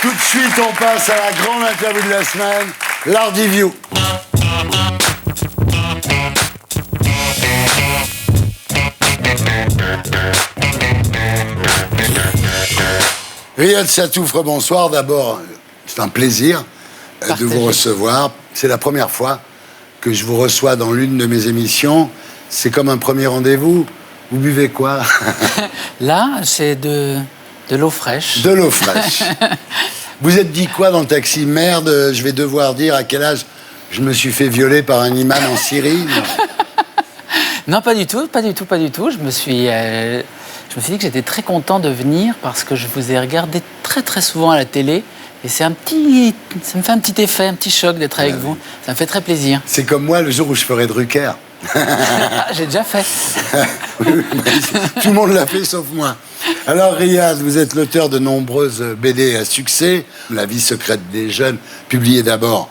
Tout de suite, on passe à la grande interview de la semaine, l'Hardiview. Riyad Satoufre, bonsoir. D'abord, c'est un plaisir de vous recevoir. C'est la première fois que je vous reçois dans l'une de mes émissions. C'est comme un premier rendez-vous. Vous buvez quoi? Là, c'est de l'eau fraîche. De l'eau fraîche. Vous êtes dit quoi dans le taxi? Merde, je vais devoir dire à quel âge je me suis fait violer par un imam en Syrie? Non, pas du tout. Je me suis dit que j'étais très content de venir parce que je vous ai regardé très très souvent à la télé et ça me fait un petit effet, un petit choc d'être avec vous. Ça me fait très plaisir. C'est comme moi le jour où je ferai Drucker. J'ai déjà fait. Tout le monde l'a fait sauf moi. Alors Riyad, vous êtes l'auteur de nombreuses BD à succès. La vie secrète des jeunes, publiée d'abord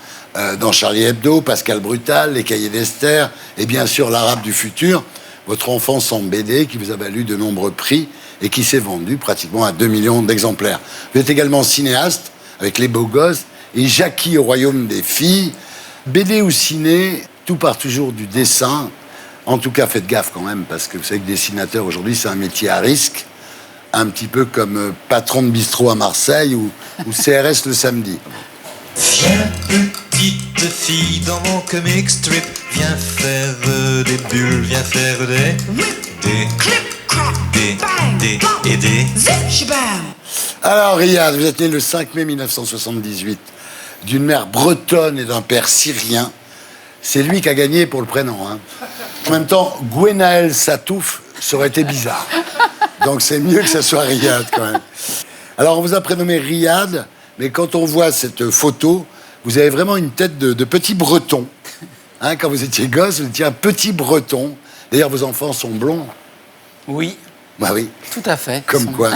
dans Charlie Hebdo, Pascal Brutal, Les Cahiers d'Esther et bien sûr L'Arabe du futur. Votre enfance en BD qui vous a valu de nombreux prix et qui s'est vendu pratiquement à 2 millions d'exemplaires. Vous êtes également cinéaste avec Les Beaux Gosses et Jackie au Royaume des filles. BD ou ciné, tout part toujours du dessin. En tout cas, faites gaffe quand même, parce que vous savez que dessinateur aujourd'hui, c'est un métier à risque. Un petit peu comme patron de bistrot à Marseille ou CRS le samedi. Viens, petite fille, dans mon comic strip. Viens faire des bulles, viens faire des. Alors, Riyad, vous êtes né le 5 mai 1978 d'une mère bretonne et d'un père syrien. C'est lui qui a gagné pour le prénom. Hein. En même temps, Gwenaël Satouf, ça aurait été bizarre. Donc c'est mieux que ça soit Riyad quand même. Alors on vous a prénommé Riyad, mais quand on voit cette photo, vous avez vraiment une tête de petit breton. Hein, quand vous étiez gosse, vous étiez un petit breton. D'ailleurs, vos enfants sont blonds. Oui. Bah oui. Tout à fait. Comme quoi.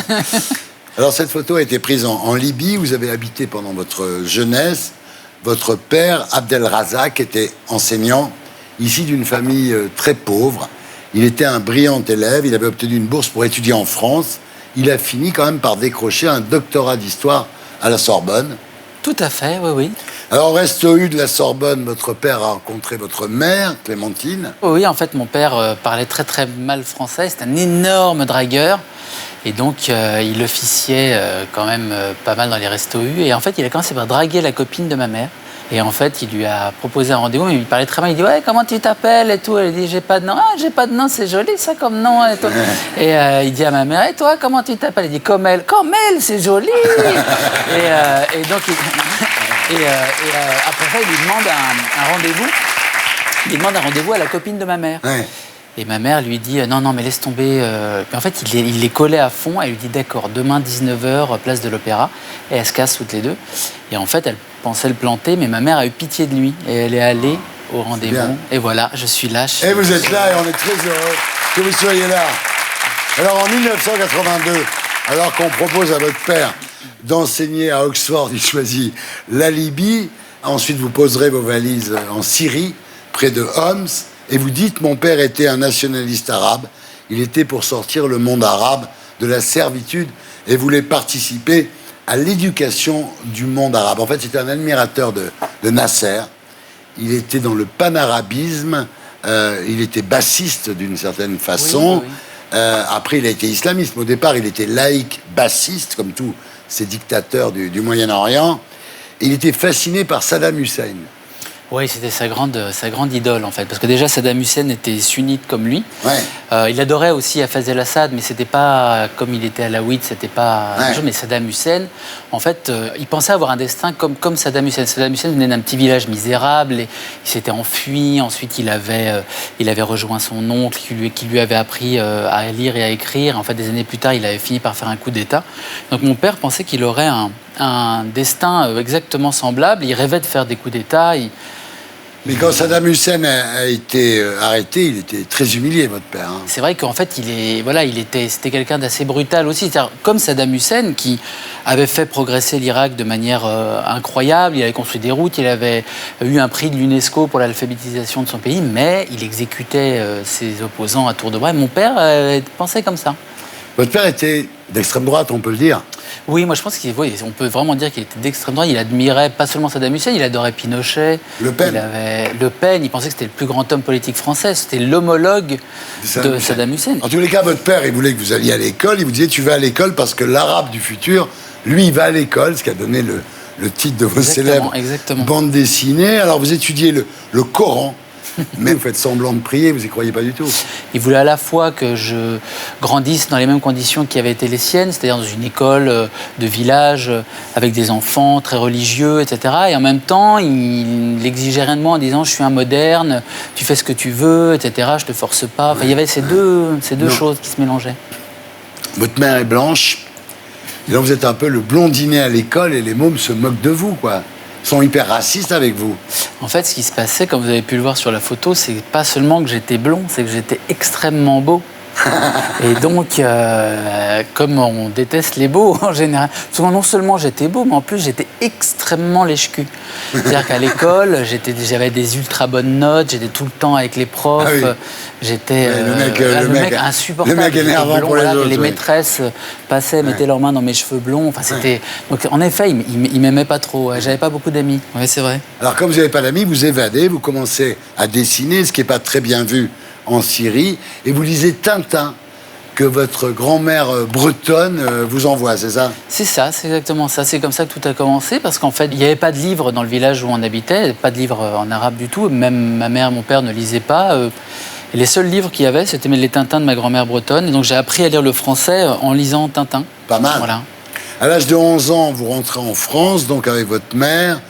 Alors cette photo a été prise en Libye. Vous avez habité pendant votre jeunesse. Votre père, Abdelrazak, était enseignant, issu d'une famille très pauvre. Il était un brillant élève, il avait obtenu une bourse pour étudier en France. Il a fini quand même par décrocher un doctorat d'histoire à la Sorbonne. Tout à fait, oui. Alors, au Resto U de la Sorbonne, votre père a rencontré votre mère, Clémentine. Oui, en fait, mon père parlait très très mal français. C'est un énorme dragueur. Et donc, il officiait quand même pas mal dans les restos U. Et en fait, il a commencé par draguer la copine de ma mère. Et en fait, il lui a proposé un rendez-vous, mais il parlait très mal. Il dit « Ouais, comment tu t'appelles ?» et tout. Elle dit « J'ai pas de nom. »« Ah, j'ai pas de nom, c'est joli ça comme nom. » Et, tout. Et il dit à ma mère « Et toi, comment tu t'appelles ?» Il dit « Comme elle. »« Comme elle, c'est joli !» Et donc, après ça, il lui demande un rendez-vous. Il demande un rendez-vous à la copine de ma mère. Ouais. Et ma mère lui dit « Non, mais laisse tomber. » Puis en fait, il les collait à fond. Elle lui dit « D'accord, demain 19h, place de l'Opéra. » Et elles se cassent toutes les deux. Et en fait, elle pensait le planter, mais ma mère a eu pitié de lui. Et elle est allée au rendez-vous. Et voilà, je suis là. Et vous êtes là et on est très heureux que vous soyez là. Alors en 1982, alors qu'on propose à votre père d'enseigner à Oxford, il choisit la Libye. Ensuite, vous poserez vos valises en Syrie, près de Homs. Et vous dites, mon père était un nationaliste arabe. Il était pour sortir le monde arabe de la servitude et voulait participer à l'éducation du monde arabe. En fait, c'était un admirateur de Nasser. Il était dans le panarabisme. Il était bassiste d'une certaine façon. Oui. Après, il a été islamiste. Au départ, il était laïque bassiste, comme tous ces dictateurs du Moyen-Orient. Il était fasciné par Saddam Hussein. Oui, c'était sa grande idole, en fait. Parce que déjà, Saddam Hussein était sunnite comme lui. Ouais. Il adorait aussi Hafez el-Assad, mais c'était pas comme il était alawite, c'était pas... Ouais. Mais Saddam Hussein, en fait, il pensait avoir un destin comme Saddam Hussein. Saddam Hussein venait d'un petit village misérable, et il s'était enfui. Ensuite, il avait rejoint son oncle qui lui avait appris à lire et à écrire. En fait, des années plus tard, il avait fini par faire un coup d'État. Donc mon père pensait qu'il aurait un destin exactement semblable. Il rêvait de faire des coups d'État. Mais quand Saddam Hussein a été arrêté, il était très humilié, votre père. Hein. C'est vrai qu'en fait, c'était quelqu'un d'assez brutal aussi. C'est-à-dire, comme Saddam Hussein, qui avait fait progresser l'Irak de manière incroyable, il avait construit des routes, il avait eu un prix de l'UNESCO pour l'alphabétisation de son pays, mais il exécutait ses opposants à tour de bras. Et mon père pensait comme ça. Votre père était d'extrême droite, on peut le dire. Oui, moi je pense on peut vraiment dire qu'il était d'extrême droite. Il admirait pas seulement Saddam Hussein, il adorait Pinochet. Le Pen. Le Pen, il pensait que c'était le plus grand homme politique français. C'était l'homologue de Saddam Hussein. En tous les cas, votre père, il voulait que vous alliez à l'école. Il vous disait, tu vas à l'école parce que l'arabe du futur, lui, il va à l'école, ce qui a donné le titre de vos célèbres bandes dessinées. Alors, vous étudiez le Coran. Mais vous faites semblant de prier, vous y croyez pas du tout. Il voulait à la fois que je grandisse dans les mêmes conditions qui avaient été les siennes, c'est-à-dire dans une école de village avec des enfants très religieux, etc. Et en même temps, il n'exigeait rien de moi en disant « je suis un moderne, tu fais ce que tu veux, etc. Je te force pas ». Enfin, il y avait ces deux choses qui se mélangeaient. Votre mère est blanche, et là vous êtes un peu le blondinet à l'école et les mômes se moquent de vous, quoi. Ils sont hyper racistes avec vous. En fait, ce qui se passait, comme vous avez pu le voir sur la photo, c'est pas seulement que j'étais blond, c'est que j'étais extrêmement beau. Et donc, comme on déteste les beaux en général, souvent non seulement j'étais beau, mais en plus j'étais extrêmement lèche-cul. C'est-à-dire qu'à l'école, j'avais des ultra bonnes notes, j'étais tout le temps avec les profs, j'étais le mec insupportable. Le mec énervant pour les autres. Les maîtresses passaient, mettaient leurs mains dans mes cheveux blonds. Enfin, c'était... Donc, en effet, ils m'aimaient pas trop. J'avais pas beaucoup d'amis. Oui, c'est vrai. Alors, comme vous n'avez pas d'amis, vous évadez, vous commencez à dessiner, ce qui n'est pas très bien vu en Syrie, et vous lisez Tintin, que votre grand-mère bretonne vous envoie, c'est ça? C'est ça, c'est exactement ça. C'est comme ça que tout a commencé, parce qu'en fait, il n'y avait pas de livre dans le village où on habitait, pas de livre en arabe du tout. Même ma mère, mon père ne lisaient pas. Et les seuls livres qu'il y avait, c'était les Tintins de ma grand-mère bretonne. Et donc j'ai appris à lire le français en lisant Tintin. Pas mal. Voilà. À l'âge de 11 ans, vous rentrez en France, donc avec votre mère,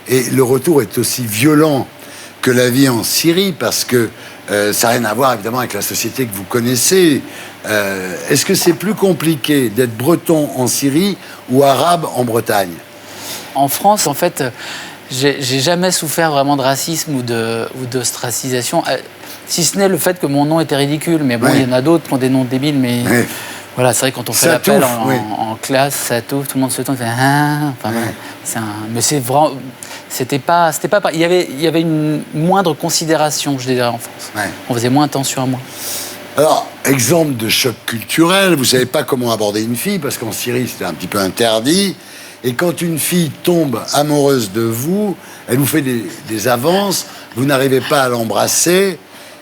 et le retour est aussi violent que la vie en Syrie, parce que ça n'a rien à voir évidemment avec la société que vous connaissez. Est-ce que c'est plus compliqué d'être breton en Syrie ou arabe en Bretagne? En France, en fait, j'ai jamais souffert vraiment de racisme ou d'ostracisation, si ce n'est le fait que mon nom était ridicule. Mais bon, il y en a d'autres qui ont des noms débiles, mais voilà, c'est vrai que quand on fait l'appel en classe, ça touffe, tout le monde se tourne, fait enfin, mais c'est vraiment... C'était pas, il y avait une moindre considération, je dirais, en France. On faisait moins attention à moi. Alors, exemple de choc culturel, vous savez pas comment aborder une fille, parce qu'en Syrie, c'était un petit peu interdit. Et quand une fille tombe amoureuse de vous, elle vous fait des avances, vous n'arrivez pas à l'embrasser,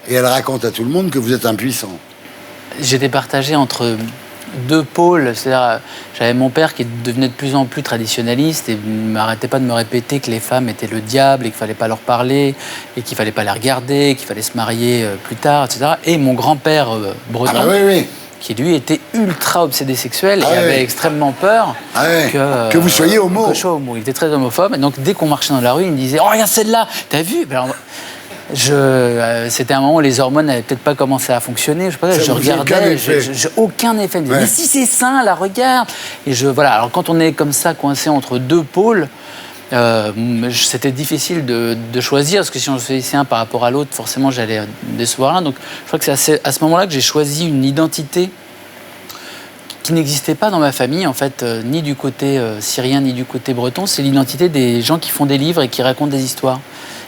et elle raconte à tout le monde que vous êtes impuissant. J'étais partagé entre deux pôles, c'est-à-dire j'avais mon père qui devenait de plus en plus traditionnaliste et ne m'arrêtait pas de me répéter que les femmes étaient le diable et qu'il fallait pas leur parler et qu'il fallait pas les regarder, qu'il fallait se marier plus tard, etc. Et mon grand-père breton, qui lui était ultra obsédé sexuel et avait extrêmement peur que vous soyez homo. Que je sois homo. Il était très homophobe, et donc dès qu'on marchait dans la rue, il me disait « Oh, regarde celle-là, t'as vu ?» C'était un moment où les hormones n'avaient peut-être pas commencé à fonctionner. Je regardais, aucun effet. Je me disais, mais si c'est ça, la regarde. Et voilà. Alors quand on est comme ça, coincé entre deux pôles, c'était difficile de choisir, parce que si on choisissait un par rapport à l'autre, forcément j'allais décevoir l'un. Donc je crois que c'est à ce moment-là que j'ai choisi une identité qui n'existait pas dans ma famille, en fait, ni du côté syrien, ni du côté breton. C'est l'identité des gens qui font des livres et qui racontent des histoires.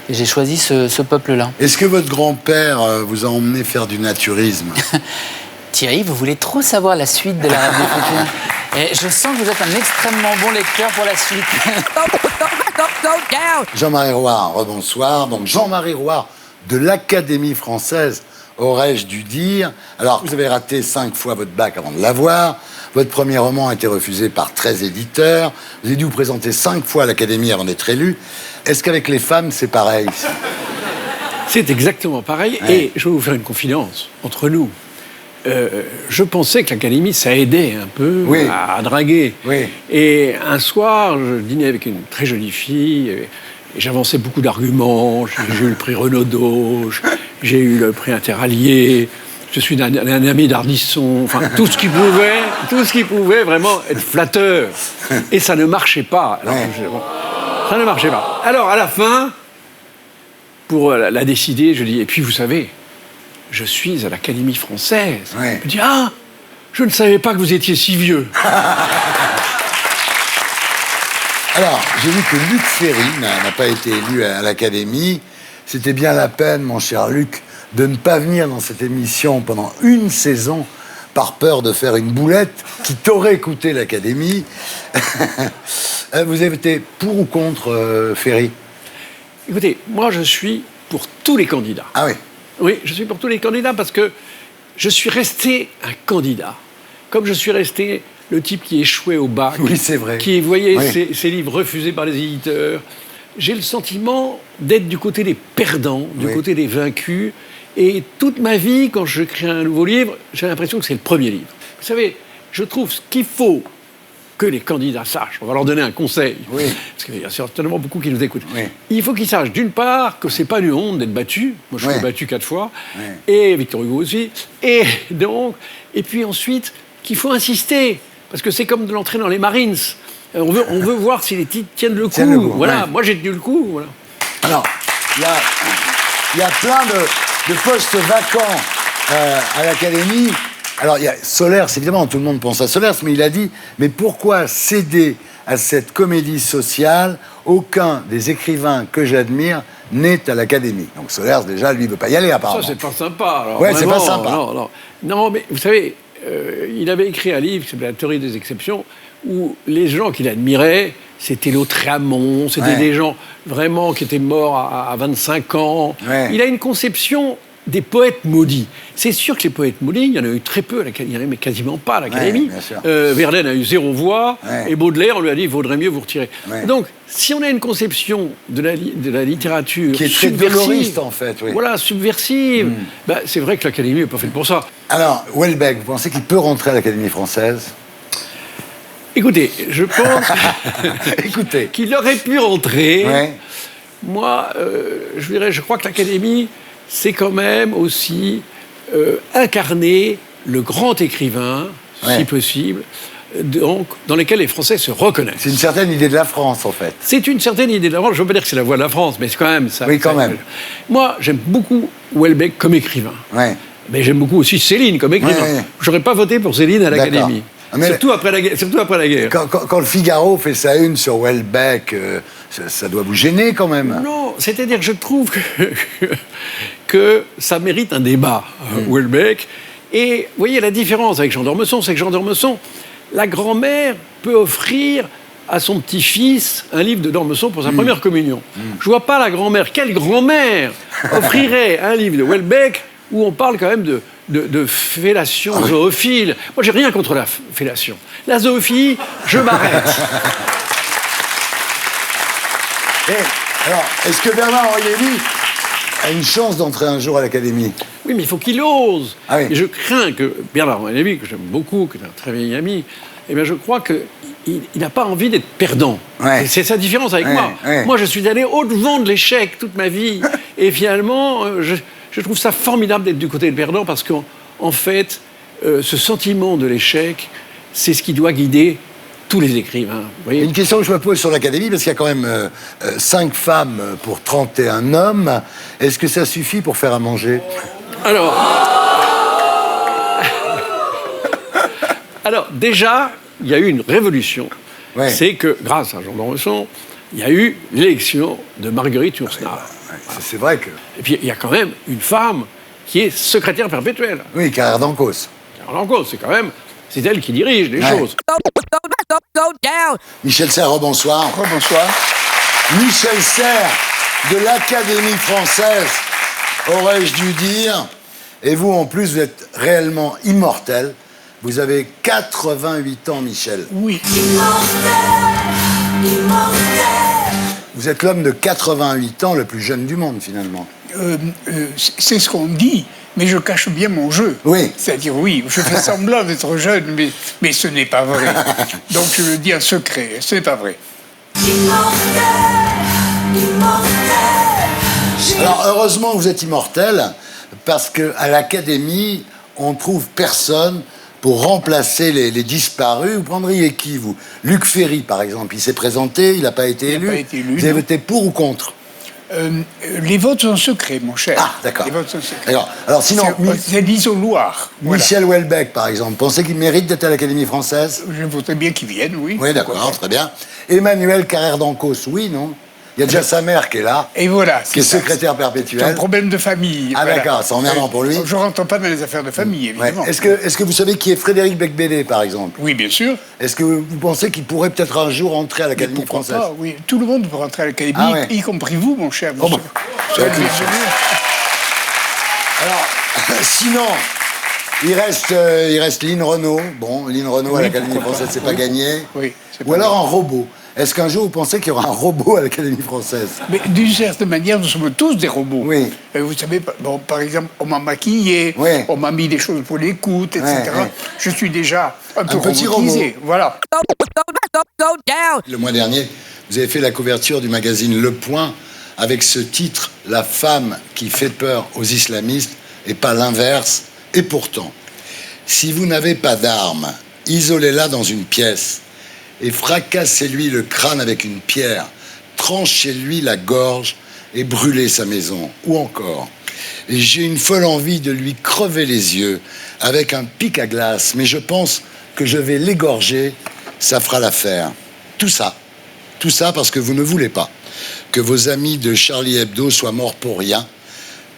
Et j'ai choisi ce peuple-là. Est-ce que votre grand-père vous a emmené faire du naturisme? Thierry, vous voulez trop savoir la suite de l'Arabe des Frontières. Et je sens que vous êtes un extrêmement bon lecteur pour la suite. Jean-Marie Roire, rebonsoir. Donc Jean-Marie Roire de l'Académie française, aurais-je dû dire. Alors, vous avez raté 5 fois votre bac avant de l'avoir. Votre premier roman a été refusé par 13 éditeurs. Vous avez dû vous présenter 5 fois à l'Académie avant d'être élu. Est-ce qu'avec les femmes, c'est pareil? C'est exactement pareil. Ouais. Et je vais vous faire une confidence entre nous. Je pensais que l'Académie, ça aidait un peu à draguer. Oui. Et un soir, je dînais avec une très jolie fille. Et j'avançais beaucoup d'arguments. J'ai eu le prix Renaudot, j'ai eu le prix Interallié. Je suis un ami d'Ardisson, enfin tout ce qui pouvait vraiment être flatteur. Et ça ne marchait pas. Alors, ça ne marchait pas. Alors à la fin, pour la décider, je dis, et puis vous savez, je suis à l'Académie française. Ouais. Je dis, ah, je ne savais pas que vous étiez si vieux. Alors, j'ai vu que Luc Ferry n'a pas été élu à l'Académie. C'était bien la peine, mon cher Luc, de ne pas venir dans cette émission pendant une saison par peur de faire une boulette qui t'aurait coûté l'Académie. Vous avez été pour ou contre Ferry? Écoutez, moi je suis pour tous les candidats. Ah oui. Oui, je suis pour tous les candidats parce que je suis resté un candidat. Comme je suis resté le type qui échouait au bac, Oui, c'est vrai. qui voyait Oui. ses livres refusés par les éditeurs. J'ai le sentiment d'être du côté des perdants, du Oui. côté des vaincus. Et toute ma vie, quand j'écris un nouveau livre, j'ai l'impression que c'est le premier livre. Vous savez, je trouve ce qu'il faut que les candidats sachent. On va leur donner un conseil. Oui. Parce qu'il y a certainement beaucoup qui nous écoutent. Oui. Il faut qu'ils sachent, d'une part, que c'est pas une honte d'être battu. Moi, je Oui. suis battu 4 fois. Oui. Et Victor Hugo aussi. Et puis ensuite, qu'il faut insister. Parce que c'est comme de l'entrée dans les Marines. On veut voir si les titres tiennent le coup. Tiennent le coup, Voilà. ouais. Moi, j'ai tenu le coup. Voilà. Alors, il y a plein de postes vacants à l'Académie. Alors, il y a Solers, évidemment, tout le monde pense à Solers, mais il a dit, mais pourquoi céder à cette comédie sociale? Aucun des écrivains que j'admire n'est à l'Académie. Donc Solers, déjà, lui, ne veut pas y aller, apparemment. Ça, c'est pas sympa. Alors, Ouais, c'est vraiment, pas sympa. Non, mais vous savez, il avait écrit un livre qui s'appelait La théorie des exceptions, où les gens qu'il admirait, c'était Lautréamont, c'était Ouais. des gens vraiment qui étaient morts à 25 ans. Ouais. Il a une conception des poètes maudits. C'est sûr que les poètes maudits, il y en a eu très peu à l'Académie, mais quasiment pas à l'Académie. Ouais, bien sûr. Verlaine a eu 0 voix, Ouais. et Baudelaire, on lui a dit, il vaudrait mieux vous retirer. Ouais. Donc, si on a une conception de la littérature Qui est très subversive, doloriste, en fait, oui. voilà, subversive, bah, c'est vrai que l'Académie n'est pas faite pour ça. Alors, Houellebecq, vous pensez qu'il peut rentrer à l'Académie française? Écoutez, je pense Écoutez. qu'il aurait pu rentrer. Ouais. Moi, je crois que l'Académie, c'est quand même aussi incarner le grand écrivain, Ouais. si possible, donc, dans lesquels les Français se reconnaissent. C'est une certaine idée de la France, en fait. C'est une certaine idée de la France. Je ne veux pas dire que c'est la voix de la France, mais c'est quand même ça. Oui, quand même. Moi, j'aime beaucoup Houellebecq comme écrivain. Ouais. Mais j'aime beaucoup aussi Céline comme écrivain. Ouais, ouais. J'aurais pas voté pour Céline à D'accord. l'Académie. Mais- Surtout après la guerre. Quand le Figaro fait sa une sur Houellebecq, ça doit vous gêner, quand même. Non, c'est-à-dire que je trouve que ça mérite un débat, Houellebecq. Et vous voyez, la différence avec Jean d'Ormesson, c'est que Jean d'Ormesson, la grand-mère peut offrir à son petit-fils un livre de d'Ormesson pour sa première communion. Je vois pas la grand-mère. Quelle grand-mère offrirait un livre de Houellebecq où on parle quand même de fellation zoophile? Moi, j'ai rien contre la fellation. La zoophilie, je m'arrête. Alors, est-ce que Bernard-Henri Lévy a une chance d'entrer un jour à l'Académie? Oui, mais il faut qu'il ose. Ah oui. Et je crains que Bernard-Henri Lévy, que j'aime beaucoup, qui est un très vieil ami, eh bien, je crois qu'il n'a pas envie d'être perdant. Ouais. Et c'est sa différence avec Ouais, moi. ouais. Moi, je suis allé au-devant de l'échec toute ma vie. Et finalement, je trouve ça formidable d'être du côté des perdants parce qu'en fait, ce sentiment de l'échec, c'est ce qui doit guider tous les écrivains. Vous voyez. Une question que je me pose sur l'Académie, parce qu'il y a quand même 5 femmes pour 31 hommes. Est-ce que ça suffit pour faire à manger? Alors, déjà, il y a eu une révolution. Ouais. C'est que, grâce à Jean d'Ormesson, il y a eu l'élection de Marguerite Yourcenar. C'est vrai que... Et puis, il y a quand même une femme qui est secrétaire perpétuelle. Oui, Carrère d'Ancos. Alors, encore, c'est quand même... C'est elle qui dirige les Ouais. choses. Michel Serres, bonsoir. Bonsoir. Michel Serres de l'Académie française, aurais-je dû dire. Et vous, en plus, vous êtes réellement immortel. Vous avez 88 ans, Michel. Oui. Vous êtes l'homme de 88 ans le plus jeune du monde, finalement. C'est ce qu'on dit, mais je cache bien mon jeu. Oui. C'est-à-dire, oui, je fais semblant d'être jeune, mais ce n'est pas vrai. Donc je le dis en secret, ce n'est pas vrai. Alors, heureusement que vous êtes immortel, parce qu'à l'Académie, on trouve personne pour remplacer les disparus. Vous prendriez qui, vous? Luc Ferry, par exemple, il s'est présenté, il n'a pas été Il n'a élu. pas été élu, Vous avez non. voté pour ou contre? Les votes sont secrets, mon cher. Ah, d'accord. Les votes sont secrets. D'accord. Alors sinon, C'est l'isoloir. Voilà. Michel Houellebecq, par exemple, pensez qu'il mérite d'être à l'Académie française? Je voudrais bien qu'ils viennent, oui. Oui, d'accord, très bien. Emmanuel Carrère d'Ancos, oui, non? Il y a déjà sa mère qui est là, Et voilà. qui est ça. secrétaire C'est un perpétuelle. problème de famille. Ah, d'accord, c'est emmerdant pour lui. Je ne rentre pas dans les affaires de famille, Ouais. évidemment. Est-ce que vous savez qui est Frédéric Becbédé, par exemple? Oui, bien sûr. Est-ce que vous pensez qu'il pourrait peut-être un jour entrer à l'Académie Pourquoi française? pas, oui. Tout le monde peut rentrer à l'Académie, Ah ouais. y compris vous, mon cher. Oh, monsieur. bon. Soyez Ok. bienvenus. Alors, sinon, il reste Lynn Renault. Bon, Lynn Renault à Oui, l'Académie pourquoi française, pas. c'est pas Oui. gagné. Oui, c'est Ou pas alors gagné. un robot. Est-ce qu'un jour vous pensez qu'il y aura un robot à l'Académie française? Mais d'une certaine manière, nous sommes tous des robots. Oui. Vous savez, bon, par exemple, on m'a maquillé, Oui. on m'a mis des choses pour l'écoute, etc. Ouais, ouais. Je suis déjà un peu petit robotisé. robot. Voilà. Le mois dernier, vous avez fait la couverture du magazine Le Point avec ce titre « La femme qui fait peur aux islamistes et pas l'inverse ». Et pourtant, si vous n'avez pas d'armes, isolez-la dans une pièce et fracassez-lui le crâne avec une pierre, tranchez-lui la gorge et brûlez sa maison. Ou encore, j'ai une folle envie de lui crever les yeux avec un pic à glace, mais je pense que je vais l'égorger, ça fera l'affaire. Tout ça parce que vous ne voulez pas que vos amis de Charlie Hebdo soient morts pour rien,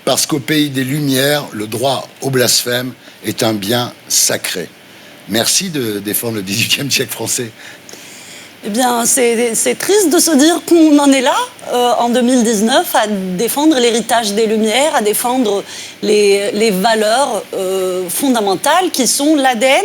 parce qu'au pays des Lumières, le droit au blasphème est un bien sacré. Merci de défendre le XVIIIe siècle français. Eh bien, c'est triste de se dire qu'on en est là, en 2019, à défendre l'héritage des Lumières, à défendre les valeurs fondamentales qui sont l'ADN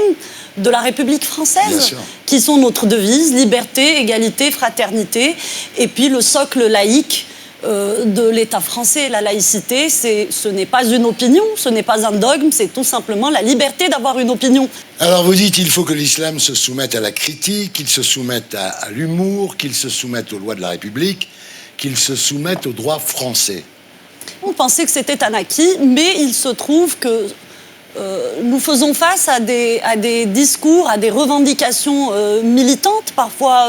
de la République Bien française, sûr. qui sont notre devise, liberté, égalité, fraternité, et puis le socle laïque de l'État français. La laïcité, ce n'est pas une opinion, ce n'est pas un dogme, c'est tout simplement la liberté d'avoir une opinion. Alors vous dites qu'il faut que l'islam se soumette à la critique, qu'il se soumette à l'humour, qu'il se soumette aux lois de la République, qu'il se soumette au droit français. On pensait que c'était un acquis, mais il se trouve que nous faisons face à des discours, à des revendications militantes, parfois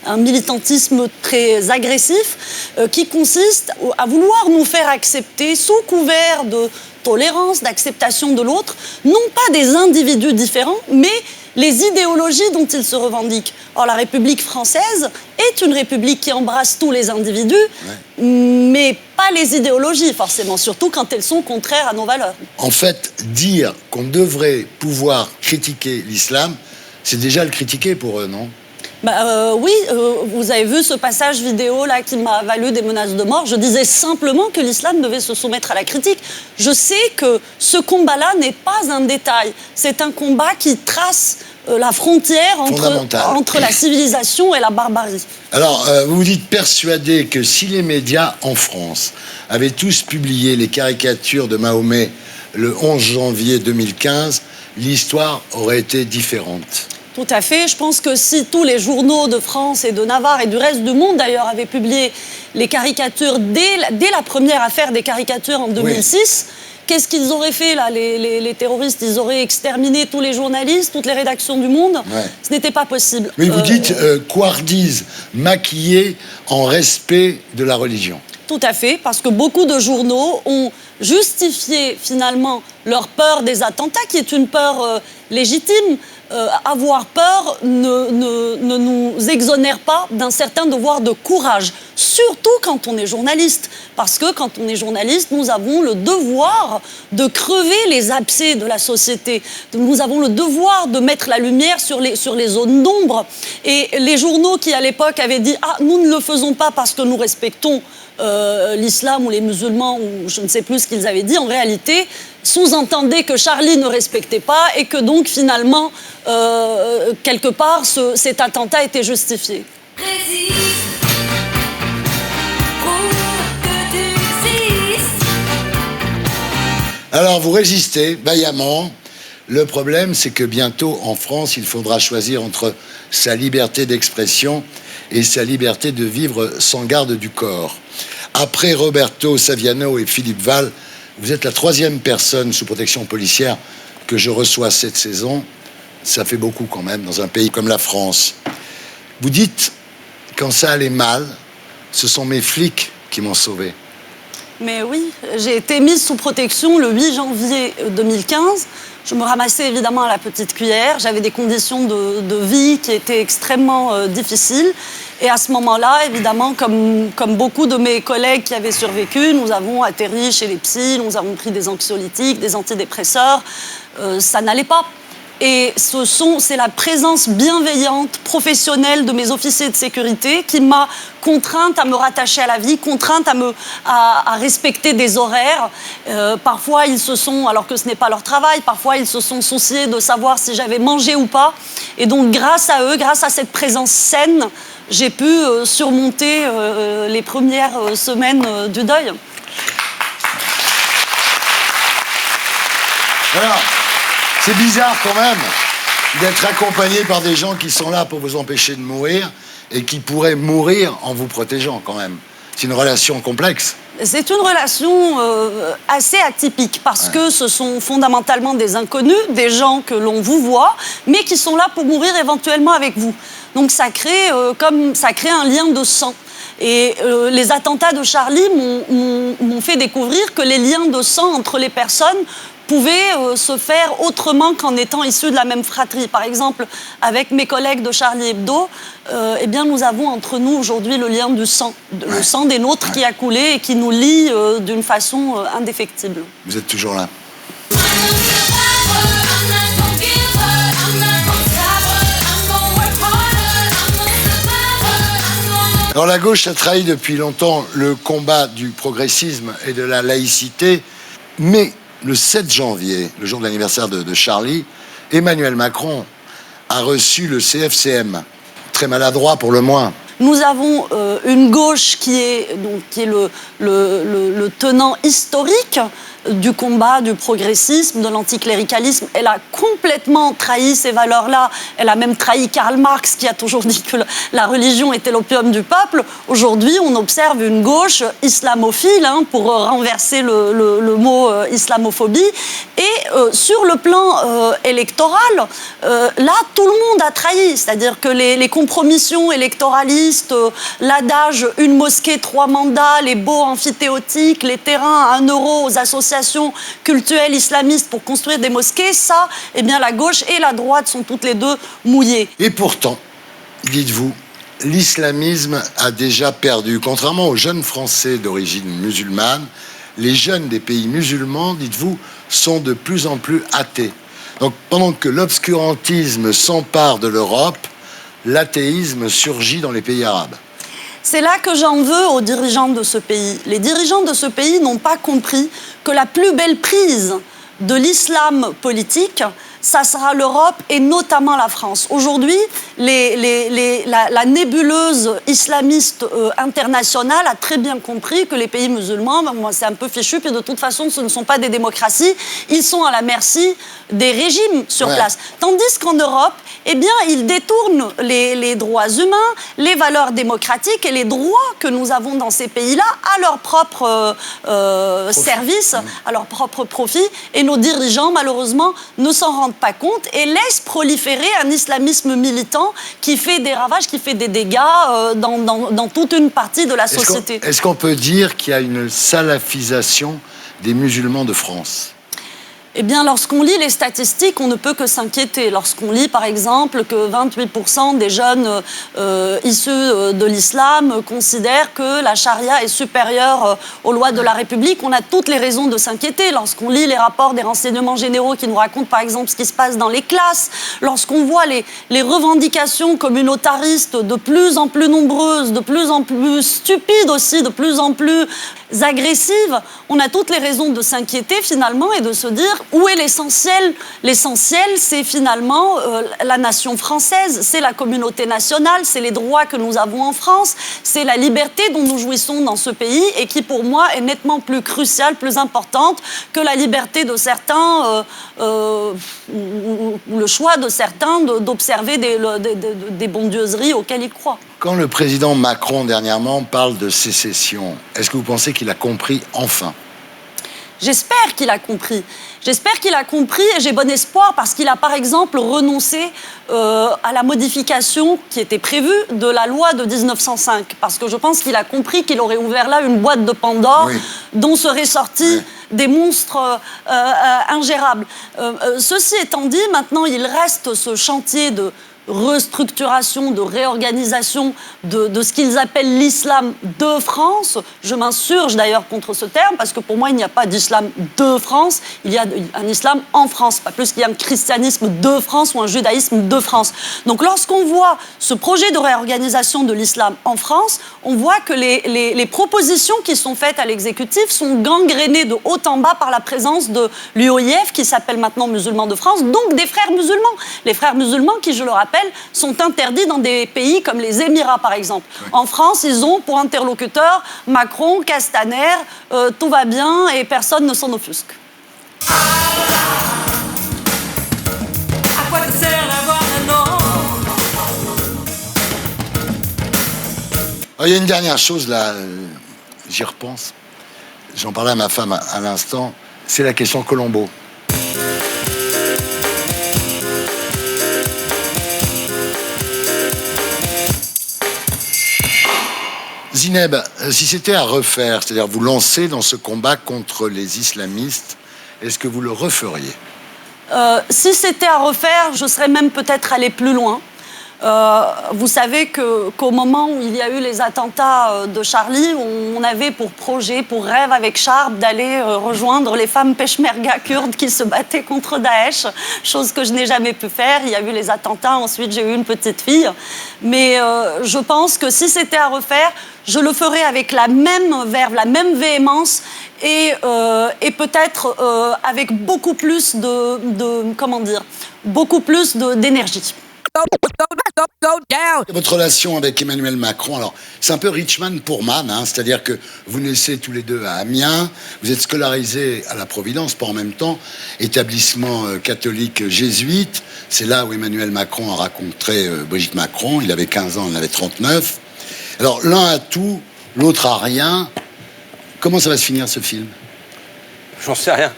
un militantisme très agressif, qui consiste à vouloir nous faire accepter, sous couvert de tolérance, d'acceptation de l'autre, non pas des individus différents, mais les idéologies dont ils se revendiquent. Or, la République française est une république qui embrasse tous les individus, mais pas les idéologies, forcément, surtout quand elles sont contraires à nos valeurs. En fait, dire qu'on devrait pouvoir critiquer l'islam, c'est déjà le critiquer pour eux, non? Oui, vous avez vu ce passage vidéo là qui m'a valu des menaces de mort. Je disais simplement que l'islam devait se soumettre à la critique. Je sais que ce combat-là n'est pas un détail. C'est un combat qui trace la frontière entre la civilisation et la barbarie. Alors, vous vous dites persuadé que si les médias en France avaient tous publié les caricatures de Mahomet le 11 janvier 2015, l'histoire aurait été différente. Tout à fait. Je pense que si tous les journaux de France et de Navarre et du reste du monde d'ailleurs avaient publié les caricatures dès la première affaire des caricatures en 2006, qu'est-ce qu'ils auraient fait là, les terroristes? Ils auraient exterminé tous les journalistes, toutes les rédactions du monde. Ce n'était pas possible. Mais vous dites couardise maquillée en respect de la religion. Tout à fait, parce que beaucoup de journaux ont justifié finalement leur peur des attentats, qui est une peur légitime. Avoir peur ne nous exonère pas d'un certain devoir de courage, surtout quand on est journaliste. Parce que quand on est journaliste, nous avons le devoir de crever les abcès de la société. Nous avons le devoir de mettre la lumière sur les zones d'ombre. Et les journaux qui, à l'époque, avaient dit « Ah, nous ne le faisons pas parce que nous respectons l'islam ou les musulmans » ou je ne sais plus ce qu'ils avaient dit, en réalité, sous-entendaient que Charlie ne respectait pas et que donc, finalement, quelque part, cet attentat était justifié. Résiste pour que tu existes. Alors, vous résistez vaillamment. Le problème, c'est que bientôt, en France, il faudra choisir entre sa liberté d'expression et sa liberté de vivre sans garde du corps. Après Roberto Saviano et Philippe Val, vous êtes la troisième personne sous protection policière que je reçois cette saison. Ça fait beaucoup quand même dans un pays comme la France. Vous dites, quand ça allait mal, ce sont mes flics qui m'ont sauvé. Mais oui, j'ai été mise sous protection le 8 janvier 2015. Je me ramassais évidemment à la petite cuillère. J'avais des conditions de vie qui étaient extrêmement difficiles. Et à ce moment-là, évidemment, comme beaucoup de mes collègues qui avaient survécu, nous avons atterri chez les psys, nous avons pris des anxiolytiques, des antidépresseurs. Ça n'allait pas. Et c'est la présence bienveillante, professionnelle de mes officiers de sécurité qui m'a contrainte à me rattacher à la vie, contrainte à respecter des horaires. Parfois, ils se sont, alors que ce n'est pas leur travail, parfois ils se sont souciés de savoir si j'avais mangé ou pas. Et donc, grâce à eux, grâce à cette présence saine, j'ai pu surmonter les premières semaines du deuil. Alors, c'est bizarre quand même d'être accompagné par des gens qui sont là pour vous empêcher de mourir et qui pourraient mourir en vous protégeant quand même. C'est une relation complexe. C'est une relation assez atypique parce que ce sont fondamentalement des inconnus, des gens que l'on vous voit, mais qui sont là pour mourir éventuellement avec vous. Donc ça crée un lien de sang. Et les attentats de Charlie m'ont fait découvrir que les liens de sang entre les personnes pouvaient se faire autrement qu'en étant issus de la même fratrie. Par exemple, avec mes collègues de Charlie Hebdo, eh bien, nous avons entre nous aujourd'hui le lien du sang, le sang des nôtres qui a coulé et qui nous lie d'une façon indéfectible. Vous êtes toujours là. Alors la gauche a trahi depuis longtemps le combat du progressisme et de la laïcité, mais le 7 janvier, le jour de l'anniversaire de Charlie, Emmanuel Macron a reçu le CFCM, très maladroit pour le moins. Nous avons une gauche qui est le tenant historique du combat, du progressisme, de l'anticléricalisme. Elle a complètement trahi ces valeurs-là. Elle a même trahi Karl Marx, qui a toujours dit que la religion était l'opium du peuple. Aujourd'hui, on observe une gauche islamophile, pour renverser le mot islamophobie. Et sur le plan électoral, là, tout le monde a trahi. C'est-à-dire que les compromissions électoralistes, l'adage « une mosquée, 3 mandats », les baux amphithéotiques, les terrains à 1 euro aux associations cultuelles islamistes pour construire des mosquées, ça, eh bien, la gauche et la droite sont toutes les deux mouillées. Et pourtant, dites-vous, l'islamisme a déjà perdu. Contrairement aux jeunes Français d'origine musulmane, les jeunes des pays musulmans, dites-vous, sont de plus en plus athées. Donc, pendant que l'obscurantisme s'empare de l'Europe, l'athéisme surgit dans les pays arabes. C'est là que j'en veux aux dirigeants de ce pays. Les dirigeants de ce pays n'ont pas compris que la plus belle prise de l'islam politique, ça sera l'Europe et notamment la France. Aujourd'hui, la nébuleuse islamiste internationale a très bien compris que les pays musulmans, c'est un peu fichu, puis de toute façon, ce ne sont pas des démocraties, ils sont à la merci des régimes sur place. Tandis qu'en Europe, eh bien, ils détournent les droits humains, les valeurs démocratiques et les droits que nous avons dans ces pays-là à leur propre service, à leur propre profit. Et nos dirigeants, malheureusement, ne s'en rendent pas compte et laissent proliférer un islamisme militant qui fait des ravages, qui fait des dégâts dans toute une partie de la société. Est-ce qu'on peut dire qu'il y a une salafisation des musulmans de France ? Eh bien, lorsqu'on lit les statistiques, on ne peut que s'inquiéter. Lorsqu'on lit, par exemple, que 28% des jeunes issus de l'islam considèrent que la charia est supérieure aux lois de la République, on a toutes les raisons de s'inquiéter. Lorsqu'on lit les rapports des renseignements généraux qui nous racontent, par exemple, ce qui se passe dans les classes, lorsqu'on voit les revendications communautaristes de plus en plus nombreuses, de plus en plus stupides aussi, de plus en plus agressives, on a toutes les raisons de s'inquiéter finalement et de se dire où est l'essentiel ? L'essentiel, c'est finalement la nation française, c'est la communauté nationale, c'est les droits que nous avons en France, c'est la liberté dont nous jouissons dans ce pays et qui, pour moi, est nettement plus cruciale, plus importante que la liberté de certains, ou le choix de certains d'observer des bondieuseries auxquelles ils croient. Quand le président Macron, dernièrement, parle de sécession, est-ce que vous pensez qu'il a compris enfin ? J'espère qu'il a compris. J'espère qu'il a compris et j'ai bon espoir parce qu'il a par exemple renoncé à la modification qui était prévue de la loi de 1905. Parce que je pense qu'il a compris qu'il aurait ouvert là une boîte de Pandore dont seraient sortis des monstres ingérables. Ceci étant dit, maintenant il reste ce chantier de restructuration, de réorganisation de ce qu'ils appellent l'islam de France. Je m'insurge d'ailleurs contre ce terme parce que pour moi il n'y a pas d'islam de France, il y a un islam en France, pas plus qu'il y a un christianisme de France ou un judaïsme de France. Donc lorsqu'on voit ce projet de réorganisation de l'islam en France, on voit que les propositions qui sont faites à l'exécutif sont gangrénées de haut en bas par la présence de l'UOIF qui s'appelle maintenant Musulmans de France, donc des frères musulmans. Les frères musulmans qui, je le rappelle, sont interdits dans des pays comme les Émirats, par exemple. En France, ils ont pour interlocuteurs Macron, Castaner, tout va bien et personne ne s'en offusque. À quoi te sert d'avoir un nom? Il y a une dernière chose là, j'y repense. J'en parlais à ma femme à l'instant, c'est la question Colombo. Zineb, si c'était à refaire, c'est-à-dire vous lancer dans ce combat contre les islamistes, est-ce que vous le referiez? Si c'était à refaire, je serais même peut-être allé plus loin. Vous savez qu'au moment où il y a eu les attentats de Charlie, on avait pour projet, pour rêve avec Charb d'aller rejoindre les femmes peshmerga kurdes qui se battaient contre Daesh, chose que je n'ai jamais pu faire. Il y a eu les attentats, ensuite j'ai eu une petite fille. Mais je pense que si c'était à refaire, je le ferais avec la même verve, la même véhémence et peut-être avec beaucoup plus d'énergie. Votre relation avec Emmanuel Macron, alors c'est un peu Richman pour Man, hein, c'est-à-dire que vous naissez tous les deux à Amiens, vous êtes scolarisés à la Providence, pas en même temps, établissement catholique jésuite, c'est là où Emmanuel Macron a rencontré Brigitte Macron, il avait 15 ans, elle en avait 39. Alors l'un a tout, l'autre a rien. Comment ça va se finir ce film? J'en sais rien.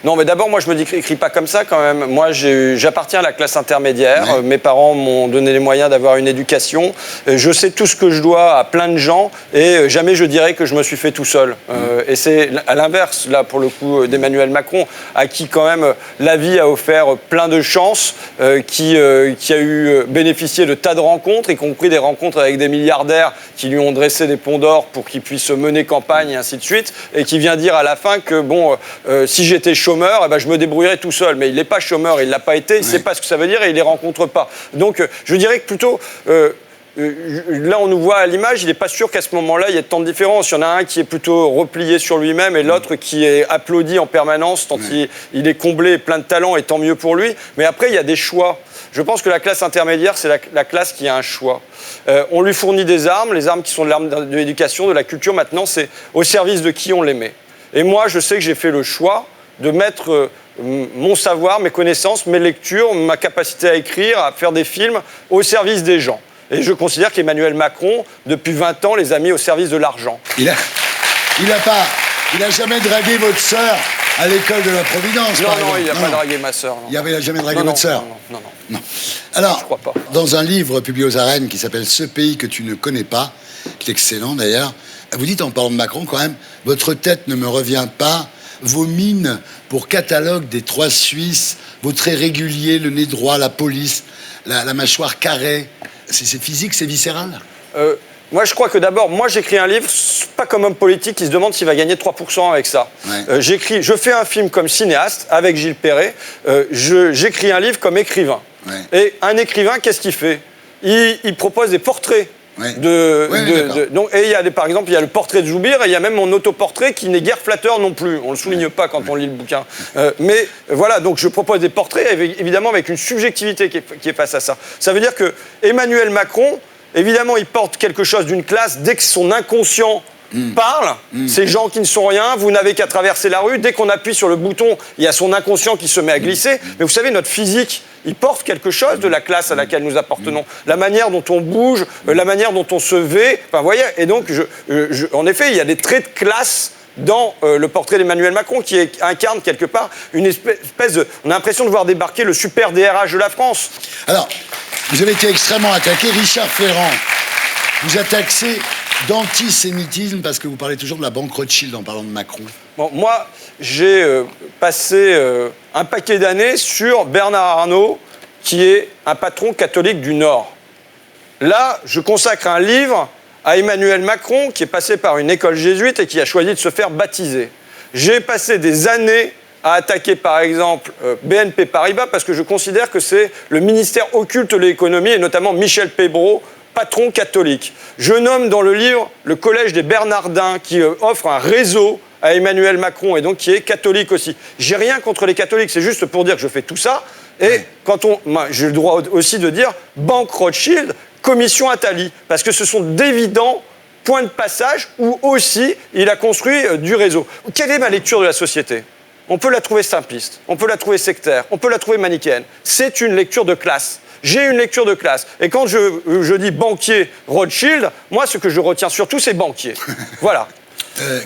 Non, mais d'abord, moi, je me décris pas comme ça quand même. Moi, j'appartiens à la classe intermédiaire. Ouais. Mes parents m'ont donné les moyens d'avoir une éducation. Je sais tout ce que je dois à plein de gens et jamais je dirais que je me suis fait tout seul. Et c'est à l'inverse, là, pour le coup, d'Emmanuel Macron, à qui quand même la vie a offert plein de chances, qui a eu bénéficié de tas de rencontres, y compris des rencontres avec des milliardaires qui lui ont dressé des ponts d'or pour qu'il puisse mener campagne et ainsi de suite, et qui vient dire à la fin que, bon, si j'étais chômeur, eh ben, je me débrouillerais tout seul. Mais il n'est pas chômeur, il ne l'a pas été, il ne sait pas ce que ça veut dire et il ne les rencontre pas. Donc, je dirais que plutôt... là, on nous voit à l'image, il n'est pas sûr qu'à ce moment-là, il y ait tant de différences. Il y en a un qui est plutôt replié sur lui-même et l'autre qui est applaudi en permanence, tant il est comblé, plein de talent, et tant mieux pour lui. Mais après, il y a des choix. Je pense que la classe intermédiaire, c'est la classe qui a un choix. On lui fournit des armes, les armes qui sont de l'arme de l'éducation, de la culture. Maintenant, c'est au service de qui on les met. Et moi, je sais que j'ai fait le choix de mettre mon savoir, mes connaissances, mes lectures, ma capacité à écrire, à faire des films au service des gens. Et je considère qu'Emmanuel Macron, depuis 20 ans, les a mis au service de l'argent. Il a jamais dragué votre sœur à l'école de la Providence, Non, par non, exemple. il n'a pas dragué ma sœur. Il n'a jamais dragué votre sœur. Non. Alors, Je crois pas. dans un livre publié aux Arènes qui s'appelle « Ce pays que tu ne connais pas », qui est excellent d'ailleurs, vous dites en parlant de Macron quand même, « Votre tête ne me revient pas, vos mines pour catalogue des 3 Suisses, vos traits réguliers, le nez droit, la police, la mâchoire carrée. » C'est physique, c'est viscéral? Moi, je crois que d'abord, moi, j'écris un livre, pas comme homme politique qui se demande s'il va gagner 3% avec ça. Ouais. Je fais un film comme cinéaste avec Gilles Perret. J'écris un livre comme écrivain. Ouais. Et un écrivain, qu'est-ce qu'il fait? Il propose des portraits. Ouais. Donc, et par exemple, il y a le portrait de Joubir et il y a même mon autoportrait qui n'est guère flatteur non plus. On ne le souligne pas quand on lit le bouquin. Mais voilà, donc je propose des portraits, évidemment avec une subjectivité qui est face à ça. Ça veut dire que Emmanuel Macron, évidemment, il porte quelque chose d'une classe dès que son inconscient parle, ces gens qui ne sont rien, vous n'avez qu'à traverser la rue, dès qu'on appuie sur le bouton, il y a son inconscient qui se met à glisser. Mais vous savez, notre physique, il porte quelque chose de la classe à laquelle nous appartenons. La manière dont on bouge, la manière dont on se vêt, enfin, vous voyez, et donc, en effet, il y a des traits de classe dans le portrait d'Emmanuel Macron, qui incarne quelque part une espèce de... On a l'impression de voir débarquer le super DRH de la France. Alors, vous avez été extrêmement attaqué. Richard Ferrand, vous êtes taxé d'antisémitisme parce que vous parlez toujours de la banque Rothschild en parlant de Macron. Bon, moi, j'ai passé un paquet d'années sur Bernard Arnault, qui est un patron catholique du Nord. Là, je consacre un livre à Emmanuel Macron, qui est passé par une école jésuite et qui a choisi de se faire baptiser. J'ai passé des années à attaquer, par exemple, BNP Paribas, parce que je considère que c'est le ministère occulte de l'économie, et notamment Michel Pébreau, patron catholique. Je nomme dans le livre le Collège des Bernardins, qui offre un réseau à Emmanuel Macron, et donc qui est catholique aussi. J'ai rien contre les catholiques, c'est juste pour dire que je fais tout ça. Et j'ai le droit aussi de dire Banque Rothschild, Commission Attali, parce que ce sont d'évidents points de passage où aussi il a construit du réseau. Quelle est ma lecture de la société ? On peut la trouver simpliste, on peut la trouver sectaire, on peut la trouver manichéenne. C'est une lecture de classe. J'ai une lecture de classe. Et quand je dis banquier Rothschild, moi, ce que je retiens surtout, c'est banquier. Voilà.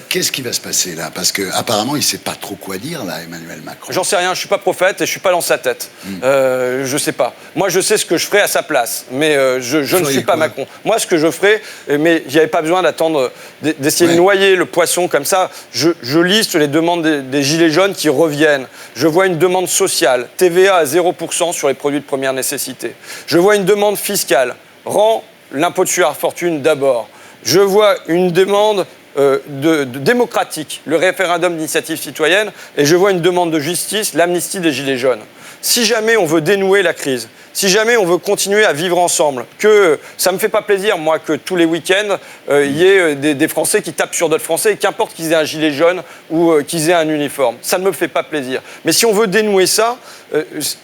Qu'est-ce qui va se passer là? Parce qu'apparemment, il ne sait pas trop quoi dire, là, Emmanuel Macron. J'en sais rien, je ne suis pas prophète et je ne suis pas dans sa tête. Je ne sais pas. Moi, je sais ce que je ferai à sa place, mais je ne suis pas Macron. Moi, ce que je ferai, mais il n'y avait pas besoin d'attendre, d'essayer de noyer le poisson comme ça. Je liste les demandes des Gilets jaunes qui reviennent. Je vois une demande sociale, TVA à 0% sur les produits de première nécessité. Je vois une demande fiscale, rend l'impôt de sur la fortune d'abord. Je vois une demande de démocratique, le référendum d'initiative citoyenne, et je vois une demande de justice, l'amnistie des Gilets jaunes. Si jamais on veut dénouer la crise, si jamais on veut continuer à vivre ensemble, que ça me fait pas plaisir, moi, que tous les week-ends, il y ait des Français qui tapent sur d'autres Français, et qu'importe qu'ils aient un gilet jaune ou qu'ils aient un uniforme. Ça ne me fait pas plaisir. Mais si on veut dénouer ça,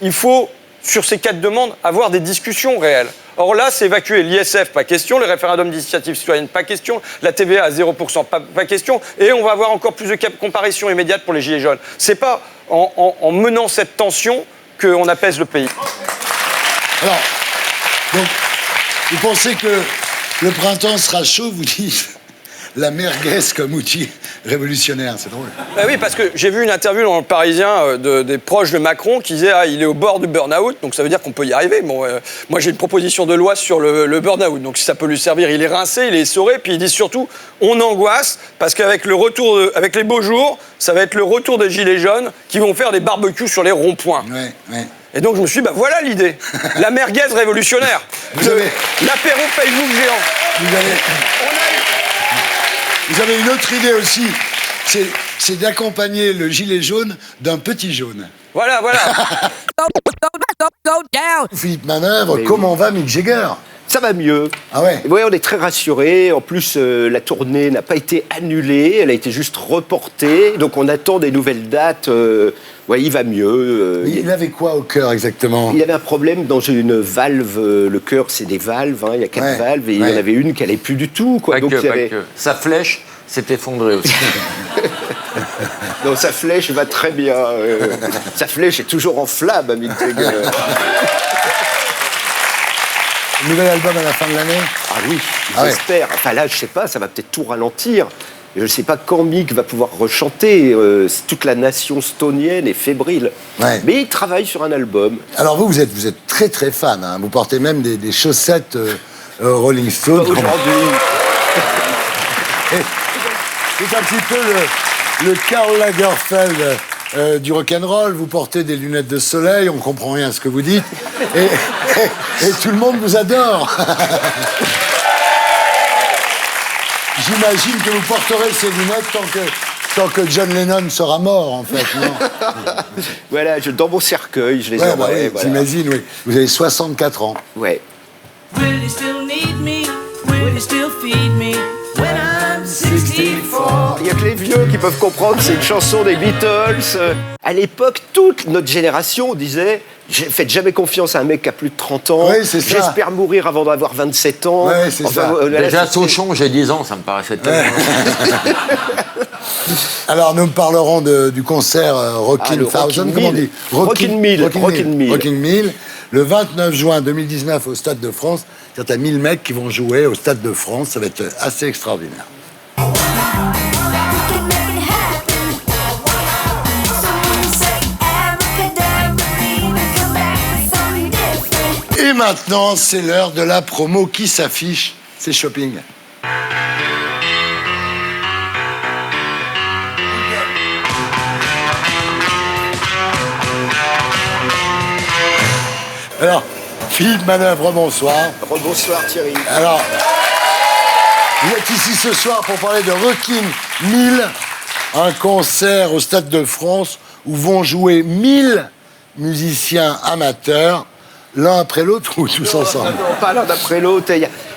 il faut, sur ces 4 demandes, avoir des discussions réelles. Or là, c'est évacuer l'ISF, pas question, le référendum d'initiative citoyenne, pas question, la TVA à 0%, pas question, et on va avoir encore plus de comparution immédiate pour les Gilets jaunes. C'est pas en menant cette tension qu'on apaise le pays. Alors, donc, vous pensez que le printemps sera chaud, vous dites la merguez comme outil révolutionnaire, c'est drôle. Ben oui, parce que j'ai vu une interview dans le Parisien des proches de Macron qui disaient il est au bord du burn-out, donc ça veut dire qu'on peut y arriver. Bon, moi j'ai une proposition de loi sur le burn-out, donc si ça peut lui servir, il est rincé, il est essoré, puis ils disent surtout on angoisse parce qu'avec le retour, avec les beaux jours, ça va être le retour des gilets jaunes qui vont faire des barbecues sur les ronds-points. Ouais. Et donc je me suis dit, voilà l'idée, la merguez révolutionnaire, l'apéro Facebook géant. Vous avez une autre idée aussi, c'est d'accompagner le gilet jaune d'un petit jaune. Voilà. Philippe Manœuvre, comment va Mick Jagger? Ça va mieux. Ah ouais? Oui, on est très rassurés. En plus, la tournée n'a pas été annulée, elle a été juste reportée. Donc on attend des nouvelles dates. Ouais, il va mieux. Il avait quoi au cœur exactement? Il avait un problème dans une valve. Le cœur, c'est des valves. Il y a 4 valves et il y en avait une qui n'allait plus du tout. Quoi. Donc, Sa flèche s'est effondrée aussi. Non, sa flèche va très bien. Sa flèche est toujours en flamme, Mick Jagger. Nouvel album à la fin de l'année? Ah oui, j'espère. Enfin là, je sais pas, ça va peut-être tout ralentir. Je ne sais pas quand Mick va pouvoir rechanter. Toute la nation stonienne est fébrile. Ouais. Mais il travaille sur un album. Alors vous êtes très très fan. Hein. Vous portez même des chaussettes Rolling Stones. Aujourd'hui. C'est un petit peu le Karl Lagerfeld du rock'n'roll. Vous portez des lunettes de soleil, on comprend rien à ce que vous dites. Et tout le monde vous adore. J'imagine que vous porterez ces lunettes tant que John Lennon sera mort, en fait, non? Voilà, dans mon cercueil, je les ouais, envoie. Oui, voilà. J'imagine, oui. Vous avez 64 ans. Ouais. Will you still need me? Will you still feed me? When I'm 64. Il n'y a que les vieux qui peuvent comprendre, c'est une chanson des Beatles. À l'époque, toute notre génération disait faites jamais confiance à un mec qui a plus de 30 ans. Oui, c'est ça. J'espère mourir avant d'avoir 27 ans. Oui, c'est ça. Déjà, Sauchon, j'ai 10 ans, ça me paraissait tellement... Alors, nous parlerons du concert Rockin' Thousand, comment on dit? Rockin' Mill, le 29 juin 2019 au Stade de France. C'est-à-dire, t'as 1000 mecs qui vont jouer au Stade de France. Ça va être assez extraordinaire. maintenant, c'est l'heure de la promo qui s'affiche. C'est Shopping. Alors, Philippe Manœuvre, bonsoir. Rebonsoir Thierry. Alors, vous êtes ici ce soir pour parler de Rockin' 1000, un concert au Stade de France où vont jouer 1000 musiciens amateurs, l'un après l'autre ou tous ensemble? Non, pas l'un après l'autre.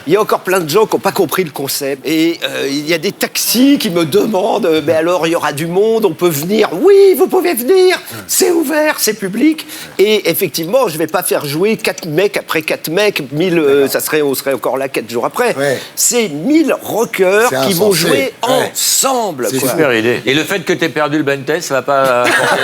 Il y a encore plein de gens qui n'ont pas compris le concept. Et il y a des taxis qui me demandent mais alors, il y aura du monde, on peut venir? Oui, vous pouvez venir, c'est ouvert, c'est public. Et effectivement, je ne vais pas faire jouer 4 mecs après 4 mecs, 1000, on serait encore là 4 jours après. Ouais. C'est 1000 rockers C'est qui vont insensé. jouer Ouais. ensemble. C'est quoi. Super idée. Et le fait que tu aies perdu le blind test, ça va pas porter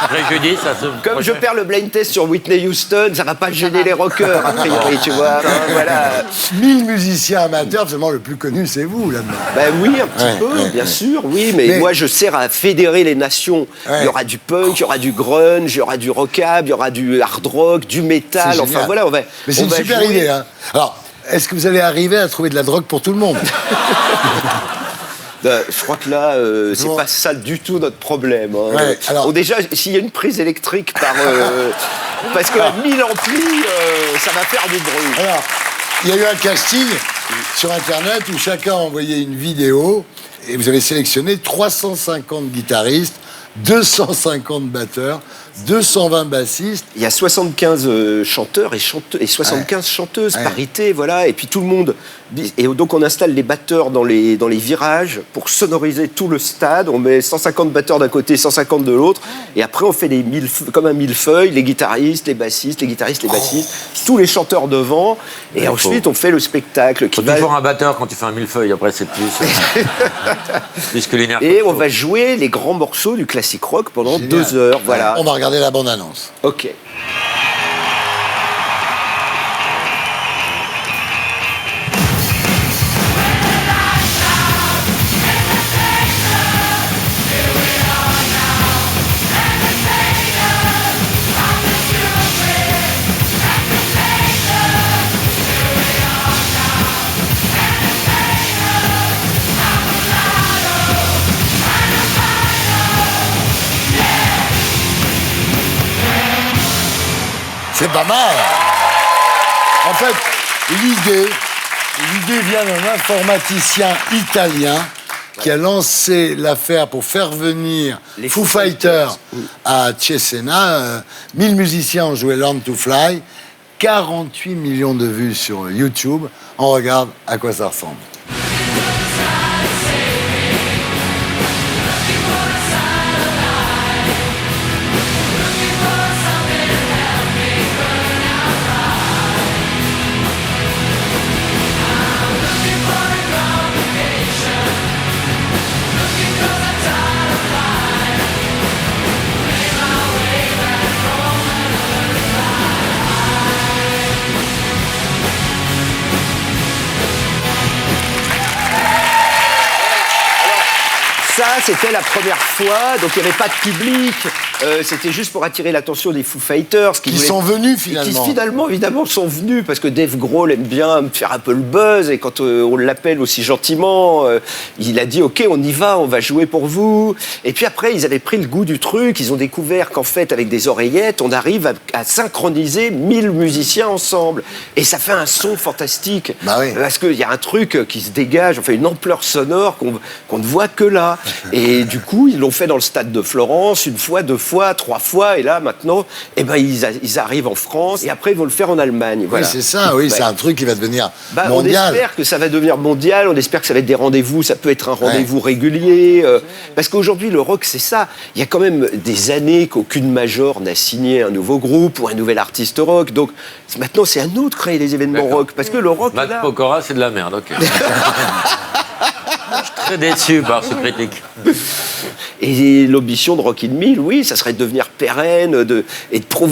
préjudice à ce Comme je perds le blind test sur Whitney Houston, ça va pas gêner les rockers, a priori, tu vois. Hein, voilà. 1000 musiciens amateurs, finalement, le plus connu, c'est vous, là-dedans. Ben oui, un petit peu, bien sûr, oui, mais moi je sers à fédérer les nations. Ouais. Il y aura du punk, il y aura du grunge, il y aura du rockab, il y aura du hard rock, du C'est métal, enfin génial. voilà, on va. Mais c'est on une va super jouer. idée, hein. Alors, est-ce que vous allez arriver à trouver de la drogue pour tout le monde? Je crois que là, c'est Bon. pas ça du tout notre problème. Hein. Ouais, alors- Bon, déjà, s'il y a une prise électrique par. Parce que 1000 amplis, ça va faire du bruit. Alors, il y a eu un casting sur Internet où chacun a envoyé une vidéo et vous avez sélectionné 350 guitaristes, 250 batteurs, 220 bassistes. Il y a 75 chanteurs et 75 chanteuses, Ouais. parité, voilà. Et puis tout le monde. Et donc on installe les batteurs dans les virages pour sonoriser tout le stade. On met 150 batteurs d'un côté, 150 de l'autre. Et après on fait comme un millefeuille, les guitaristes, les bassistes, les guitaristes, les bassistes, tous les chanteurs devant. Et Ouais, ensuite on fait le spectacle qui Faut va. toujours un batteur quand tu fais un millefeuille, après c'est plus que linéaire. Et on va jouer les grands morceaux du classique rock pendant Génial. 2 heures, voilà. On va regarder la bande-annonce. Ok. C'est pas mal. En fait, l'idée vient d'un informaticien italien qui a lancé l'affaire pour faire venir Les Foo Foo Fighters à Cesena. 1000 musiciens ont joué Learn to Fly. 48 millions de vues sur YouTube. On regarde à quoi ça ressemble. Ça, c'était la première fois, donc il n'y avait pas de public. C'était juste pour attirer l'attention des Foo Fighters. Qui sont venus, Qui finalement. finalement, évidemment, sont venus, parce que Dave Grohl aime bien faire un peu le buzz, et quand on l'appelle aussi gentiment, il a dit « Ok, on y va, on va jouer pour vous ». Et puis après, ils avaient pris le goût du truc, ils ont découvert qu'en fait, avec des oreillettes, on arrive à synchroniser 1000 musiciens ensemble. Et ça fait un son fantastique. Bah oui. Parce qu'il y a un truc qui se dégage, enfin une ampleur sonore qu'on ne voit que là. Et du coup, ils l'ont fait dans le stade de Florence, 1 fois, 2 fois, 3 fois, et là, maintenant, eh ben, ils arrivent en France, et après, ils vont le faire en Allemagne. Voilà. Oui, c'est ça, oui, c'est un truc qui va devenir On mondial. espère que ça va devenir mondial, on espère que ça va être des rendez-vous, ça peut être un rendez-vous régulier, parce qu'aujourd'hui, le rock, c'est ça. Il y a quand même des années qu'aucune major n'a signé un nouveau groupe ou un nouvel artiste rock, donc maintenant, c'est à nous de créer des événements rock, parce que le rock, Matt là... Pokora, c'est de la merde, ok. très déçu par ce critique. Et l'ambition de Rock in Mill, oui, ça serait de devenir pérenne,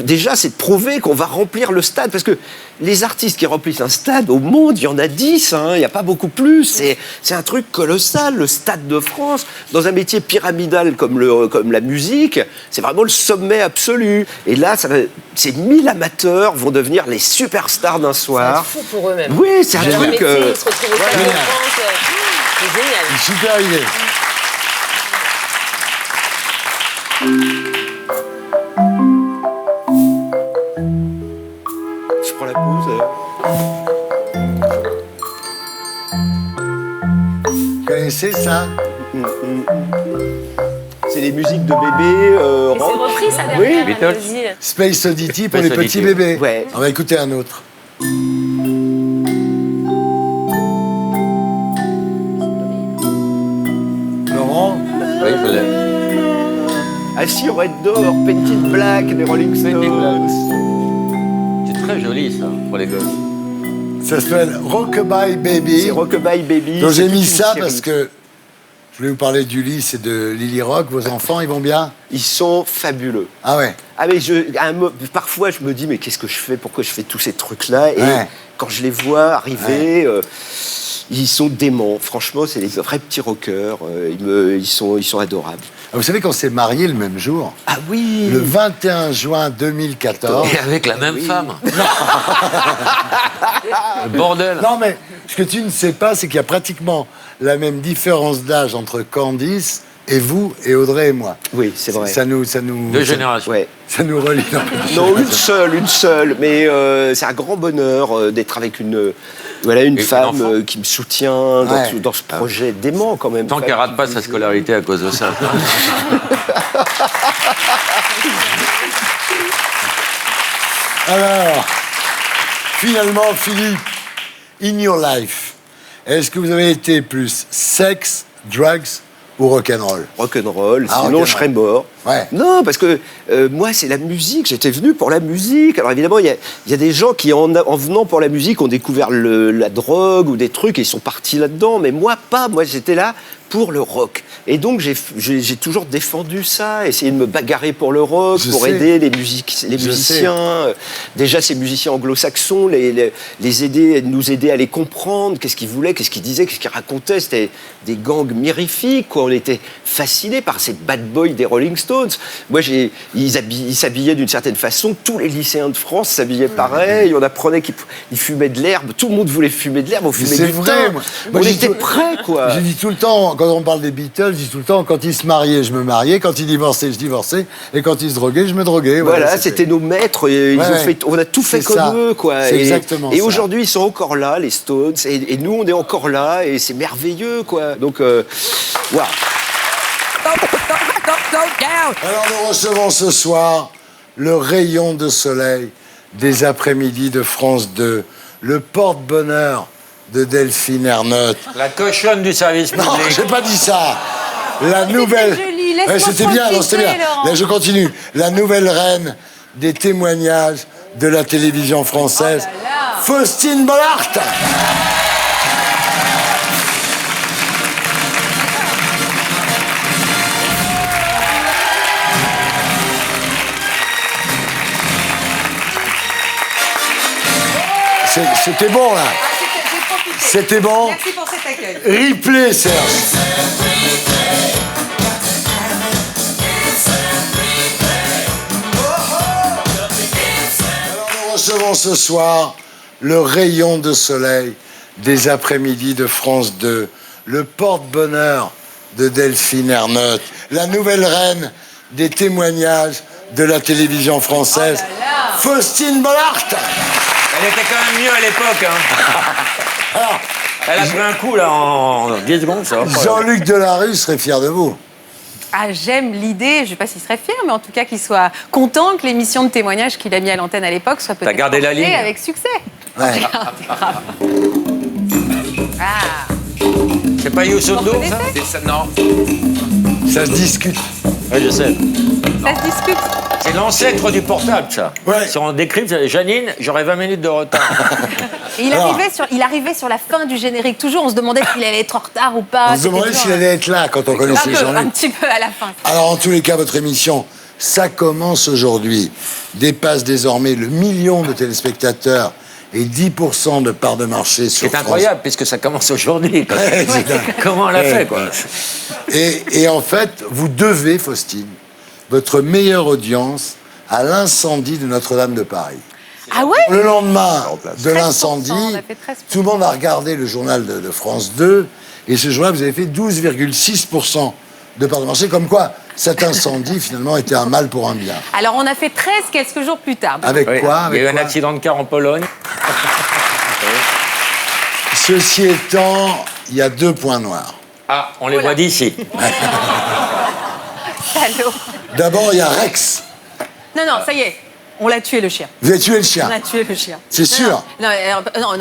déjà, c'est de prouver qu'on va remplir le stade. Parce que les artistes qui remplissent un stade, au monde, il y en a 10, il n'y a pas beaucoup plus. C'est un truc colossal, le Stade de France. Dans un métier pyramidal comme la musique, c'est vraiment le sommet absolu. Et là, ces 1000 amateurs vont devenir les superstars d'un soir. C'est fou pour eux-mêmes. Oui, c'est un Leur truc... métier, ils se retrouvent au Stade de France. C'est génial. Super idée. Je prends la pause. Vous connaissez ça? C'est les musiques de bébés. Et c'est repris, ça, derrière. Beatles. allez-y. Space Oddity pour Space les petits Oddity. bébés. Ouais. On va écouter un autre. Laurent? Oui, je l'aime. Assis au Red Door, Painted Black des Rolling Stones. C'est très joli, ça, pour les gosses. Ça s'appelle Rockabye Baby. C'est Rockabye Baby. Donc j'ai c'est mis toute une ça série. parce que je voulais vous parler d'Ulysse et de Lily Rock. Vos enfants, ils vont bien? Ils sont fabuleux. Ah ouais. Ah mais parfois je me dis mais qu'est-ce que je fais? Pourquoi je fais tous ces trucs-là? Et Ouais. quand je les vois arriver, ils sont déments. Franchement, c'est des vrais petits rockers. Ils sont adorables. Ah, vous savez qu'on s'est mariés le même jour? Ah oui. Le 21 juin 2014. Et avec la même femme. Le bordel. Non, mais ce que tu ne sais pas, c'est qu'il y a pratiquement la même différence d'âge entre Candice et vous et Audrey et moi. Oui, c'est vrai. Ça nous, Deux générations. Ouais. ça nous relie. Non, une seule. Mais c'est un grand bonheur d'être avec une femme enfant. qui me soutient Ouais. dans ce projet dément quand même. Tant qu'elle rate pas sa scolarité à cause de ça. Alors, finalement, Philippe, in your life, est-ce que vous avez été plus sexe, drugs ou rock'n'roll? Rock'n'roll, Ah, sinon rock'n'roll. je serais mort. Ouais. Non, parce que moi, c'est la musique. J'étais venu pour la musique. Alors évidemment, il y a des gens qui, en venant pour la musique, ont découvert la drogue ou des trucs et ils sont partis là-dedans. Mais moi, pas. Moi, j'étais là pour le rock. Et donc, j'ai toujours défendu ça, essayé de me bagarrer pour le rock, Je pour sais. aider les musiciens. Déjà, ces musiciens anglo-saxons, nous aider à les comprendre. Qu'est-ce qu'ils voulaient, qu'est-ce qu'ils disaient, qu'est-ce qu'ils racontaient. C'était des gangs mirifiques, quoi. On était fascinés par ces bad boys des Rolling Stones. Moi, ils s'habillaient d'une certaine façon. Tous les lycéens de France s'habillaient pareil. On apprenait qu'ils fumaient de l'herbe. Tout le monde voulait fumer de l'herbe. On fumait c'est du vrai, thym. moi, On j'ai était tout- prêts, quoi. Je dis tout le temps, quand on parle des Beatles, je dis tout le temps, quand ils se mariaient, je me mariais, quand ils divorçaient, je divorçais, et quand ils se droguaient, je me droguais. Voilà, c'était nos maîtres. Et on a tout fait C'est comme ça. eux, quoi. C'est Et- exactement Et ça. aujourd'hui, ils sont encore là, les Stones. Et nous, on est encore là. Et c'est merveilleux, quoi. Donc, waouh. Alors nous recevons ce soir le rayon de soleil des après-midi de France 2, le porte-bonheur de Delphine Ernotte. La cochonne du service public. Non, j'ai pas dit ça. La nouvelle. joli, laisse-moi C'était bien, non, c'était bien. profiter, Laurent. Là, je continue. La nouvelle reine des témoignages de la télévision française, Faustine Bollard. C'était bon, là. C'était bon. Merci pour cet accueil. Replay, Serge. Alors nous recevons ce soir le rayon de soleil des après-midi de France 2, le porte-bonheur de Delphine Ernotte, la nouvelle reine des témoignages de la télévision française, Faustine Bollard. Elle était quand même mieux à l'époque. Hein. Elle a pris un coup là en 10 secondes, ça va pas. Jean-Luc Delarue serait fier de vous. Ah, j'aime l'idée, je ne sais pas s'il serait fier, mais en tout cas qu'il soit content que l'émission de témoignage qu'il a mis à l'antenne à l'époque soit peut-être gardé la portée ligne avec succès. Ouais. Ah, C'est pas Youssou N'Dour, ça reconnaissez C'est ça, non. Ça se discute. Oui, je sais. ça se discute. C'est l'ancêtre du portable, ça. Ouais. Si on décrypte, Janine, j'aurais 20 minutes de retard. Et il arrivait sur la fin du générique. Toujours, on se demandait s'il allait être en retard ou pas. On se demandait s'il allait être là quand on connaissait les journées. Un petit peu à la fin. Alors, en tous les cas, votre émission, ça commence aujourd'hui, dépasse désormais le million de téléspectateurs et 10% de part de marché sur C'est France. incroyable, puisque ça commence aujourd'hui. quoi. Ouais, c'est dingue. Comment on l'a fait, quoi. Et en fait, vous devez, Faustine, votre meilleure audience à l'incendie de Notre-Dame de Paris. Ah ouais? Le lendemain de 13%, l'incendie, on a fait 13%. tout le monde a regardé le journal de France 2, et ce jour-là, vous avez fait 12,6% de part de marché, comme quoi cet incendie, finalement, était un mal pour un bien. Alors, on a fait 13 quelques jours plus tard. Avec Oui. quoi? Il y a eu Avec un quoi accident de car en Pologne. Ceci étant, il y a 2 points noirs. Ah, on les voit d'ici. Salaud. D'abord, il y a Rex. Non, ça y est. On l'a tué, le chien. Vous avez tué le chien. On a tué le chien. C'est sûr. Non,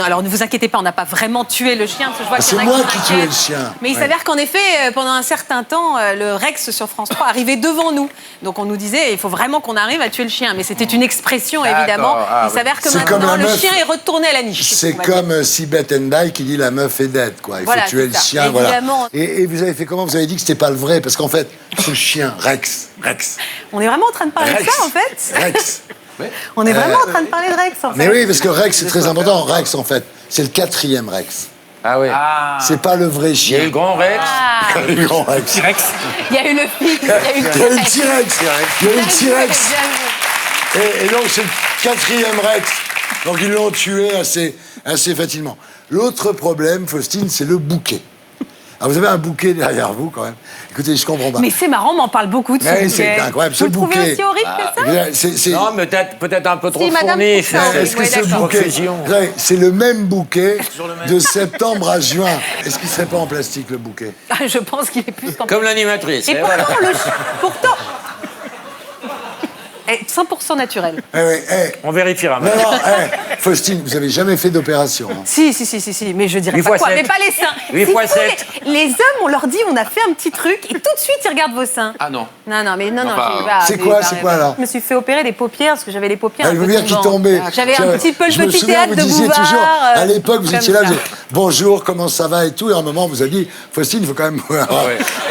alors ne vous inquiétez pas, on n'a pas vraiment tué le chien. Parce que je vois qu'il y en C'est a moi qui qui s'inquiètent. tuais le chien. Mais il s'avère qu'en effet, pendant un certain temps, le Rex sur France 3 arrivait devant nous. Donc on nous disait, il faut vraiment qu'on arrive à tuer le chien. Mais c'était une expression, évidemment. Ah, Il s'avère que C'est comme maintenant, la le meuf. chien est retourné à la niche. C'est on va dire. comme Sibeth Ndiaye qui dit la meuf est dead, quoi. Il Voilà, faut tuer c'est le ça. chien, Évidemment. voilà. Et vous avez fait comment? Vous avez dit que c'était pas le vrai, parce qu'en fait, ce chien, Rex. On est vraiment en train de parler de ça, en fait. Rex. On est vraiment en train de parler de Rex, en fait. Mais oui, parce que Rex, c'est très important. Rex, en fait, c'est le 4e Rex. Ah oui. C'est pas le vrai Il y a chien. eu le grand Rex. Ah, Il y a eu le grand Rex. il y a eu le fils, il y a eu le Il y a eu le T-Rex. Il y a eu le T-Rex. Bien vu. Et donc, c'est le 4e Rex. Donc, ils l'ont tué assez facilement. L'autre problème, Faustine, c'est le bouquet. Alors, vous avez un bouquet derrière vous, quand même. Écoutez, je comprends pas. Mais c'est marrant, on m'en parle beaucoup de ce Mais bouquet. c'est incroyable, Vous ce le trouvez bouquet. aussi horrible que ça Non, mais peut-être un peu trop Madame fourni. trouve ça horrible. Est-ce que Ouais, ce d'accord. bouquet, Profusion. ouais, c'est le même bouquet de septembre à juin? Est-ce qu'il serait pas en plastique, le bouquet? Ah, je pense qu'il est plus qu'en... Comme l'animatrice. Et Et pourtant, voilà. pourtant... 100% naturel. On vérifiera. Non, Faustine, vous avez jamais fait d'opération. Hein. Si, mais je dirais 8 pas fois quoi, 7. mais pas les seins. 8 S'il fois faut, 7. Les hommes, on leur dit, on a fait un petit truc, et tout de suite, ils regardent vos seins. Ah non. Non, bah, C'est quoi, alors? Je me suis fait opérer des paupières, parce que j'avais les paupières un Elle veut peu dire qu'il tombantes. tombait. J'avais un petit peu Je le me petit souviens, théâtre vous de disiez Bouvard. toujours, à l'époque, vous comme étiez là, ça. vous disiez, bonjour, comment ça va et tout, et à un moment, on vous a dit, Faustine, il faut quand même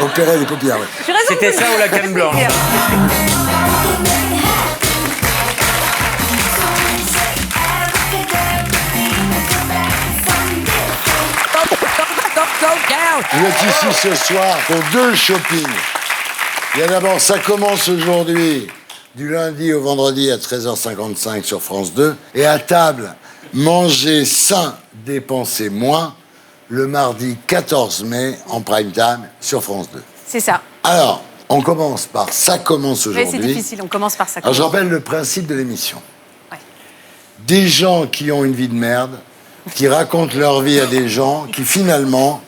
opérer les paupières. Ouais. J'ai raison de C'était vous ça le ou la dire. canne blanche? Vous êtes ici ce soir pour 2 shoppings. Il y a d'abord, ça commence aujourd'hui, du lundi au vendredi à 13h55 sur France 2. Et à table, manger sain, dépenser moins, le mardi 14 mai en prime time sur France 2. C'est ça. Alors, on commence par ça commence Mais c'est aujourd'hui. difficile, on commence par ça. Alors, je rappelle le principe de l'émission. Ouais. Des gens qui ont une vie de merde, qui racontent leur vie à des gens qui, finalement,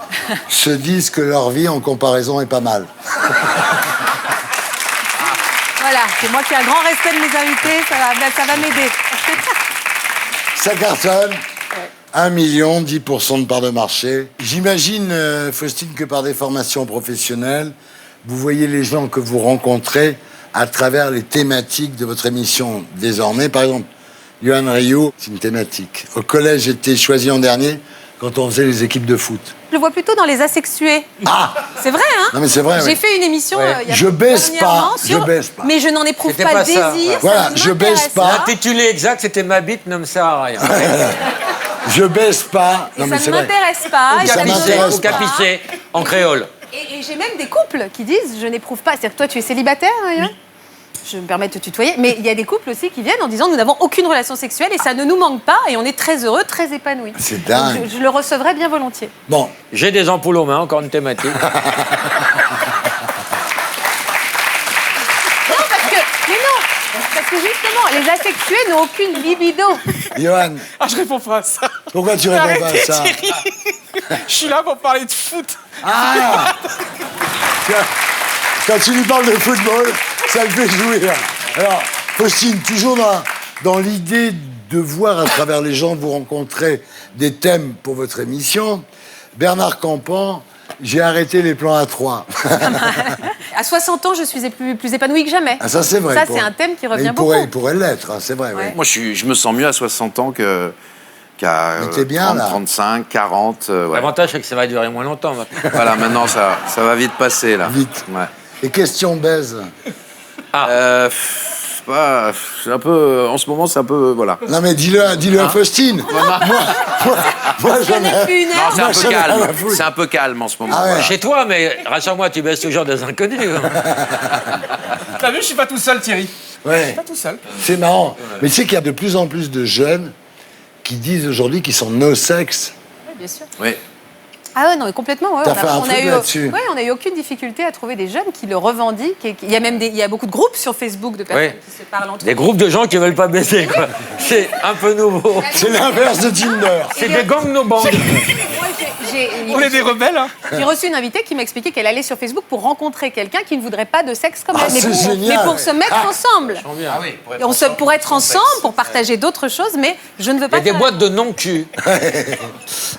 se disent que leur vie, en comparaison, est pas mal. Voilà, c'est moi qui ai un grand respect de mes invités, ça va m'aider. Ça cartonne. 1 million, 10% de part de marché. J'imagine, Faustine, que par des formations professionnelles, vous voyez les gens que vous rencontrez à travers les thématiques de votre émission désormais. Par exemple, Yoann Rioux, c'est une thématique. Au collège, j'étais choisi en dernier quand on faisait les équipes de foot. Je le vois plutôt dans les asexués. Ah! C'est vrai, hein? Non, mais c'est vrai, J'ai oui. fait une émission il y a Je baisse dernièrement pas, sur- je baisse pas. Mais je n'en éprouve C'était pas pas de ça, désir. ouais. Voilà, ça je baisse m'intéresse pas. L'intitulé exact, c'était Ma bite ne me sert à rien. Je baisse pas. Et Non, mais ça c'est ne vrai. m'intéresse pas. Ça il y a des m'intéresse gens- Ou capissé, en créole. Et j'ai même des couples qui disent je n'éprouve pas. C'est-à-dire que toi, tu es célibataire, Yoann? Je me permets de te tutoyer. Mais il y a des couples aussi qui viennent en disant nous n'avons aucune relation sexuelle et ça ne nous manque pas et on est très heureux, très épanouis. C'est dingue. Donc, je le recevrai bien volontiers. Bon, J'ai des ampoules aux mains, encore une thématique. Parce que justement, les asexués n'ont aucune libido. Yoann, Ah, je réponds pas à ça. pourquoi tu réponds pas à ça? Thierry. Je suis là pour parler de foot. Ah! Quand tu lui parles de football, ça le fait jouir. Alors, Faustine, toujours dans l'idée de voir à travers les gens que vous rencontrez des thèmes pour votre émission, Bernard Campan, j'ai arrêté les plans à 3. À 60 ans, je suis plus épanouie que jamais. Ah, ça, c'est vrai. Ça, c'est un thème qui revient beaucoup. Il pourrait l'être, hein, c'est vrai. Ouais. Ouais. Moi, je me sens mieux à 60 ans qu'à Mais t'es bien, 30, là. 35, 40. Ouais. L'avantage, c'est que ça va durer moins longtemps maintenant. Voilà, maintenant, ça va vite passer, là. Vite. Ouais. Et question baise. C'est un peu... En ce moment, c'est un peu... Voilà. Non, mais dis-le à Faustine. Moi, j'en ai... Non, c'est un Moi, peu j'en ai rien à calme. foutre. C'est un peu calme en ce moment. Ah ouais. Chez toi, mais rassure-moi, tu baisses toujours des inconnus. T'as vu, je suis pas tout seul, Thierry. Je Ouais. suis pas tout seul. C'est marrant. Mais tu sais qu'il y a de plus en plus de jeunes qui disent aujourd'hui qu'ils sont no sex. Oui, bien sûr. Oui. Ah ouais, non, mais complètement. Ouais, T'as fait un truc là-dessus. Ouais, on a eu aucune difficulté à trouver des jeunes qui le revendiquent. Il y a même il y a beaucoup de groupes sur Facebook de personnes Ouais. qui se parlent entre Des eux. groupes de gens qui veulent pas baiser, quoi. C'est un peu nouveau. C'est l'inverse de Tinder. C'est des gangs no bangs. Moi, On est des rebelles, hein. j'ai reçu une invitée qui m'a expliqué qu'elle allait sur Facebook pour rencontrer quelqu'un qui ne voudrait pas de sexe comme Ah, elle, mais c'est pour, génial. mais pour se mettre ensemble. Ah oui, Pour être ensemble, pour partager d'autres choses, mais je ne veux Il y pas a des faire- boîtes de non-cul.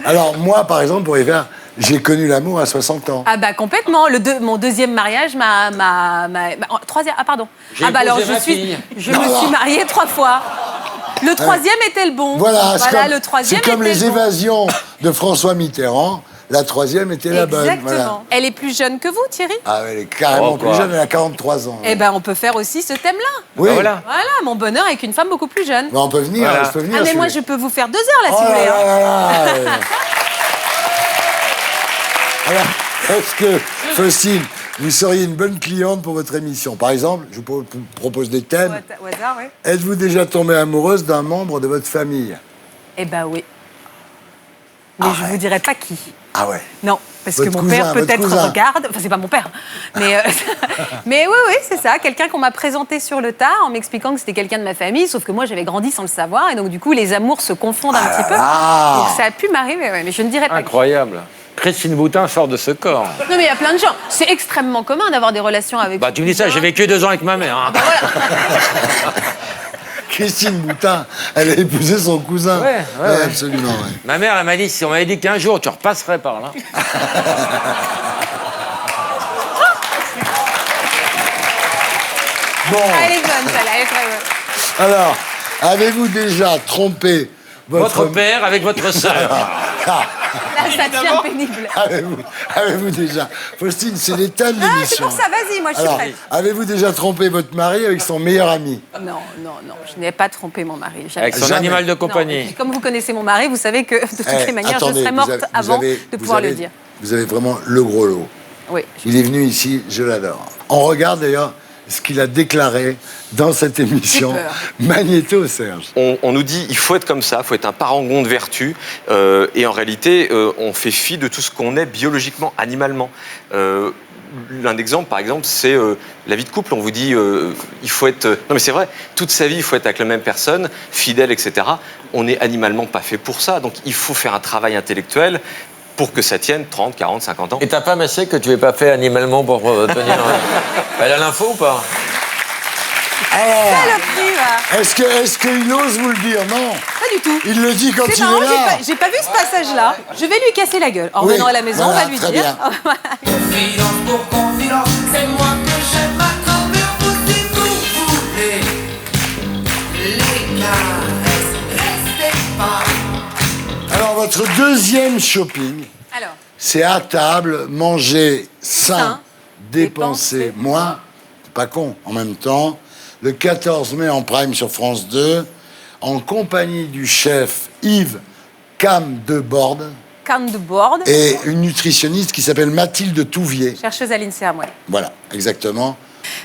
Alors, moi, par exemple, pour y faire, j'ai connu l'amour à 60 ans. Ah bah complètement. Mon deuxième mariage troisième. Ah pardon. J'ai Ah bah alors épousé ma fille. je me suis mariée 3 fois. Le troisième était le bon. Voilà, le troisième c'est comme était les le bon. évasions de François Mitterrand. La troisième était la bonne. Exactement. Voilà. Elle est plus jeune que vous, Thierry. Ah, elle est carrément Oh, plus quoi. jeune, elle a 43 ans. Eh ben, on peut faire aussi ce thème-là. Oui, Voilà. Voilà, mon bonheur avec une femme beaucoup plus jeune. mais on peut venir, Voilà. je peux venir. Ah mais si moi vous je voulez. peux vous faire 2 heures là Oh si vous là voulez. hein. là là. Alors, est-ce que, Faustine, vous seriez une bonne cliente pour votre émission? Par exemple, je vous propose des thèmes. Au hasard, oui. Êtes-vous déjà tombée amoureuse d'un membre de votre famille? Eh ben oui. Mais je vous dirai pas qui. Ah ouais. Non, parce Votre que mon cousin, père votre peut-être cousin. regarde. Enfin, c'est pas mon père. Mais, mais oui, c'est ça. Quelqu'un qu'on m'a présenté sur le tard en m'expliquant que c'était quelqu'un de ma famille, sauf que moi j'avais grandi sans le savoir. Et donc du coup, les amours se confondent un petit peu. là. Donc ça a pu m'arriver, ouais, mais je ne dirais pas qui. Incroyable. Christine Boutin sort de ce corps. Non, mais il y a plein de gens. C'est extrêmement commun d'avoir des relations avec. Bah, tu me dis ça, j'ai vécu 2 ans avec ma mère. hein. Christine Boutin, elle a épousé son cousin. Ouais, ouais. Absolument, ouais. Ma mère, elle m'a dit, si on m'avait dit qu'un jour tu repasserais par là. Bon, Elle est bonne, celle-là, elle est très bonne. alors, avez-vous déjà trompé Votre père avec votre sœur. Ah, Là, ça devient pénible. avez-vous déjà... Faustine, c'est l'état de Ah, l'émission. c'est pour ça, vas-y, moi je suis Alors, prête. avez-vous déjà trompé votre mari avec son meilleur ami? Non, je n'ai pas trompé mon mari. Jamais. Avec son Jamais. animal de Non, et compagnie. puis, comme vous connaissez mon mari, vous savez que de toutes Eh, les manières, attendez, je serais vous morte avez- vous avant avez- de vous pouvoir avez- le dire. Vous avez vraiment le gros lot. Oui. Il est venu ici, je l'adore. On regarde d'ailleurs ce qu'il a déclaré dans cette émission. J'ai peur. Magnéto, Serge. On nous dit il faut être comme ça, il faut être un parangon de vertu, et en réalité, on fait fi de tout ce qu'on est biologiquement, animalement. Un exemple, par exemple, c'est la vie de couple. On vous dit il faut être... non mais c'est vrai, toute sa vie, il faut être avec la même personne, fidèle, etc. On n'est animalement pas fait pour ça, donc il faut faire un travail intellectuel pour que ça tienne 30, 40, 50 ans. Et ta femme, elle sait que tu n'es pas fait animalement pour tenir. Elle a l'info ou pas? Alors, Saloperie, va. est-ce qu'il ose vous le dire? Non. Pas du tout. Il le dit quand C'est il marrant, est là. j'ai pas vu ce passage-là. Je vais lui casser la gueule. En Oui, revenant à la maison, voilà, on va lui très dire. bien. Confidence pour confidence, c'est moi que j'aime à travers vous si vous voulez. Les caresses, restez pas. Alors, votre deuxième shopping, Alors, c'est à table, manger sain, Sain, dépenser dépenser moins. C'est pas con. En même temps, le 14 mai en prime sur France 2, en compagnie du chef Yves Cam-de-Borde canne de board. et une nutritionniste qui s'appelle Mathilde Touvier. Chercheuse à l'INSERM, ouais. Voilà, exactement.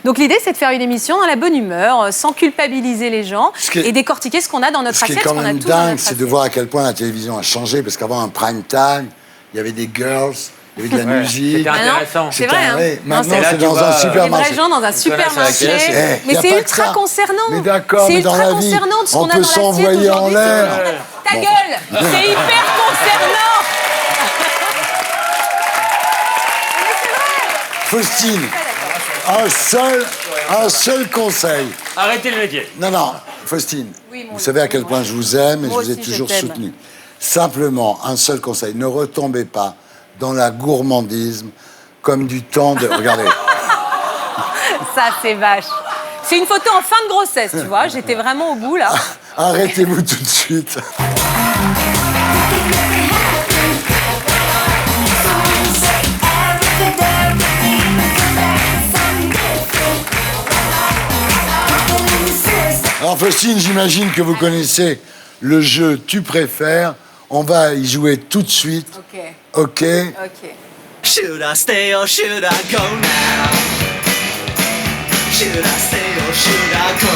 Donc l'idée, c'est de faire une émission dans la bonne humeur, sans culpabiliser les gens, qui est- et décortiquer ce qu'on a dans notre Ce qui est assiette, quand ce qu'on a même tous dans dingue, notre c'est de assiette. voir à quel point la télévision a changé, parce qu'avant, un prime time, il y avait des girls, il y avait de la Ouais, musique. c'était Maintenant, intéressant. c'est vrai, hein. Ouais, Non, maintenant, c'est- c'est Là, dans tu un vas- Des supermarché. vrais gens dans un connaissent la supermarché. caisse. Eh, y Mais a c'est pas que ultra ça. concernant. Mais d'accord, C'est mais dans ultra la vie, concernant de ce on qu'on a peut dans l'assiette s'envoyer en aujourd'hui, l'air. c'est scandaleux. Ta gueule, c'est hyper concernant. Faustine, un seul conseil. Arrêtez le métier. Non, Faustine, Oui, mon vous savez à quel point je vous aime et Moi je vous ai aussi, je toujours t'aime. soutenu. Simplement, un seul conseil, ne retombez pas dans la gourmandisme comme du temps de... Regardez. ça, c'est vache. C'est une photo en fin de grossesse, tu vois. J'étais vraiment au bout, là. Arrêtez-vous tout de suite. Alors Faustine, j'imagine que vous connaissez le jeu Tu préfères. On va y jouer tout de suite. Ok. Ok. Ok. Should I stay or should I go now? Should I stay or should I go?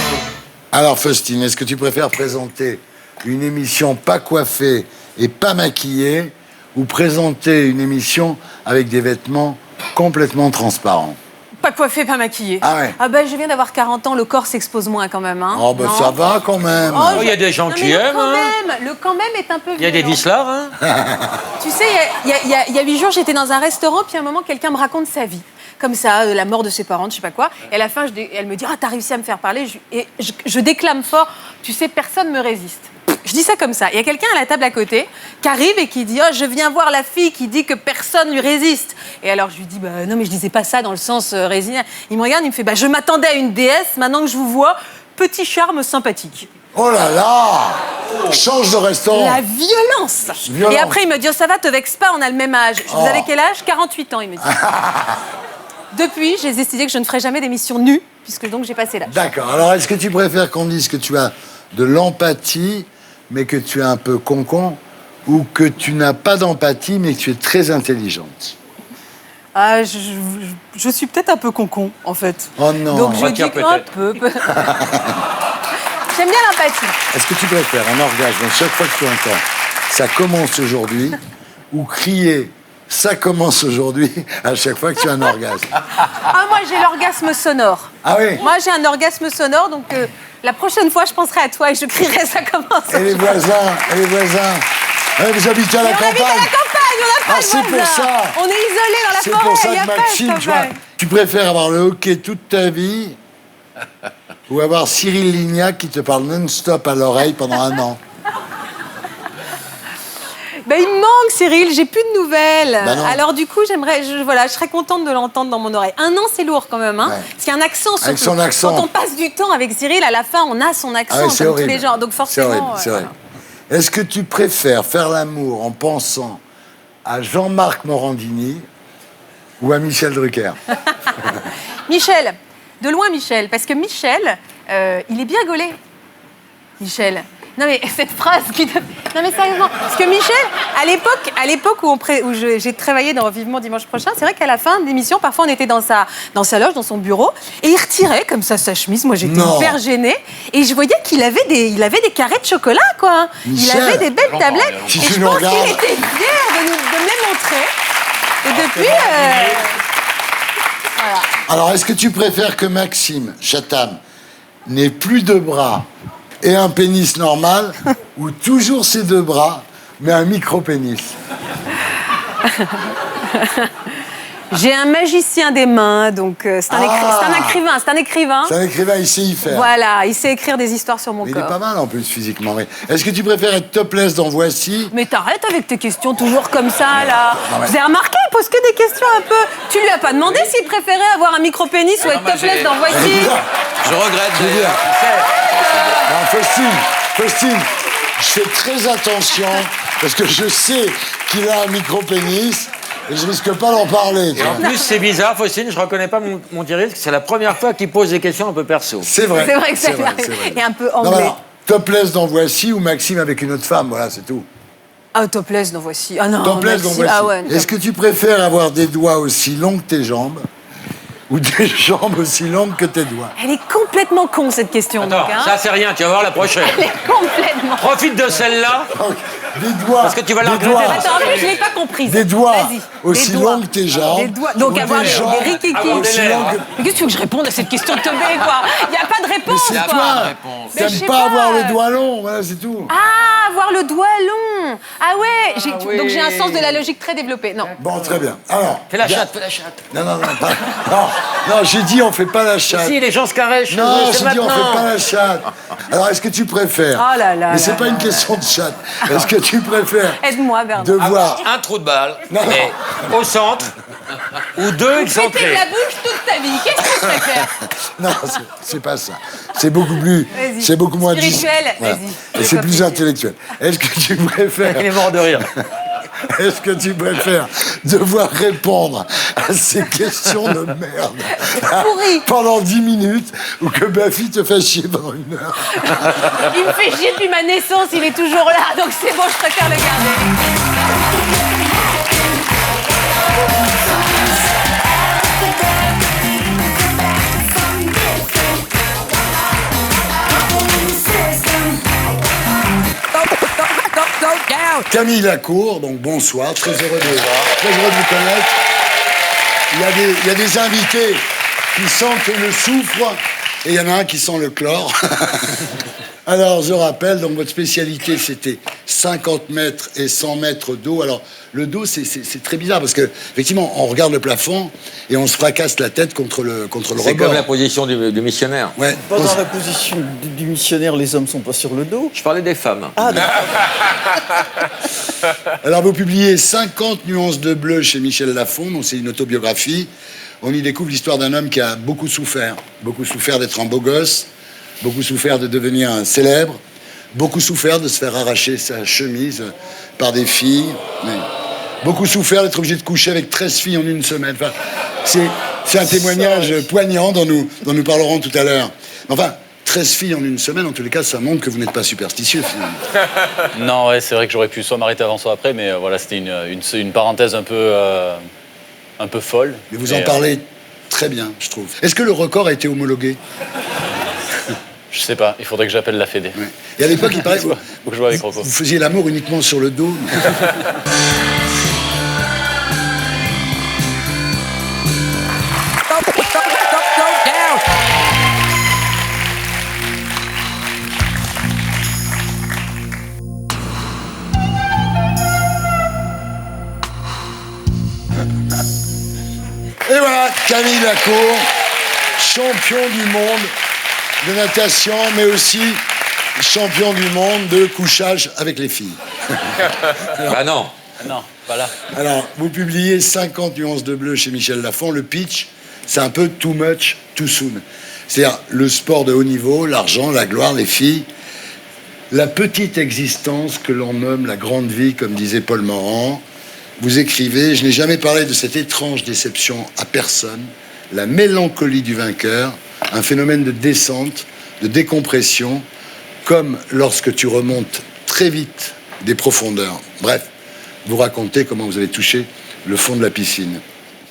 Alors Faustine, est-ce que tu préfères présenter une émission pas coiffée et pas maquillée ou présenter une émission avec des vêtements complètement transparents? Pas coiffé, pas maquillé. Ah ouais. Ah ben, je viens d'avoir 40 ans, le corps s'expose moins quand même. Hein. Oh ben Non. ça va quand même. Oh, Il y a des gens Non, qui mais aiment. le quand même est un peu Il y a des violent. vislards. Hein. Tu sais, il y a 8 jours, j'étais dans un restaurant, puis à un moment, quelqu'un me raconte sa vie. Comme ça, la mort de ses parents, je sais pas quoi. Et à la fin, elle me dit, ah, t'as réussi à me faire parler. Je déclame fort, tu sais, personne me résiste. Je dis ça comme ça. Il y a quelqu'un à la table à côté qui arrive et qui dit, oh, je viens voir la fille qui dit que personne lui résiste. Et alors, je lui dis, bah non, mais je disais pas ça dans le sens résigné. Il me regarde, il me fait, bah je m'attendais à une déesse, maintenant que je vous vois, petit charme sympathique. Oh là là! Change de restaurant. La violence. Violence. Et après, il me dit, oh, ça va, te vexe pas, on a le même âge. Vous avez quel âge? 48 ans, il me dit. Depuis, j'ai décidé que je ne ferai jamais d'émission nue, puisque donc j'ai passé l'âge. D'accord. Alors, est-ce que tu préfères qu'on dise que tu as de l'empathie, mais que tu es un peu con-con, ou que tu n'as pas d'empathie, mais que tu es très intelligente? Ah, je suis peut-être un peu con-con, en fait. Oh non. Donc je dis un peu. J'aime bien l'empathie. Est-ce que tu préfères un orgasme chaque fois que tu entends « ça commence aujourd'hui » ou crier « ça commence aujourd'hui » à chaque fois que tu as un orgasme? Ah, moi, j'ai l'orgasme sonore. Ah oui? Moi, j'ai un orgasme sonore, donc la prochaine fois, je penserai à toi et je crierai ça commence. Et les voisins? Ouais, vous habitez à la Mais on habite campagne? à la campagne, on n'a pas Ah, de c'est pour voisins. ça. On est isolés dans la C'est forêt, pour ça il y a que pas de Maxime, tu vois, campagne. tu préfères avoir le hockey toute ta vie ou avoir Cyril Lignac qui te parle non-stop à l'oreille pendant un an? Ben, il me manque, Cyril, j'ai plus de nouvelles. Bah non. Alors du coup, je serais contente de l'entendre dans mon oreille. Un an, c'est lourd quand même, hein. Ouais. Parce qu'il y a un accent surtout. Avec son accent. Quand on passe du temps avec Cyril, à la fin, on a son accent, Ah ouais, c'est comme horrible. tous les gens. Donc C'est forcément... horrible, c'est horrible. Est-ce que tu préfères faire l'amour en pensant à Jean-Marc Morandini ou à Michel Drucker? Michel, de loin Michel, parce que Michel, il est bien gaulé. Michel. Non mais cette phrase qui... Non mais sérieusement, parce que Michel, à l'époque où j'ai travaillé dans Vivement Dimanche Prochain, c'est vrai qu'à la fin de l'émission, parfois on était dans sa loge, dans son bureau, et il retirait comme ça sa chemise. Moi j'étais Non. hyper gênée, et je voyais qu'il avait des carrés de chocolat, quoi. Michel. Il avait des belles tablettes, Si et tu je nous pense regardes. qu'il était fier de me les montrer. Et depuis... voilà. Alors, est-ce que tu préfères que Maxime Chatham n'ait plus de bras et un pénis normal ou toujours ses deux bras mais un micro-pénis? J'ai un magicien des mains, donc c'est un écrivain. C'est un écrivain, il sait y faire. Voilà, il sait écrire des histoires sur mon Mais il est corps. pas mal en plus physiquement. Oui. Est-ce que tu préfères être topless dans Voici? Mais t'arrêtes avec tes questions toujours comme ça, là. Non, mais- Vous avez remarqué, il pose que des questions un peu... Tu lui as pas demandé s'il préférait avoir un micro-pénis ou être topless dans Voici? Je regrette Je veux dire, d'ailleurs. alors, Faustine, je fais très attention parce que je sais qu'il a un micro-pénis et je risque pas d'en parler. tu Et en vois. plus, c'est bizarre, Faustine, je reconnais pas mon Thierry, c'est la première fois qu'il pose des questions un peu perso. C'est vrai. C'est vrai que ça c'est arrive. vrai. Et un peu Non, mais anglais. alors, topless dans Voici ou Maxime avec une autre femme, voilà, c'est tout. Ah, topless dans Voici. Ah non, Topless dans Maxime. Voici. Ah ouais, Est-ce que tu préfères avoir des doigts aussi longs que tes jambes ou des jambes aussi longues que tes doigts? Elle est complètement con, cette question. Attends, donc, hein. ça c'est rien, tu vas voir la prochaine. Elle est complètement... Profite de celle-là, Des doigts. parce que tu vas la des regretter. doigts. Attends, en plus, je l'ai pas comprise. Des doigts Vas-y. aussi Des doigts. longs que tes jambes. Des doigts. Donc ou avoir des des jambes rikikis. avoir des aussi lèvres. longues que... Mais qu'est-ce que tu veux que je réponde à cette question de teubé, quoi? Il n'y a pas de réponse, C'est quoi. toi. Mais je T'aimes sais pas avoir le doigt long, voilà, c'est tout. Ah, avoir le doigt long. Ah ouais, donc j'ai un sens de la logique très développé. Non. Bon, très bien. Alors. Fais la bien- chatte, fais la chatte. Non, non, j'ai dit on fait pas la chatte. Si, les gens se caressent chez Non, eux, c'est j'ai dit on maintenant. fait pas la chatte. Alors, est-ce que tu préfères Oh là là Mais c'est là pas là une question de chatte. Est-ce que tu préfères Aide-moi, Bernard. devoir... Un trou de balle, Non, non. mais au centre, ou deux Péter excentrés. la bouche toute ta vie. Qu'est-ce que tu préfères? Non, c'est pas ça. C'est beaucoup plus. Vas-y. C'est beaucoup moins Spirituel, Voilà. vas-y. Et c'est plus intellectuel. Est-ce que tu préfères. Il est mort de rire. Est-ce que tu préfères devoir répondre à ces questions de merde Pourri. pendant 10 minutes ou que Buffy te fasse chier pendant 1 heure? Il me fait chier depuis ma naissance, il est toujours là, donc c'est bon, je préfère le garder. Camille Lacour, donc bonsoir, très heureux de vous connaître. Il y a des invités qui sentent le soufre et il y en a un qui sent le chlore. Alors, je rappelle, donc votre spécialité, c'était 50 mètres et 100 mètres d'eau. Alors, le dos, c'est très bizarre parce que, effectivement, on regarde le plafond et on se fracasse la tête contre le rebord. C'est comme la position du missionnaire. Ouais. Pas dans la position du missionnaire, les hommes sont pas sur le dos. Je parlais des femmes. Ah, d'accord. Alors, vous publiez 50 nuances de bleu chez Michel Lafon, donc c'est une autobiographie. On y découvre l'histoire d'un homme qui a beaucoup souffert d'être un beau gosse, beaucoup souffert de devenir un célèbre, beaucoup souffert de se faire arracher sa chemise par des filles, beaucoup souffert d'être obligé de coucher avec 13 filles en 1 semaine. Enfin, c'est un témoignage poignant dont nous parlerons tout à l'heure. Enfin, 13 filles en 1 semaine, en tous les cas, ça montre que vous n'êtes pas superstitieux, finalement. Non, ouais, c'est vrai que j'aurais pu soit m'arrêter avant, soit après, mais voilà, c'était une parenthèse un peu folle. Mais vous en parlez très bien, je trouve. Est-ce que le record a été homologué? Je sais pas, il faudrait que j'appelle la Fédé. Ouais. Et à l'époque, il paraît Faut que je vois avec Rocco. vous faisiez l'amour uniquement sur le dos. Et voilà, Camille Lacour, champion du monde de natation, mais aussi champion du monde de couchage avec les filles. Bah non. Non, pas là. Alors, vous publiez 50 nuances de bleu chez Michel Lafon. Le pitch, c'est un peu too much, too soon. C'est-à-dire le sport de haut niveau, l'argent, la gloire, les filles. La petite existence que l'on nomme la grande vie, comme disait Paul Morand. Vous écrivez « Je n'ai jamais parlé de cette étrange déception à personne, la mélancolie du vainqueur, un phénomène de descente, de décompression, comme lorsque tu remontes très vite des profondeurs. » Bref, vous racontez comment vous avez touché le fond de la piscine.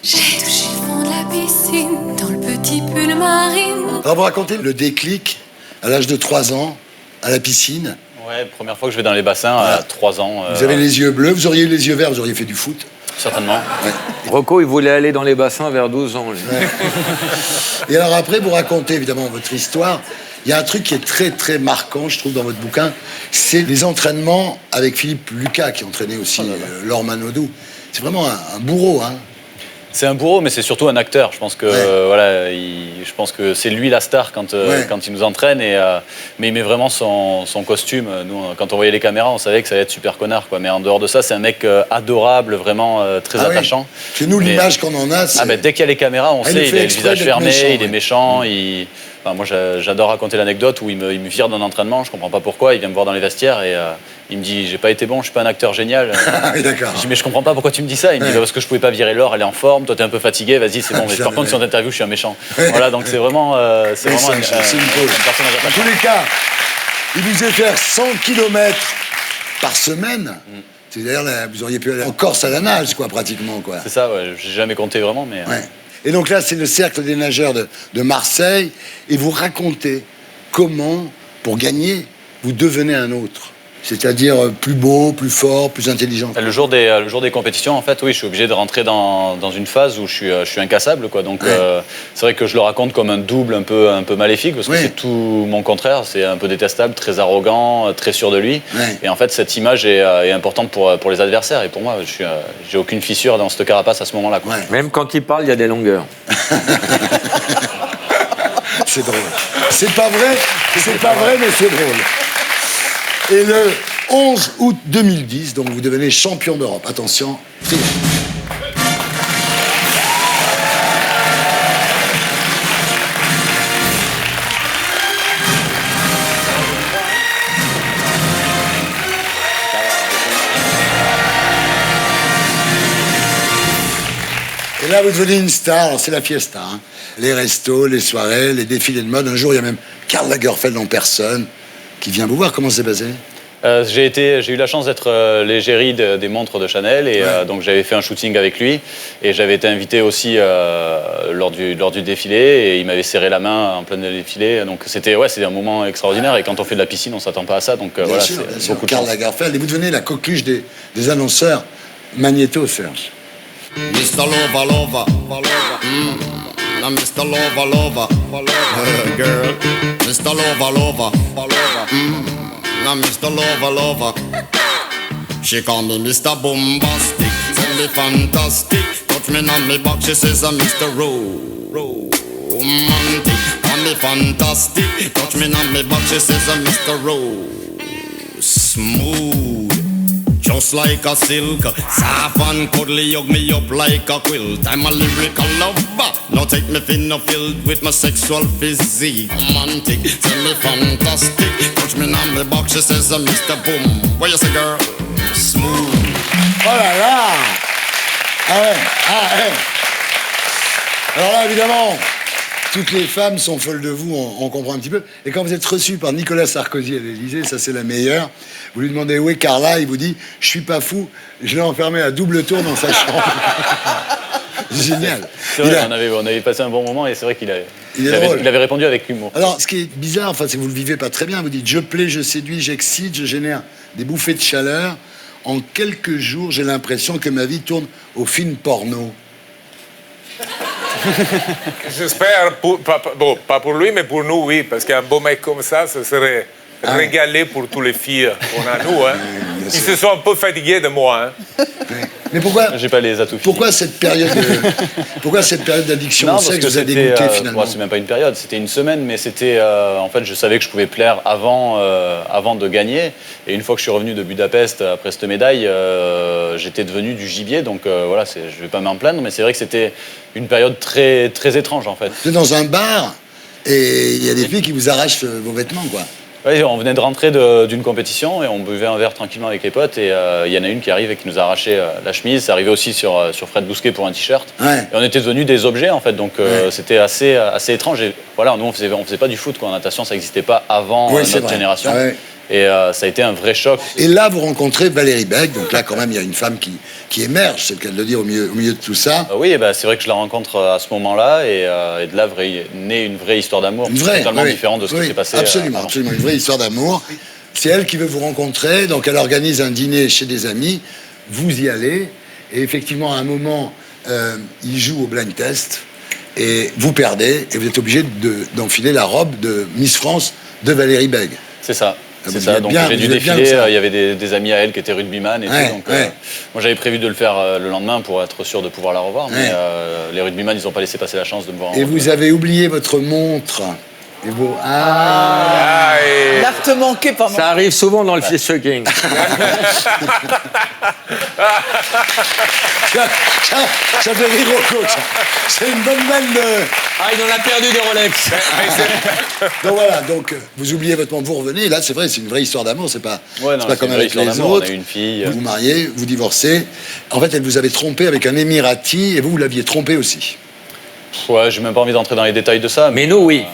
J'ai touché le fond de la piscine, dans le petit pull marine. Alors vous racontez le déclic à l'âge de 3 ans, à la piscine. Ouais, première fois que je vais dans les bassins à 3 ans. Vous avez les yeux bleus, vous auriez eu les yeux verts, vous auriez fait du foot. Certainement. Ouais. Rocco, il voulait aller dans les bassins vers 12 ans. Lui. Ouais. Et alors après, vous racontez évidemment votre histoire. Il y a un truc qui est très très marquant, je trouve, dans votre bouquin, c'est les entraînements avec Philippe Lucas, qui entraînait aussi Laure Manodou. C'est vraiment un bourreau, hein. C'est un bourreau, mais c'est surtout un acteur. Je pense que je pense que c'est lui la star quand il nous entraîne. Mais il met vraiment son costume. Nous, quand on voyait les caméras, on savait que ça allait être super connard, quoi. Mais en dehors de ça, c'est un mec adorable, vraiment très attachant. Chez nous, l'image qu'on en a, c'est... Dès qu'il y a les caméras, on sait, il a le visage fermé, il est méchant. Enfin, moi, j'adore raconter l'anecdote où il me vire d'un entraînement. Je comprends pas pourquoi. Il vient me voir dans les vestiaires et il me dit, j'ai pas été bon, je suis pas un acteur génial. Ah oui, d'accord. Je dis, mais je comprends pas pourquoi tu me dis ça. Il me dit, parce que je pouvais pas virer Laure, elle est en forme. Toi, t'es un peu fatigué. Vas-y, c'est bon. Mais par contre, si on t'interviewe, je suis un méchant. Voilà, donc c'est vraiment, c'est vraiment un personnage En attachant. tous les cas, il vous faisait faire 100 km par semaine. C'est-à-dire, vous auriez pu aller en Corse à la nage, quoi, pratiquement, quoi. C'est ça, ouais. J'ai jamais compté vraiment, mais. Ouais. Et donc là, c'est le cercle des nageurs de Marseille. Et vous racontez comment, pour gagner, vous devenez un autre. C'est-à-dire plus beau, plus fort, plus intelligent. Le jour des compétitions, en fait, oui, je suis obligé de rentrer dans une phase où je suis incassable, quoi. Donc, c'est vrai que je le raconte comme un double un peu maléfique, parce que c'est tout mon contraire. C'est un peu détestable, très arrogant, très sûr de lui. Et en fait, cette image est importante pour les adversaires. Et pour moi, j'ai aucune fissure dans cette carapace à ce moment-là, quoi. Même quand il parle, il y a des longueurs. C'est drôle. C'est pas vrai, mais c'est drôle. Et le 11 août 2010, donc vous devenez champion d'Europe. Attention, là, vous devenez une star. Alors, c'est la fiesta. Hein. Les restos, les soirées, les défilés de mode. Un jour, il y a même Karl Lagerfeld en personne qui vient vous voir. Comment c'est passé? J'ai eu la chance d'être l'égérie des montres de Chanel et donc j'avais fait un shooting avec lui et j'avais été invité aussi lors du défilé et il m'avait serré la main en plein défilé, donc c'était un moment extraordinaire et quand on fait de la piscine on s'attend pas à ça, donc voilà, sûr, c'est beaucoup de Karl chance. Lagerfeld, et vous devenez la coqueluche des annonceurs. Magnéto, Serge. Mr. Lover, lover, now Mr. Lover, lover, girl. Mr. Lover, lover, now Mr. Lover, lover. She call me Mr. Bombastic, tell me fantastic. Touch me on me back, she says I'm Mr. Romantic. Call me fantastic, touch me on me back, she says I'm Mr. Smooth. Just like a silk, soft and cuddly, hug me up like a quilt. I'm a lyrical lover, now take me thin or filled with my sexual physique. Romantic, tell me fantastic, touch me on the box, she says Mr. Boom. What you say, girl? Smooth. Oh là là! Ah ouais, Alors là, évidemment, toutes les femmes sont folles de vous, on comprend un petit peu. Et quand vous êtes reçu par Nicolas Sarkozy à l'Élysée, ça c'est la meilleure, vous lui demandez où est Carla, il vous dit « Je suis pas fou, je l'ai enfermé à double tour dans sa chambre. » Génial. C'est vrai, on avait passé un bon moment et c'est vrai qu'il avait répondu avec humour. Alors, ce qui est bizarre, c'est que vous le vivez pas très bien. Vous dites « Je plais, je séduis, j'excite, je génère des bouffées de chaleur. En quelques jours, j'ai l'impression que ma vie tourne au film porno. » J'espère, pas pour lui, mais pour nous, oui, parce qu'un beau mec comme ça, ce serait régalé pour toutes les filles qu'on a, nous. Hein. Ils se sont un peu fatigués de moi. Hein. Mais pourquoi? J'ai pas les atouts. Pourquoi cette période d'addiction au sexe vous a dégoûté finalement? C'est même pas une période, c'était une semaine, mais c'était en fait je savais que je pouvais plaire avant de gagner. Et une fois que je suis revenu de Budapest après cette médaille, j'étais devenu du gibier. Donc voilà, je vais pas m'en plaindre, mais c'est vrai que c'était une période très très étrange en fait. Vous êtes dans un bar et il y a des filles qui vous arrachent vos vêtements, quoi. Oui, on venait de rentrer d'une compétition et on buvait un verre tranquillement avec les potes et il y en a une qui arrive et qui nous a arraché la chemise. Ça arrivait aussi sur Fred Bousquet pour un t-shirt. Ouais. Et on était devenus des objets en fait, donc c'était assez étrange. Et voilà, nous on faisait pas du foot, quoi. En natation, ça n'existait pas avant notre génération. Ah ouais. Et ça a été un vrai choc. Et là, vous rencontrez Valérie Beck, donc là quand même il y a une femme qui émerge, c'est le cas de le dire, au milieu de tout ça. Oui, c'est vrai que je la rencontre à ce moment-là et de là naît une vraie histoire d'amour totalement différente de ce qui s'est passé. Absolument, absolument, une vraie histoire d'amour. C'est elle qui veut vous rencontrer, donc elle organise un dîner chez des amis, vous y allez, et effectivement à un moment, il joue au blind test, et vous perdez, et vous êtes obligé d'enfiler la robe de Miss France de Valérie Beck. C'est ça. C'est ça, donc j'ai dû défiler, il y avait des amis à elle qui étaient rugbyman et tout, donc moi j'avais prévu de le faire le lendemain pour être sûr de pouvoir la revoir, mais les rugbyman ils n'ont pas laissé passer la chance de me voir. Et vous avez oublié votre montre. Et vous... L'acte manqué par moi. Ça arrive souvent dans le fist-fucking. Ça fait rire Rocco, ça. C'est une bonne balle de... Ah, il en a perdu des Rolex. Donc voilà, vous oubliez votre montre, vous revenez, et là c'est vrai, c'est une vraie histoire d'amour, c'est pas comme avec les autres. On a une fille. Vous vous mariez, vous divorcez. En fait, elle vous avait trompé avec un Émirati, et vous l'aviez trompé aussi. Ouais, j'ai même pas envie d'entrer dans les détails de ça. Mais nous, oui.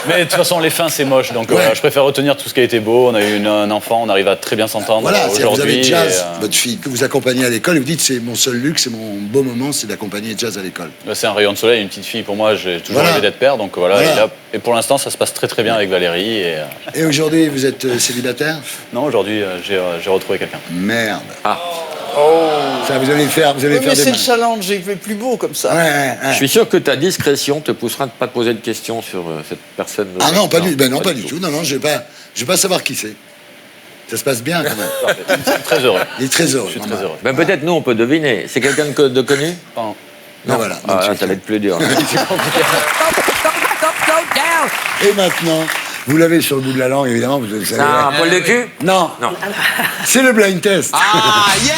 Mais de toute façon, les fins, c'est moche. Donc, je préfère retenir tout ce qui a été beau. On a eu un enfant, on arrive à très bien s'entendre aujourd'hui. Vous avez Jazz, votre fille, que vous accompagnez à l'école, et vous dites c'est mon seul luxe, c'est mon beau moment, c'est d'accompagner Jazz à l'école. C'est un rayon de soleil, une petite fille. Pour moi, j'ai toujours rêvé d'être père. Donc voilà. Et pour l'instant, ça se passe très très bien avec Valérie. Et aujourd'hui, vous êtes célibataire? Non, aujourd'hui, j'ai retrouvé quelqu'un. Merde. Ah. Ça, vous allez faire des mais c'est le challenge, il fait plus beau comme ça. Je suis sûr que ta discrétion te poussera de ne pas poser de questions sur cette personne. Ah non, pas du tout. Non, je vais pas savoir qui c'est. Ça se passe bien quand même. Je suis très heureux. Il est très heureux. Je suis très heureux. Ben, peut-être nous, on peut deviner. C'est quelqu'un de connu? Non. Voilà. Ça va être plus dur. Et maintenant, vous l'avez sur le bout de la langue, évidemment. Vous savez. C'est un poil de cul? Non. C'est le blind test. Ah, yes!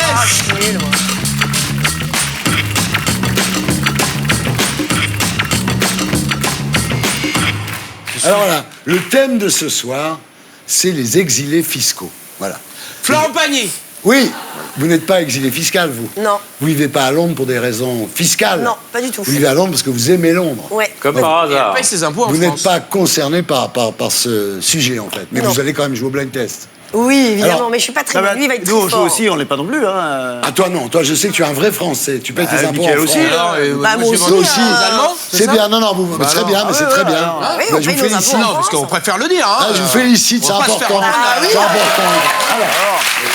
Alors là, le thème de ce soir, c'est les exilés fiscaux. Voilà. Florent Pagny. Oui, vous n'êtes pas exilé fiscal, vous. Non. Vous vivez pas à Londres pour des raisons fiscales. Non, pas du tout. Vous vivez à Londres parce que vous aimez Londres. Ouais. Comme Donc, par hasard. paye ses impôts en Vous France. n'êtes pas concerné par ce sujet, en fait. Mais Non. vous allez quand même jouer au blind test. Oui, évidemment, Alors- mais je suis pas très Ah bah, bonne. Lui, il va être nous, on très joue fort. aussi, on l'est pas non plus. Hein. Ah, toi, non. Toi, je sais que tu es un vrai Français. Tu payes tes impôts Mickaël en aussi, France. Alors, Bah, moi aussi. Toi aussi. Allemands, C'est ça bien. Non, vous, très bien, mais c'est très bien. Ah oui, Bah, on je paye vous nos félicite. impôts en Non, parce qu'on préfère le dire. Hein. Ah, je vous félicite, c'est On va pas se faire important. entendre. Ah oui. C'est important.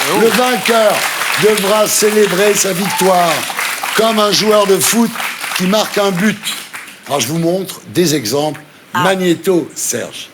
Alors, le vainqueur devra célébrer sa victoire comme un joueur de foot qui marque un but. Alors, je vous montre des exemples. Magnéto, Serge.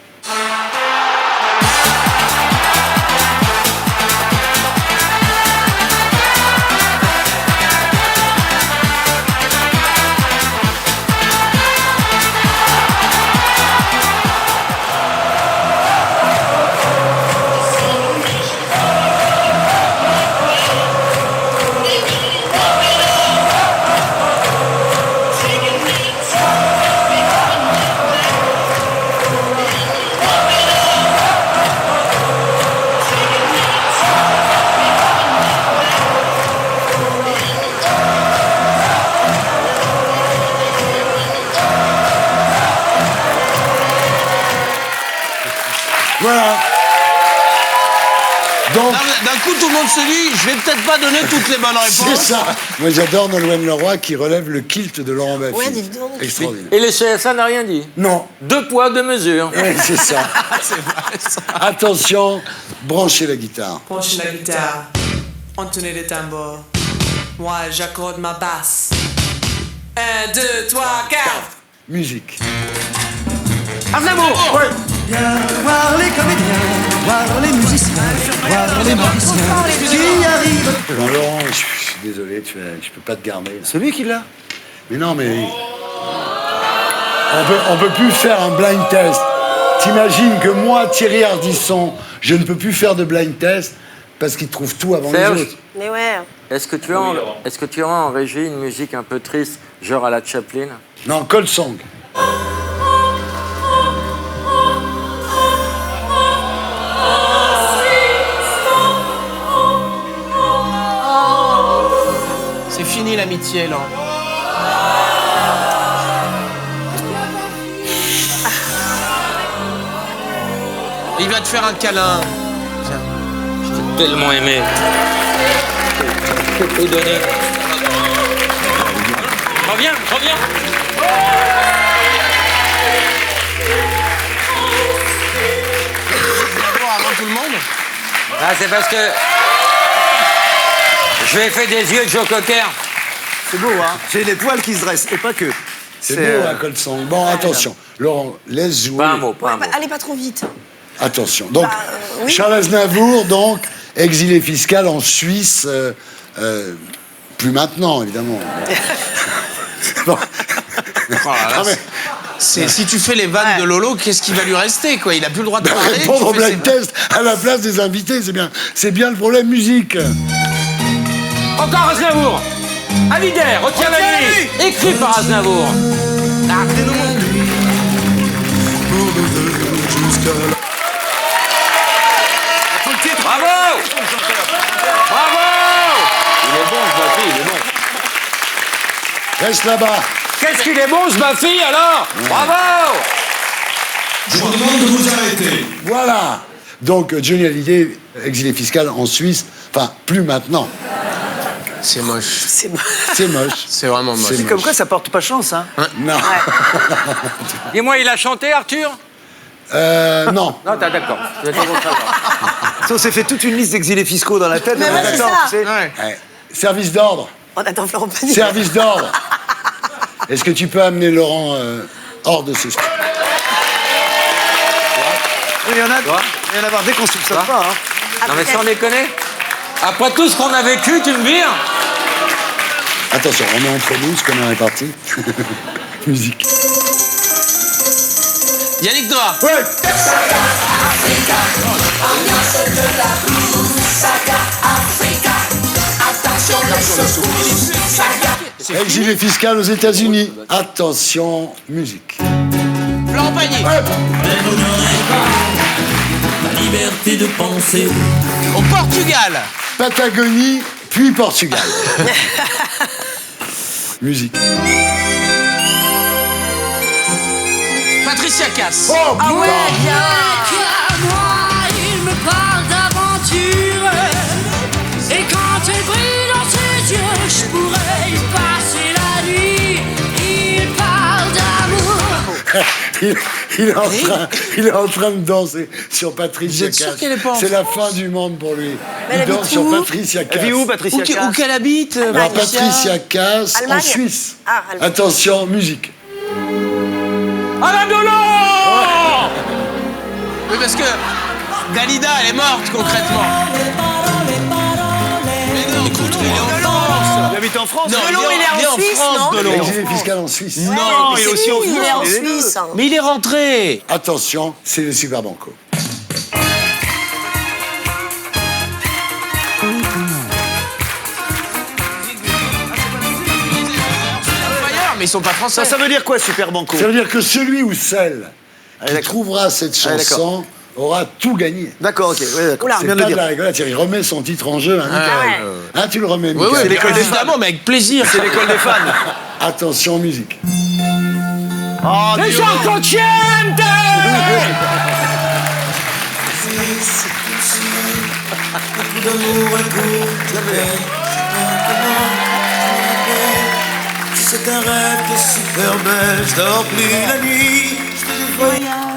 Voilà. Donc, D'un coup, tout le monde se dit, je vais peut-être pas donner toutes les bonnes c'est réponses. ça. Moi, j'adore Nolwenn Leroy qui relève le kilt de Laurent Baffy. Ouais, dis donc. Extraordinaire. Et le CSA n'a rien dit. Non. 2 poids, 2 mesures. Ouais, c'est ça. C'est vrai, ça. Attention, branchez la guitare. Penche la guitare, entonner les tambours. Moi, j'accorde ma basse. 1, 2, 3, 4. Musique. Aznavour. Viens voir les comédiens, voir les musiciens, voir les magiciens qui arrivent. Laurent, je suis désolé, je peux pas te garder. là. Celui qui l'a. Mais non, mais... On peut plus faire un blind test. T'imagines que moi, Thierry Ardisson, je ne peux plus faire de blind test parce qu'il trouve tout avant les Serge. autres. Mais ouais. Est-ce que tu as en régie une musique un peu triste, genre à la Chaplin? Non, Cold Song. C'est fini l'amitié, là. Il va te faire un câlin. Tellement aimé. Je peux tout donner. Reviens. D'abord, avant tout le monde. Ah, c'est parce que je lui ai fait des yeux de Joe Cocker. C'est beau, hein. J'ai les poils qui se dressent, et pas que. C'est beau, un Cold Song. Bon, attention. Laurent, laisse jouer. Pas un mot. Allez pas trop vite. Attention. Donc, oui. Charles Aznavour, donc, exilé fiscal en Suisse. Plus maintenant, évidemment. Bon. Oh là là, Ah, mais- si tu fais les vannes de Lolo, qu'est-ce qui va lui rester, quoi? Il a plus le droit de parler. Répondre au tu fais blind test à la place des invités, c'est bien le problème musique. Encore Aznavour. Hallyday, retiens la nuit. Écrit par Aznavour. Bravo. Bravo. Il est bon, ce Baffy, il est bon. Reste là-bas. Qu'est-ce qu'il est bon, ce Baffy, alors? Bravo. Je vous demande de vous arrêter. Voilà. Donc, Johnny Hallyday, exilé fiscal en Suisse. Enfin, plus maintenant. C'est moche. C'est moche. C'est moche. C'est vraiment moche. C'est comme quoi, ça porte pas chance, hein. Non. Dis-moi, il a chanté, Arthur? Non. Non, t'as d'accord. On s'est fait toute une liste d'exilés fiscaux dans la tête. Mais on ouais, attend, c'est ça. tu sais. Ouais. Service d'ordre. On attend Florent Pagny. Service d'ordre. Est-ce que tu peux amener Laurent hors de ce studio? Il y en a avoir dès qu'on se soupçonne pas, hein. Non, mais sans déconner. Après tout ce qu'on a vécu, tu me vires? Attention, on est entre nous, ce qu'on est réparti. Musique. Yannick Noah. Ouais. Exilé fiscal aux États-Unis. Attention, musique. Florent Pagny. La liberté de penser. Au Portugal. Patagonie, puis Portugal. Musique. Patricia Cass. Oh, Ah ouais, bien. Moi, il me parle d'aventure. Et quand elle brille dans ses yeux, je pourrais y passer la nuit. Il parle d'amour. il est en train de danser sur Patricia Vous êtes sûr Cass. qu'elle est pas en C'est la France fin du monde pour lui. Mais Il elle danse habite sur où Patricia Cass. Elle vit où, Patricia Cass? Où qu'elle habite, Alors, Patricia Cass, en Allemagne. Suisse. Ah, Allemagne. Attention, musique. Alain Delon. Oui, parce que Dalida, elle est morte concrètement. Mais non, écoute, il est en France. Il habite en France. Non, Delon, il est en Suisse, France, non Delon. L'exilé fiscal en Suisse. Non, il est aussi en Il est en France. Suisse. Mais il est rentré. Attention, c'est le Super Banco. Mais ils sont pas français. Ça veut dire quoi, Super Banco? Ça veut dire que celui ou celle qui trouvera cette chanson aura tout gagné. D'accord, ok. Ouais, d'accord. C'est pas de la rigolade, il remet son titre en jeu. Hein, Michael. Hein, tu le remets, Oui, Michael. oui, évidemment, mais avec plaisir. C'est l'école des fans. Attention, musique. Oh, Les gens conscientes. D'amour et pour jamais. C'est un rêve qui est super belle, je dors plus la nuit.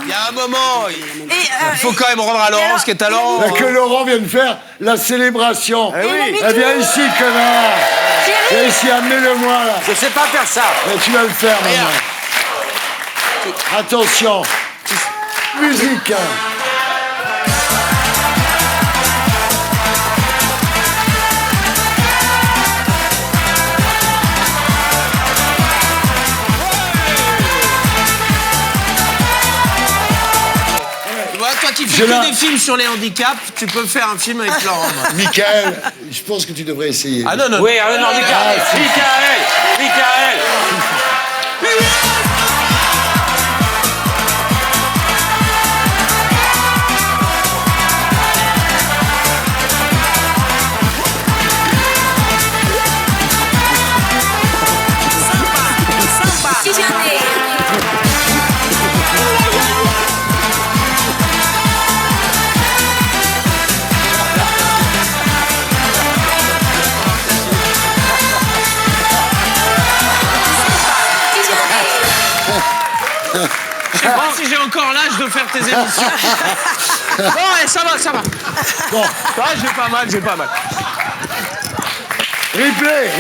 Il y a un moment, il faut quand même rendre à Laurent ce qui est talent. Là, que Laurent vient de faire la célébration. Eh oui. Eh, viens ici, connard. Viens ici, amenez-le-moi, là. Je sais pas faire ça. Eh, tu vas le faire, maintenant. Attention. Musique. Voilà, toi qui fais que des films sur les handicaps, tu peux faire un film avec Laurent. moi. Michael, je pense que tu devrais essayer. Ah non, non. Oui, un handicap. Michael. Je sais pas si j'ai encore l'âge de faire tes émissions. Bon, ouais, ça va, ça va. Bon. Ouais, j'ai pas mal, j'ai pas mal. Replay.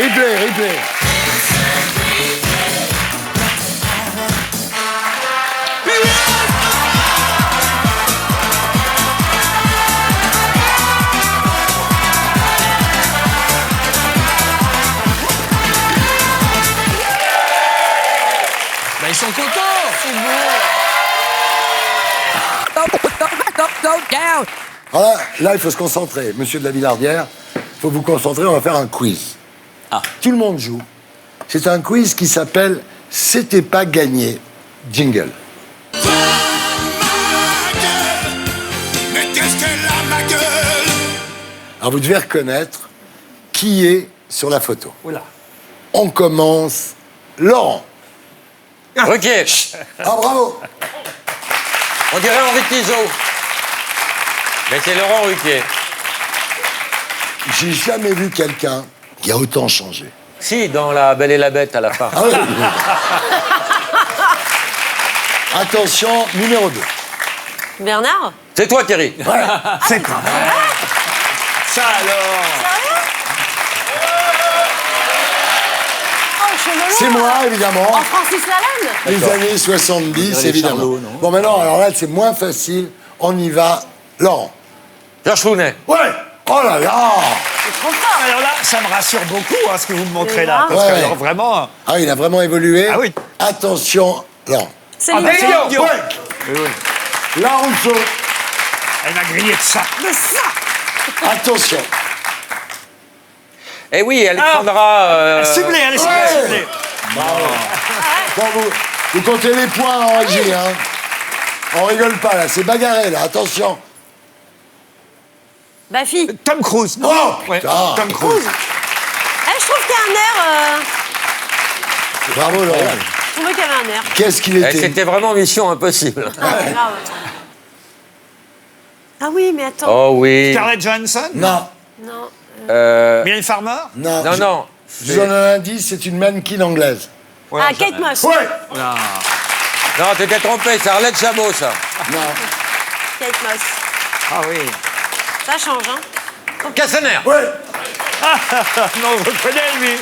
Bah, ils sont contents. Voilà, là, il faut se concentrer. Monsieur de la Villardière, il faut vous concentrer, on va faire un quiz. Tout le monde joue. C'est un quiz qui s'appelle « C'était pas gagné ». Jingle. Mais qu'est-ce qu'elle a, ma gueule? Alors, vous devez reconnaître qui est sur la photo. Oula. On commence. Laurent. Ruquier. Ah, bravo. On dirait Henri Tizot. Mais c'est Laurent Ruquier. J'ai jamais vu quelqu'un qui a autant changé. Si, dans La Belle et la Bête à la fin. Ah oui. Attention, numéro 2. Bernard? C'est toi, Thierry. Ouais, c'est toi. Ça alors. C'est moi, évidemment. Oh, Francis Lalanne. Les années 70, René évidemment. Charlot, non Bon, maintenant, alors là, c'est moins facile. On y va. Laurent. Georges Founet. Ouais. Oh là là. Alors là, ça me rassure beaucoup, hein, ce que vous me montrez là. Parce Ouais. que alors, vraiment... Ah, il a vraiment évolué. Ah oui. Attention, Laurent. C'est ben, lui. Dion. Ouais. La Rousseau. Elle m'a grillé de ça. Mais ça! Attention. Eh oui, Alexandra... Ciblé, allez, ciblé, Ouais. ciblé. Bon, vous comptez les points en régie, hein. On rigole pas, là. C'est bagarré, là. Attention. Baffy. Tom Cruise. Non. Oh, Ouais, putain. Tom Cruise. Je trouve qu'il y a un air. Bravo, Laurent. Je trouvais qu'il y avait un air. Qu'est-ce qu'il Eh, était? C'était vraiment Mission Impossible. Grave. Ah oui, mais attends. Oh oui. Scarlett Johansson. Non. Non. Mylène Farmer. Non. Non, non. Je vous donne un indice, c'est une mannequin anglaise. Ah, Kate Moss. Ouais. Non, t'étais trompé, c'est Arlette Chabot, ça. Non. Kate Moss. Ah oui. Ça change, hein. Castaner. Ouais. Non, je reconnais lui.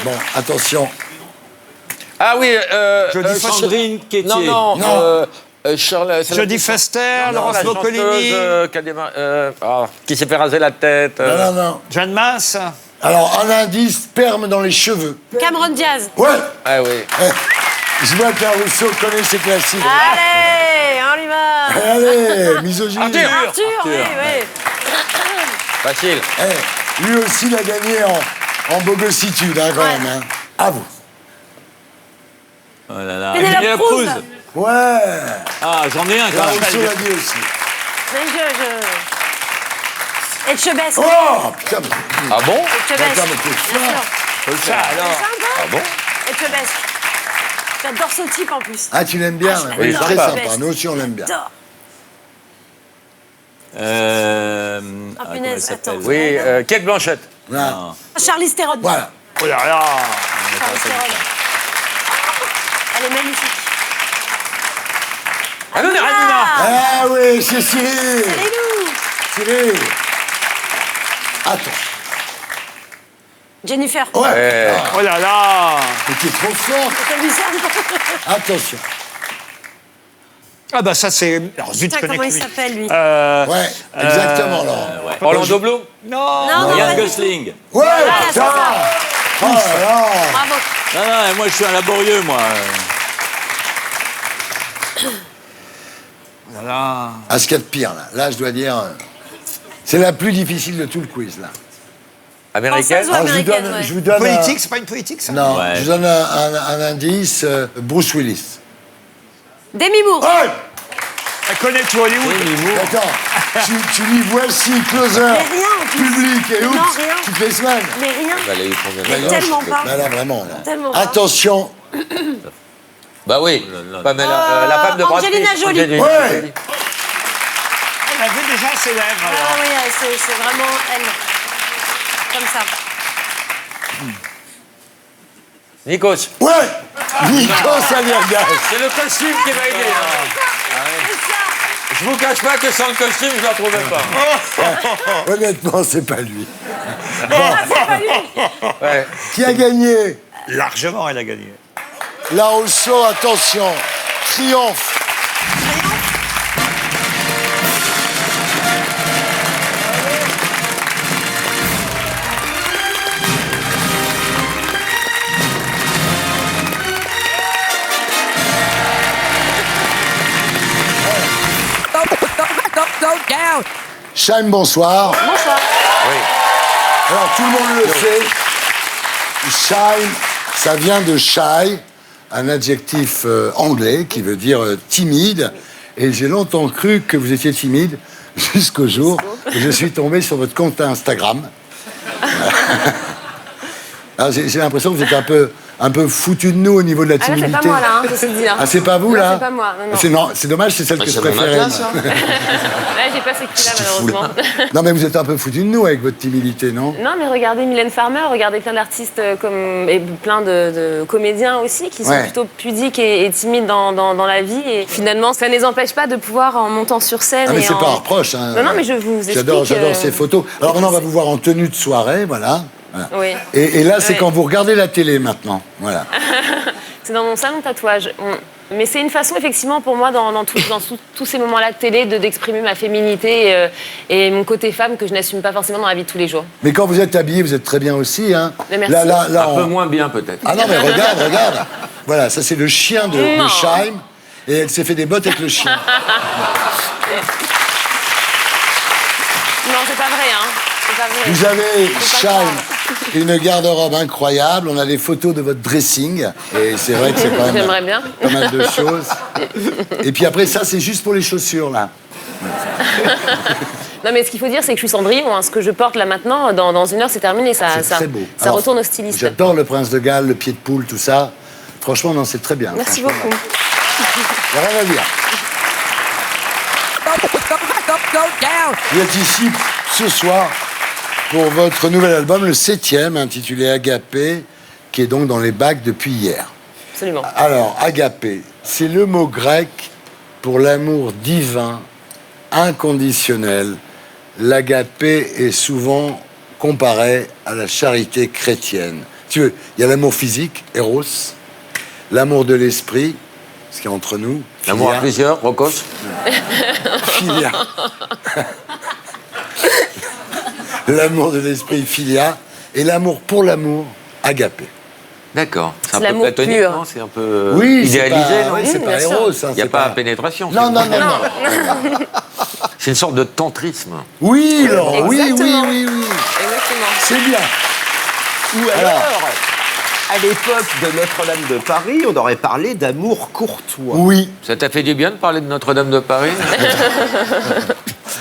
Bon, attention. Ah oui, Sandrine Quétier. Non, Non. Charles. Jodie Foster, Non, Laurence la Boccolini, chanteuse, qui s'est fait raser la tête. Non. Jeanne Masse. Alors, un indice, sperme dans les cheveux. Cameron Diaz. Ouais. Ah oui. Je vois que Rousseau connaît ses classiques. Allez, on y va. Allez, misogynie. Arthur, oui, oui. Facile. Lui aussi, il a gagné en bogossitude, hein, quand même. Hein. À vous. Oh là là. Penelope Penelope Cruz. Cruz. Ouais. Ah, j'en ai un quand même. Rousseau l'a dit aussi. Mais Etchebest. Oh, putain. Ah bon? Etchebest. Attends, mais t'es Bien fort. sûr. Ça alors. Ah bon? Etchebest. J'adore ce type en plus. Ah, tu l'aimes bien? Ah, je Oui, l'adore. très Sympa. sympa. Nous aussi, on l'aime bien. J'adore. Ah, punaise, attends. Oui, Kate Blanchett. Voilà. Charlize Theron. Voilà. Oh là là. Charlize Theron. Elle est magnifique. Hanouna. Ah oui, c'est Cyril. C'est nous. Cyril. Attends. Jennifer. Ouais. Oh là là. T'es trop fort. C'est bizarre. Attention. Ah bah ça c'est... Alors zut, Putain, je connais comment il que lui. s'appelle, lui Ouais, exactement, Laurent. Orlando Bloom. Non. Non, Ryan pas du Gosling. Ouais, Voilà, c'est putain. ça. Oh là là. Bravo. Non, moi je suis un laborieux, moi. Oh là là. Ah, ce qu'il y a de pire, là. Là, je dois dire, c'est la plus difficile de tout le quiz, là. Américaine. Française ou Alors, américaine, je vous donne Politique, c'est pas une politique ça? Non, Ouais. je vous donne un indice. Bruce Willis. Demi Moore. Ouais. Elle connaît tout Hollywood. Attends, tu dis voici Closer, Mais rien, en plus. Public et Non, Oups rien. toutes les semaines. Mais rien. Valérie Trierweiler. Mais non, tellement je peux- pas. Bah là, vraiment. Là. Tellement pas. Attention. Bah oui. Pamela, la femme de Brad Pitt. Angelina Jolie. Angelina Ouais. Jolie. Elle avait déjà ses lèvres. Ah alors. oui, c'est vraiment elle. Comme ça. Nikos. Ouais. Nikos Aliagas. C'est le costume qui m'a aidé. Je vous cache pas que sans le costume, je ne la trouvais pas. Honnêtement, c'est pas lui. Ouais. Qui a gagné? Largement, elle a gagné. La Rousseau, attention. Triomphe. Chaim, bonsoir. Bonsoir. Alors, tout le monde le sait. Shy, ça vient de shy, un adjectif anglais qui veut dire timide. Et j'ai longtemps cru que vous étiez timide jusqu'au jour où je suis tombé sur votre compte Instagram. Alors, j'ai l'impression que vous êtes un peu foutu de nous au niveau de la Ah là, timidité. c'est pas moi, là, hein, je me suis dit. Hein. Ah, c'est pas vous, Non, là c'est pas moi, non, non. C'est dommage, c'est celle que je ça va préférais. bien, ça. Ouais, j'ai pas ce qu'il a, malheureusement. Non, mais vous êtes un peu foutu de nous avec votre timidité, non? Non, mais regardez Mylène Farmer, regardez plein d'artistes et plein de comédiens aussi qui sont Ouais. plutôt pudiques et timides dans la vie. Et finalement, ça ne les empêche pas de pouvoir, en montant sur scène. Ah, mais et c'est en... pas un reproche. Hein. Non, non, mais je vous explique. J'adore ces photos. Alors maintenant, on va vous voir en tenue de soirée, voilà. Voilà. Oui. Et là, c'est Oui. quand vous regardez la télé maintenant, voilà. C'est dans mon salon de tatouage. Mais c'est une façon, effectivement, pour moi, dans tous ces moments-là de télé, d'exprimer ma féminité et mon côté femme que je n'assume pas forcément dans la vie de tous les jours. Mais quand vous êtes habillé, vous êtes très bien aussi, hein. Mais merci. Un peu moins bien, peut-être. Ah non, mais regarde. Voilà, ça c'est le chien de Non. Chaim, et elle s'est fait des bottes avec le chien. Non, c'est pas vrai, hein. C'est pas vrai. Vous avez Faut pas Chaim, croire. une garde-robe incroyable. On a des photos de votre dressing. Et c'est vrai que c'est quand même J'aimerais bien. pas mal de choses. Et puis après, ça, c'est juste pour les chaussures, là. Non, mais ce qu'il faut dire, c'est que je suis Cendrillon. Hein. Ce que je porte là maintenant, dans 1 heure, c'est terminé. Ça très beau. Ça Alors, retourne au styliste. J'adore le prince de Galles, le pied de poule, tout ça. Franchement, non, c'est très bien. Merci Franchement, beaucoup. Il n'y a rien à dire. Vous êtes ici ce soir pour votre nouvel album, le 7e, intitulé Agapé, qui est donc dans les bacs depuis hier. Absolument. Alors, agapé, c'est le mot grec pour l'amour divin, inconditionnel. L'agapé est souvent comparé à la charité chrétienne. Tu veux, il y a l'amour physique, Eros, l'amour de l'esprit, ce qui est entre nous. L'amour à plusieurs, Rocos. Philia. L'amour de l'esprit, Philia, et l'amour pour l'amour, agapé. D'accord. C'est un C'est peu l'amour platonique, pur. non? C'est un peu Oui, c'est idéalisé, pas- non? oui, c'est pas bien sûr. Eros. hein, Il n'y a c'est pas pénétration. Non, non, non, non. C'est une sorte de tantrisme. Oui, Laurent, oui, oui, Exactement. oui, oui. Exactement. C'est bien. Ou alors, à l'époque de Notre-Dame de Paris, on aurait parlé d'amour courtois. Oui. Ça t'a fait du bien de parler de Notre-Dame de Paris?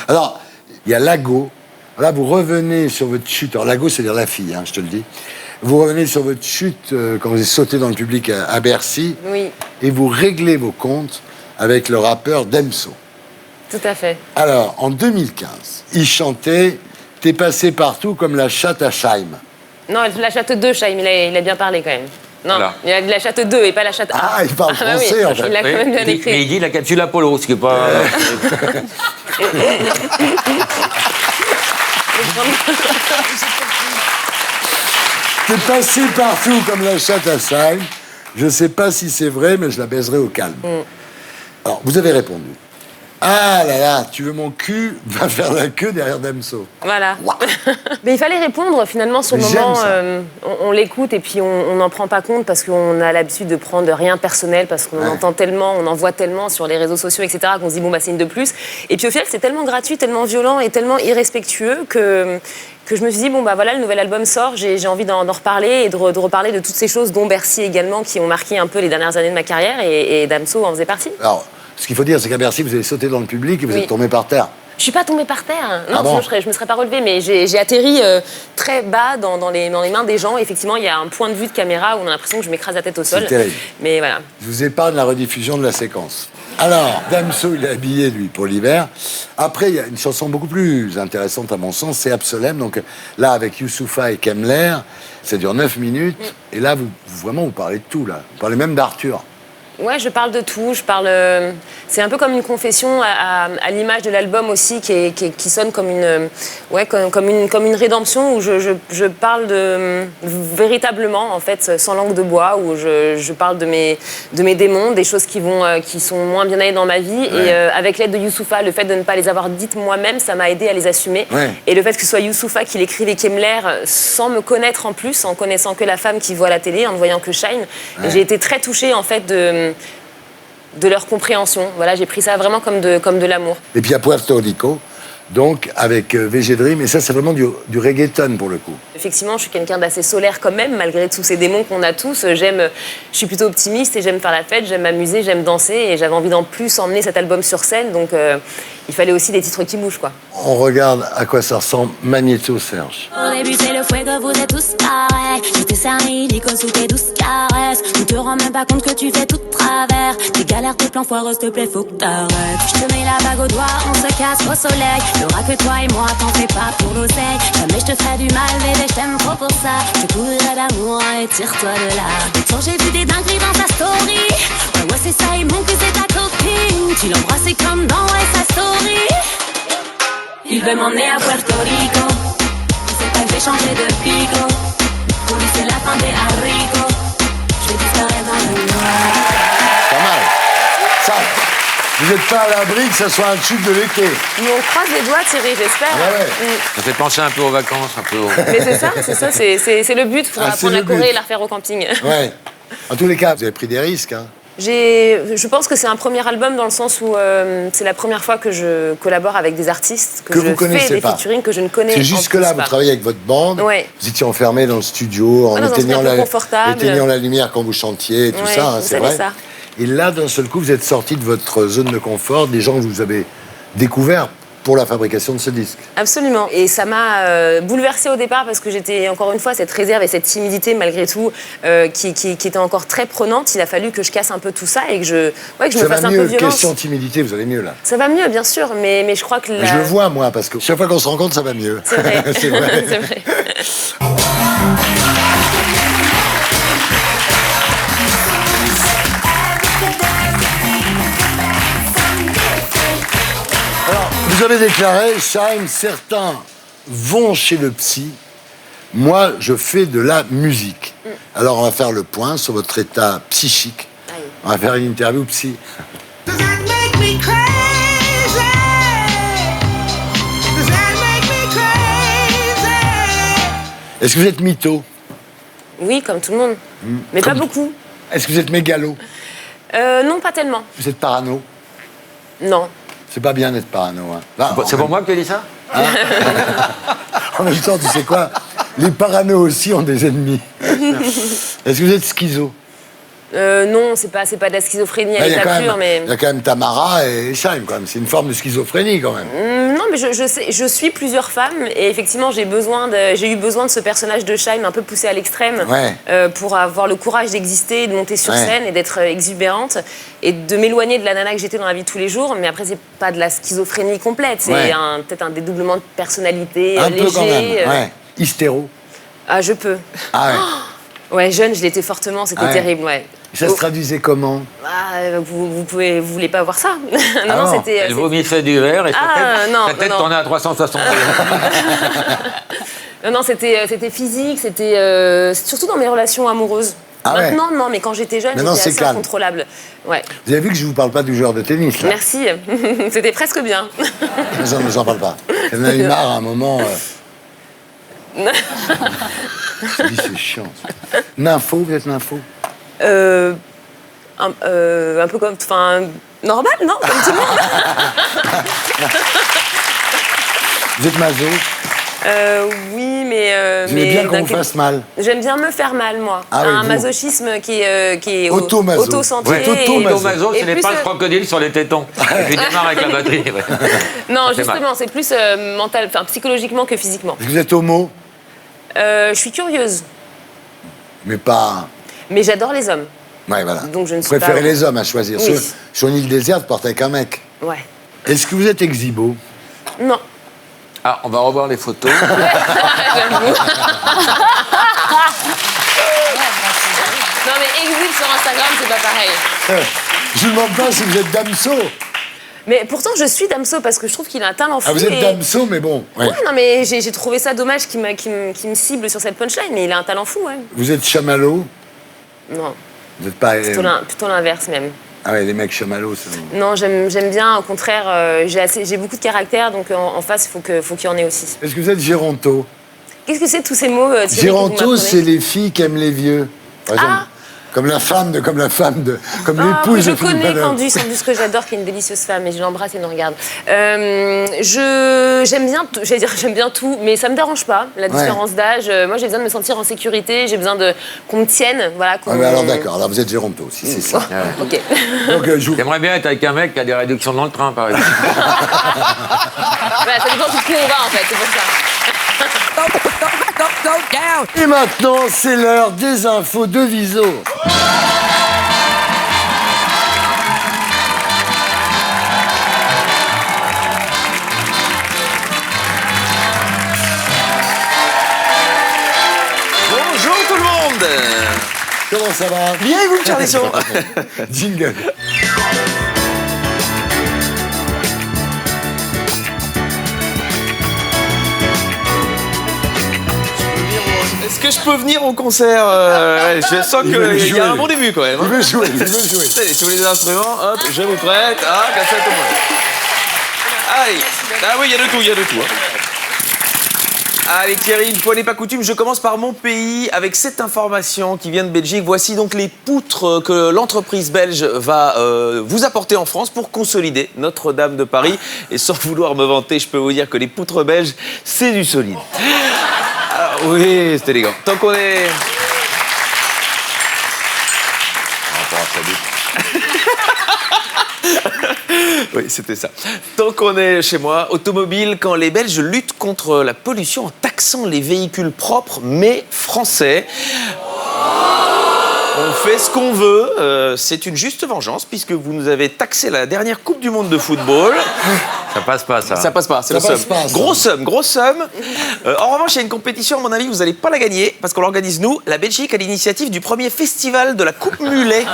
Alors, il y a Lago. Là, vous revenez sur votre chute. Alors, Lago, c'est-à-dire la fille, hein, je te le dis. Vous revenez sur votre chute quand vous avez sauté dans le public à Bercy. Oui, Et vous réglez vos comptes avec le rappeur Damso. tout à fait. Alors, en 2015, il chantait « T'es passé partout comme la chatte à Scheim Non, la chatte 2, Chaim, il a bien parlé quand même. Non, Voilà. il a dit la chatte 2 et pas la chatte 1. Ah, il parle bah oui, français, en fait. Il a quand même bien écrit. Mais il dit la capsule Apollo, ce qui n'est pas... T'es passé partout comme la chatte à Scheim. Je sais pas si c'est vrai, mais je la baiserai au calme. Alors, vous avez répondu. Ah là là, tu veux mon cul? Va faire la queue derrière Damso. Voilà. Mais il fallait répondre finalement sur le Mais j'aime moment. ça. On l'écoute et puis on n'en prend pas compte parce qu'on a l'habitude de prendre rien personnel, parce qu'on entend tellement, on en voit tellement sur les réseaux sociaux, etc., qu'on se dit bon, bah c'est une de plus. Et puis au final, c'est tellement gratuit, tellement violent et tellement irrespectueux que je me suis dit bon, bah voilà, le nouvel album sort, j'ai envie d'en reparler et de reparler de toutes ces choses, dont Bercy également, qui ont marqué un peu les dernières années de ma carrière et Damso en faisait partie. Alors, ce qu'il faut dire, c'est qu'à Bercy, vous avez sauté dans le public et vous Oui. êtes tombé par terre. Je suis pas tombée par terre. Non, Ah bon sinon je me serais pas relevée, mais j'ai atterri très bas dans les mains des gens. Effectivement, il y a un point de vue de caméra où on a l'impression que je m'écrase la tête au sol. C'est terrible. Mais voilà. Je vous épargne la rediffusion de la séquence. Alors, Damso, il est habillé, lui, pour l'hiver. Après, il y a une chanson beaucoup plus intéressante, à mon sens, c'est Absolem. Donc là, avec Youssoupha et Kemler, ça dure 9 minutes. Et là, vraiment, vous parlez de tout, là. Vous parlez même d'Arthur. Ouais, je parle de tout. C'est un peu comme une confession à l'image de l'album aussi, qui sonne comme comme une rédemption où je parle véritablement, en fait, sans langue de bois, où je parle de mes démons, des choses qui sont moins bien allées dans ma vie. Ouais. Et avec l'aide de Youssoupha, le fait de ne pas les avoir dites moi-même, ça m'a aidé à les assumer. Ouais. Et le fait que ce soit Youssoupha qui l'écrivait Kemler sans me connaître en plus, en connaissant que la femme qui voit la télé, en ne voyant que Shine. Ouais. J'ai été très touchée, en fait, de leur compréhension. Voilà, j'ai pris ça vraiment comme de l'amour. Et puis à Puerto Rico, donc avec VG Dream, et ça c'est vraiment du reggaeton pour le coup. Effectivement, je suis quelqu'un d'assez solaire quand même, malgré tous ces démons qu'on a tous. Je suis plutôt optimiste et j'aime faire la fête, j'aime m'amuser, j'aime danser et j'avais envie d'en plus emmener cet album sur scène, donc il fallait aussi des titres qui bougent, quoi. On regarde à quoi ça ressemble, Magnéto Serge. Au début c'est le fouet que vous êtes tous pareils. Je t'ai cerné l'icône sous tes douces caresses. Tu te rends même pas compte que tu fais tout de travers. Tes galères, tes plans foireux, s'il te plaît, faut que t'arrêtes. Je te mets la bague au doigt, on se casse au soleil. Y'aura que toi et moi, t'en fais pas pour l'oseille. Jamais je te ferai du mal, bébé, je t'aime trop pour ça. Je couvrirai d'amour et tire-toi de là. L'autre jour j'ai vu des dingueries dans ta story. Ouais, c'est ça, et mon cul c'est ta copine. Tu l'embrasses comme dans sa story. Il veut m'emmener à Puerto Rico. Il sait pas que j'ai changé de pico. Pour lui c'est la fin des haricots. Je vais disparaître dans le noir. Pas mal. Ça, vous n'êtes pas à l'abri que ça soit un tube de l'été. Mais on croise les doigts, Thierry, j'espère. Ah ouais. Ça fait penser un peu aux vacances, un peu aux... Mais c'est le but. Il faudra prendre la Corée et la refaire au camping. Ouais. En tous les cas, vous avez pris des risques, hein. Je pense que c'est un premier album dans le sens où c'est la première fois que je collabore avec des artistes, que vous je connaissez fais des pas. featuring que je ne connais C'est jusque-là, en plus vous pas. travaillez avec votre bande, Ouais. vous étiez enfermé dans le studio en dans un truc éteignant, un peu confortable. éteignant la lumière quand vous chantiez et tout Ouais, ça, hein, vous c'est savez vrai. ça. Et là, d'un seul coup, vous êtes sorti de votre zone de confort, des gens que vous avez découverts pour la fabrication de ce disque. Absolument. Et ça m'a bouleversée au départ parce que j'étais, encore une fois, cette réserve et cette timidité, malgré tout, qui était encore très prenante. Il a fallu que je casse un peu tout ça et que je me Ça fasse va un peu mieux, violence. question timidité, vous allez mieux là. Ça va mieux, bien sûr, mais je crois que... Je le vois, moi, parce que chaque fois qu'on se rencontre, ça va mieux. C'est vrai. C'est vrai. C'est vrai. Vous avez déclaré, Chaim, certains vont chez le psy, moi je fais de la musique. Alors on va faire le point sur votre état psychique. On va faire une interview psy. Est-ce que vous êtes mytho? Oui, comme tout le monde. Mais pas beaucoup. Est-ce que vous êtes mégalo? Non, pas tellement. Vous êtes parano? Non. C'est pas bien d'être parano. Hein. Là, C'est pour moi que tu as dit ça? En même temps, tu sais quoi? Les paranos aussi ont des ennemis. Est-ce que vous êtes schizo? Non, c'est pas de la schizophrénie à Il y l'état pur, mais... a quand même Tamara et Chaim, quand même. C'est une forme de schizophrénie, quand même. Non, mais je sais, je suis plusieurs femmes et effectivement j'ai eu besoin de ce personnage de Chaim un peu poussé à l'extrême pour avoir le courage d'exister, de monter sur scène et d'être exubérante et de m'éloigner de la nana que j'étais dans la vie de tous les jours. Mais après c'est pas de la schizophrénie complète, c'est peut-être un dédoublement de personnalité un léger. peu quand même, hystéro. Ah, je peux. Ah ouais. Ouais, jeune, je l'étais fortement, c'était terrible, ouais. Ça se traduisait comment? Vous voulez pas voir ça? Non, c'était... Elle vomissait du verre et sa tête tournait à 360. Non, c'était physique, c'était surtout dans mes relations amoureuses. Maintenant, non, mais quand j'étais jeune, Maintenant, j'étais c'est assez calme. incontrôlable. Ouais. Vous avez vu que je vous parle pas du joueur de tennis, là? Merci, c'était presque bien. J'en parle pas. J'en ai eu marre à un moment. Je dis, c'est chiant. Nympho, vous êtes nympho? Un peu comme... Enfin, normal, non? Comme tout le monde. Vous êtes maso? Oui, mais... Vous aimez bien qu'on vous fasse mal? J'aime bien me faire mal, moi. Ah oui, un vous. masochisme qui est Automaso. auto-centré. Ouais. Automaso, ce et n'est plus, pas le crocodile sur les tétons. Tu démarres avec la batterie. Ouais. Non, Ça fait mal. justement, c'est plus mental, enfin psychologiquement que physiquement. Est-ce que vous êtes homo? Je suis curieuse, Mais pas... mais j'adore les hommes. Ouais, voilà. Donc je ne Vous suis pas... préférez les hommes à choisir. Oui. Sur une île déserte, portez avec un mec. Ouais. Est-ce que vous êtes exhibo? Non. Ah, on va revoir les photos. J'avoue. Non, mais exhibe sur Instagram, c'est pas pareil. Je ne demande pas si vous êtes damso. Mais pourtant, je suis Damso parce que je trouve qu'il a un talent fou. Ah, vous êtes et- damso, mais bon. Ouais. Ouais, non, mais j'ai trouvé ça dommage qu'il me cible sur cette punchline, mais il a un talent fou, ouais. Vous êtes chamallow? Non, Vous n'êtes pas... plutôt l'inverse même. Ah ouais, les mecs chamallows, c'est... Non, j'aime bien, au contraire, j'ai beaucoup de caractère, donc en face, il faut qu'il y en ait aussi. Est-ce que vous êtes géronto? Qu'est-ce que c'est tous ces mots, Thierry, que vous Géronto, m'apprenez c'est les filles qui aiment les vieux. Par exemple, comme l'épouse de Je Philippe connais Manœuvre. Candice, en plus que j'adore, qui est une délicieuse femme, et je l'embrasse et elle nous regarde. J'aime bien tout, mais ça me dérange pas, la différence d'âge. Moi, j'ai besoin de me sentir en sécurité, j'ai besoin qu'on me tienne, voilà. Ah, mais alors d'accord, alors vous êtes géronto, si c'est ça. Ok. Donc, J'aimerais bien être avec un mec qui a des réductions dans le train, par exemple. Voilà, ça dépend du coup où on va, en fait, c'est pour ça. Et maintenant, c'est l'heure des infos de Viso. Bonjour tout le monde. Comment ça va? Bien et vous, Charlie Chaud? Jingle. Est-ce que je peux venir au concert? Je sens Il veut qu'il y a un jouer. bon début quand même. Il veut jouer, il veut jouer. Allez, sur les instruments, hop, je vous prête. Ah, cassette au moins. Allez, ah oui, il y a de tout, il y a de tout. Hein. Allez Thierry, une fois n'est pas coutume, je commence par mon pays avec cette information qui vient de Belgique. Voici donc les poutres que l'entreprise belge va vous apporter en France pour consolider Notre-Dame de Paris. Et sans vouloir me vanter, je peux vous dire que les poutres belges, c'est du solide. Alors, oui, c'est élégant. Tant qu'on est... Oui, c'était ça. Tant qu'on est chez moi, automobile, quand les Belges luttent contre la pollution en taxant les véhicules propres mais français. On fait ce qu'on veut, c'est une juste vengeance puisque vous nous avez taxé la dernière Coupe du Monde de football. Ça passe pas, ça. Ça passe pas, c'est le somme. Grosse somme. En revanche, il y a une compétition, à mon avis, vous n'allez pas la gagner parce qu'on l'organise nous, la Belgique, à l'initiative du premier festival de la Coupe Mulet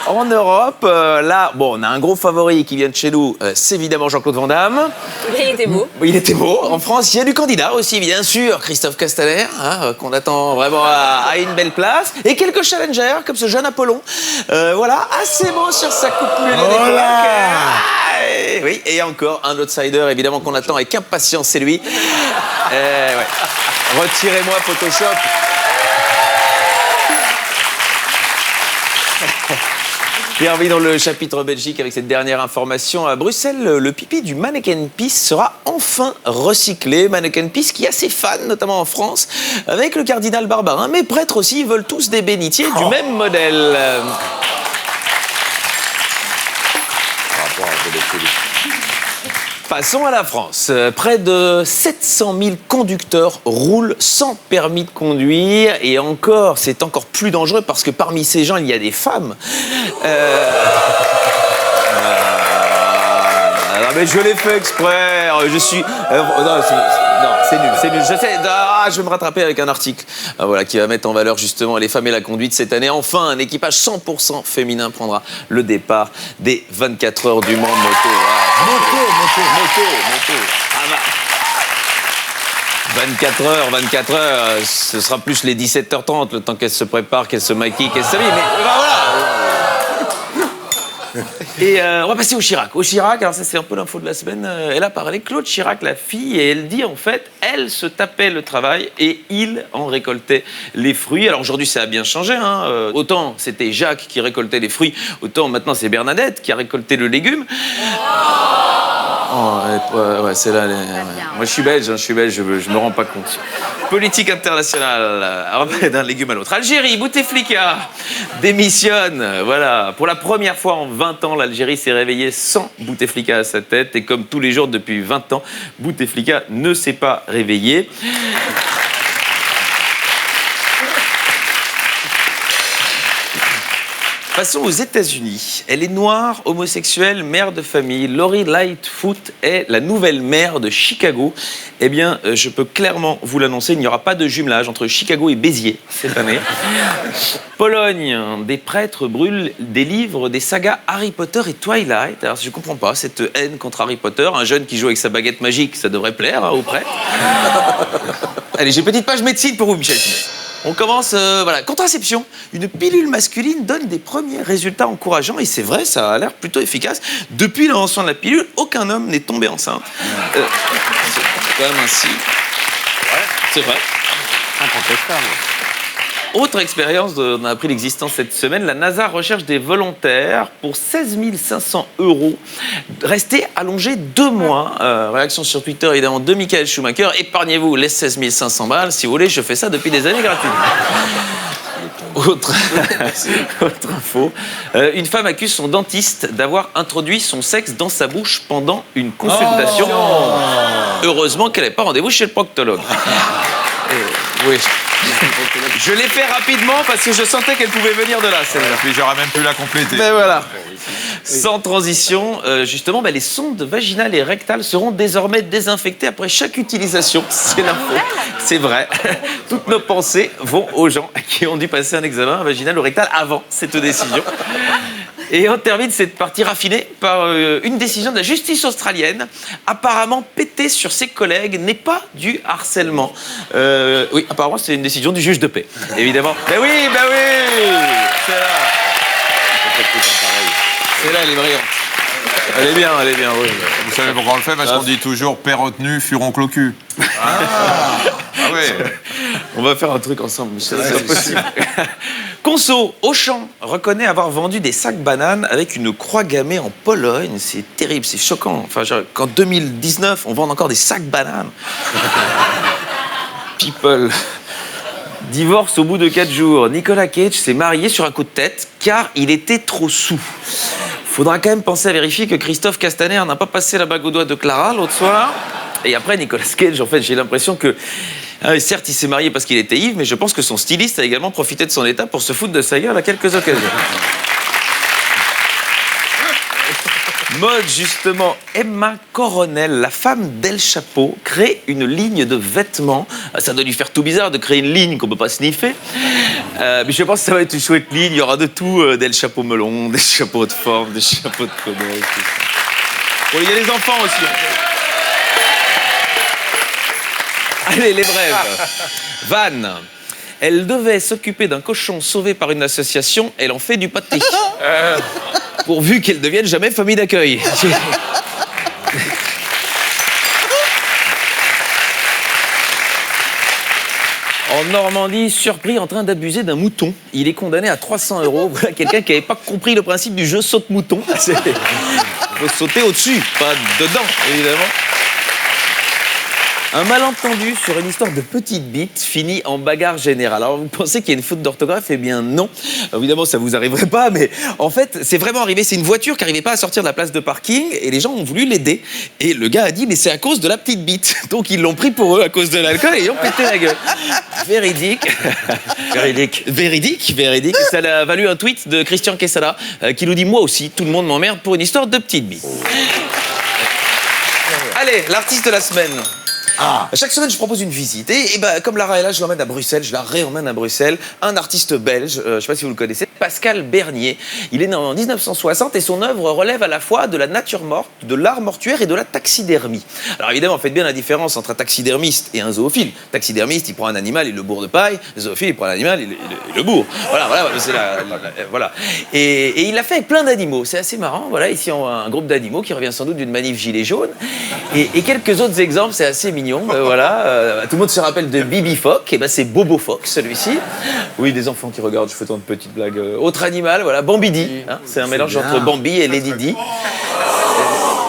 en Europe. Là, bon, on a un gros favori qui vient de chez nous, c'est évidemment Jean-Claude Van Damme. Il était beau. Il était beau. En France, il y a du candidat aussi, bien sûr, Christophe Castaner, hein, qu'on attend vraiment à une belle place. Et quelques challengers, comme ce jeune Apollon. Voilà, assez beau sur sa Coupe Mulet d'époque. Oui, et encore un outsider, évidemment, qu'on attend avec impatience, c'est lui. Ouais. Retirez-moi Photoshop. Bienvenue dans le chapitre Belgique avec cette dernière information. À Bruxelles, le pipi du Manneken Pis sera enfin recyclé. Manneken Pis qui a ses fans, notamment en France, avec le cardinal Barbarin. Mais prêtres aussi, ils veulent tous des bénitiers du même modèle. Passons à la France. Près de 700 000 conducteurs roulent sans permis de conduire. Et encore, c'est encore plus dangereux parce que parmi ces gens, il y a des femmes. Non, mais je l'ai fait exprès. Je suis... non, c'est nul. Je sais. Je vais me rattraper avec un article voilà, qui va mettre en valeur justement les femmes et la conduite cette année. Enfin, un équipage 100% féminin prendra le départ des 24 heures du Mans moto. Moto. Ah bah. 24 heures, ce sera plus les 17h30, le temps qu'elle se prépare, qu'elle se maquille, qu'elle s'habille. Mais voilà. Et on va passer au Chirac. Au Chirac, alors ça c'est un peu l'info de la semaine, elle a parlé, Claude Chirac, la fille, et elle dit en fait, elle se tapait le travail et il en récoltait les fruits. Alors aujourd'hui ça a bien changé, hein. Autant c'était Jacques qui récoltait les fruits, autant maintenant c'est Bernadette qui a récolté le légume. Ouais, c'est là. Moi, je suis belge, je me rends pas compte. Politique internationale, d'un légume à l'autre. Algérie, Bouteflika démissionne. Voilà. Pour la première fois en 20 ans, l'Algérie s'est réveillée sans Bouteflika à sa tête. Et comme tous les jours depuis 20 ans, Bouteflika ne s'est pas réveillé. Passons aux États-Unis. Elle est noire, homosexuelle, mère de famille. Lori Lightfoot est la nouvelle maire de Chicago. Eh bien, je peux clairement vous l'annoncer, il n'y aura pas de jumelage entre Chicago et Béziers cette année. Pologne, des prêtres brûlent des livres, des sagas Harry Potter et Twilight. Alors, je ne comprends pas cette haine contre Harry Potter. Un jeune qui joue avec sa baguette magique, ça devrait plaire aux prêtres. Allez, j'ai une petite page médecine pour vous, Michel. On commence, voilà, contraception. Une pilule masculine donne des premiers résultats encourageants et c'est vrai, ça a l'air plutôt efficace. Depuis l'invention de la pilule, aucun homme n'est tombé enceinte. C'est quand même ainsi. Ouais, c'est vrai. Incontestable. Autre expérience, on a appris l'existence cette semaine, la NASA recherche des volontaires pour 16 500 €. Restez allongés 2 mois. Réaction sur Twitter, évidemment, de Michael Schumacher. Épargnez-vous les 16 500 balles. Si vous voulez, je fais ça depuis des années gratuitement. Autre info. Une femme accuse son dentiste d'avoir introduit son sexe dans sa bouche pendant une consultation. Heureusement qu'elle n'avait pas rendez-vous chez le proctologue. Oui. Je l'ai fait rapidement parce que je sentais qu'elle pouvait venir de là, celle-là. Puis j'aurais même pu la compléter. Mais voilà. Sans transition, justement, les sondes vaginales et rectales seront désormais désinfectées après chaque utilisation. C'est l'info. C'est vrai. Toutes nos pensées vont aux gens qui ont dû passer un examen vaginal ou rectal avant cette décision. Et on termine cette partie raffinée par une décision de la justice australienne. Apparemment, péter sur ses collègues n'est pas du harcèlement. Oui, apparemment, c'est une décision du juge de paix, évidemment. Ben oui. C'est là. C'est là, elle est brillante. Elle est bien, oui. Vous savez pourquoi on le fait? Parce qu'on dit toujours père retenu, furon clocu. Ah oui. On va faire un truc ensemble, Michel, c'est impossible. Conso, Auchan reconnaît avoir vendu des sacs bananes avec une croix gammée en Pologne. C'est terrible, c'est choquant. Enfin, qu'en 2019, on vend encore des sacs bananes. People. Divorce au bout de 4 jours. Nicolas Cage s'est marié sur un coup de tête car il était trop saoul. Faudra quand même penser à vérifier que Christophe Castaner n'a pas passé la bague au doigt de Clara l'autre soir. Et après, Nicolas Cage, en fait, j'ai l'impression que... certes, il s'est marié parce qu'il était ivre, mais je pense que son styliste a également profité de son état pour se foutre de sa gueule à quelques occasions. Mode, justement, Emma Coronel, la femme d'El Chapeau, crée une ligne de vêtements. Ça doit lui faire tout bizarre de créer une ligne qu'on peut pas sniffer. Mais je pense que ça va être une chouette ligne. Il y aura de tout, des chapeaux melons, des chapeaux de forme, des chapeaux de cow-boy. Bon, il y a les enfants aussi. Allez, les brèves. Vannes. Elle devait s'occuper d'un cochon sauvé par une association. Elle en fait du pâté. Pourvu qu'elle ne devienne jamais famille d'accueil. En Normandie, surpris en train d'abuser d'un mouton. Il est condamné à 300 €. Voilà quelqu'un qui n'avait pas compris le principe du jeu saute-mouton. Il faut sauter au-dessus, pas dedans, évidemment. Un malentendu sur une histoire de petite bite finit en bagarre générale. Alors, vous pensez qu'il y a une faute d'orthographe? Eh bien, non. Évidemment, ça vous arriverait pas, mais en fait, c'est vraiment arrivé. C'est une voiture qui n'arrivait pas à sortir de la place de parking et les gens ont voulu l'aider. Et le gars a dit, mais c'est à cause de la petite bite. Donc, ils l'ont pris pour eux à cause de l'alcool et ils ont pété la gueule. Véridique. Véridique. Ça l'a valu un tweet de Christian Quesada qui nous dit, moi aussi, tout le monde m'emmerde pour une histoire de petite bite. Allez, l'artiste de la semaine. Chaque semaine, je propose une visite. Et ben, comme Lara est là, je l'emmène à Bruxelles, je la réemmène à Bruxelles. Un artiste belge, je ne sais pas si vous le connaissez, Pascal Bernier. Il est né en 1960 et son œuvre relève à la fois de la nature morte, de l'art mortuaire et de la taxidermie. Alors évidemment, faites bien la différence entre un taxidermiste et un zoophile. Taxidermiste, il prend un animal, il le bourre de paille. Le zoophile, il prend l'animal, il le bourre. Voilà, c'est voilà. Et il l'a fait avec plein d'animaux. C'est assez marrant. Voilà, ici, on a un groupe d'animaux qui revient sans doute d'une manif gilet jaune. Et quelques autres exemples, c'est assez mignon. Tout le monde se rappelle de Bibi Phoque, et ben c'est Bobo Phoque, celui-ci. Oui, des enfants qui regardent, je fais tant de petites blagues. Autre animal, voilà, Bambidi. C'est un mélange entre Bambi et Lady Di.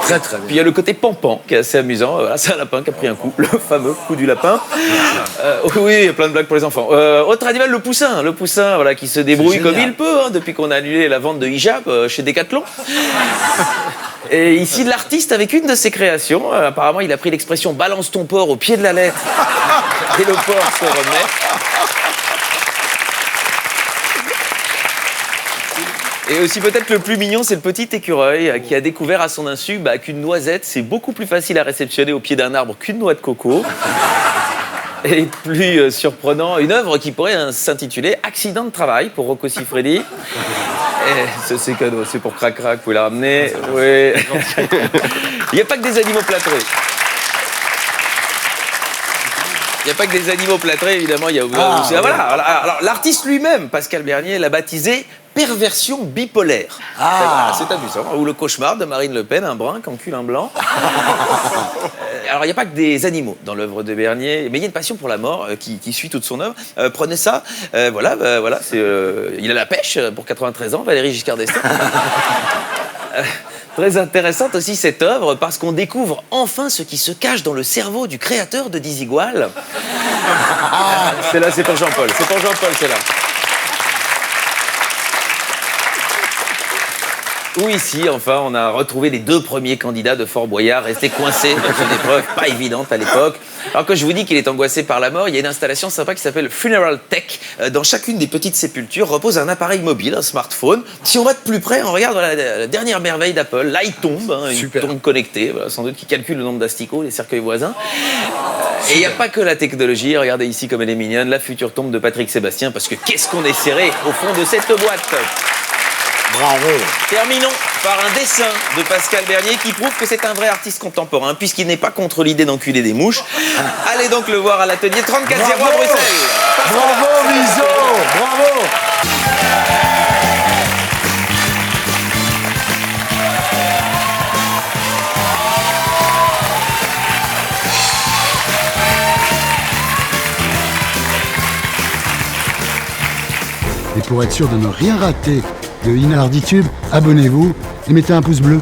Très bien. Puis il y a le côté Pampan qui est assez amusant. Voilà, c'est un lapin qui a pris un coup, le fameux coup du lapin. Oui, il y a plein de blagues pour les enfants. Autre animal, le poussin, voilà, qui se débrouille comme il peut depuis qu'on a annulé la vente de hijab chez Decathlon. Et ici, l'artiste avec une de ses créations. Apparemment, il a pris l'expression « balance ton porc au pied de la lettre » et le porc se remet. Et aussi peut-être le plus mignon, c'est le petit écureuil qui a découvert à son insu qu'une noisette, c'est beaucoup plus facile à réceptionner au pied d'un arbre qu'une noix de coco. Et plus surprenant, une œuvre qui pourrait s'intituler « Accident de travail » pour Rocco Siffredi. C'est cadeau, c'est pour Crac-Crac, vous pouvez la ramener. Oui. Il n'y a pas que des animaux plâtrés. Il n'y a pas que des animaux plâtrés, évidemment. Voilà. Alors, l'artiste lui-même, Pascal Bernier, l'a baptisé perversion bipolaire. C'est amusant. Ou le cauchemar de Marine Le Pen, un brun qui encule un blanc. Alors, il n'y a pas que des animaux dans l'œuvre de Bernier, mais il y a une passion pour la mort qui suit toute son œuvre. Prenez ça. Il a la pêche pour 93 ans, Valéry Giscard d'Estaing. Très intéressante aussi cette œuvre parce qu'on découvre enfin ce qui se cache dans le cerveau du créateur de Dizigual. C'est là, c'est pour Jean-Paul. C'est pour Jean-Paul, c'est là. Où ici, enfin, on a retrouvé les 2 premiers candidats de Fort Boyard restés coincés dans une épreuve pas évidente à l'époque. Alors que je vous dis qu'il est angoissé par la mort, il y a une installation sympa qui s'appelle Funeral Tech. Dans chacune des petites sépultures repose un appareil mobile, un smartphone. Si on va de plus près, on regarde la dernière merveille d'Apple. Là, il tombe, une tombe connectée, sans doute qui calcule le nombre d'asticots, les cercueils voisins. Et il n'y a pas que la technologie. Regardez ici comme elle est mignonne, la future tombe de Patrick Sébastien, parce que qu'est-ce qu'on est serré au fond de cette boîte. Bravo. Terminons par un dessin de Pascal Bernier qui prouve que c'est un vrai artiste contemporain puisqu'il n'est pas contre l'idée d'enculer des mouches. Allez donc le voir à l'atelier 34-0 à Bruxelles. Bravo Miso. Bravo. pour être sûr de ne rien rater de Inarditube, abonnez-vous et mettez un pouce bleu.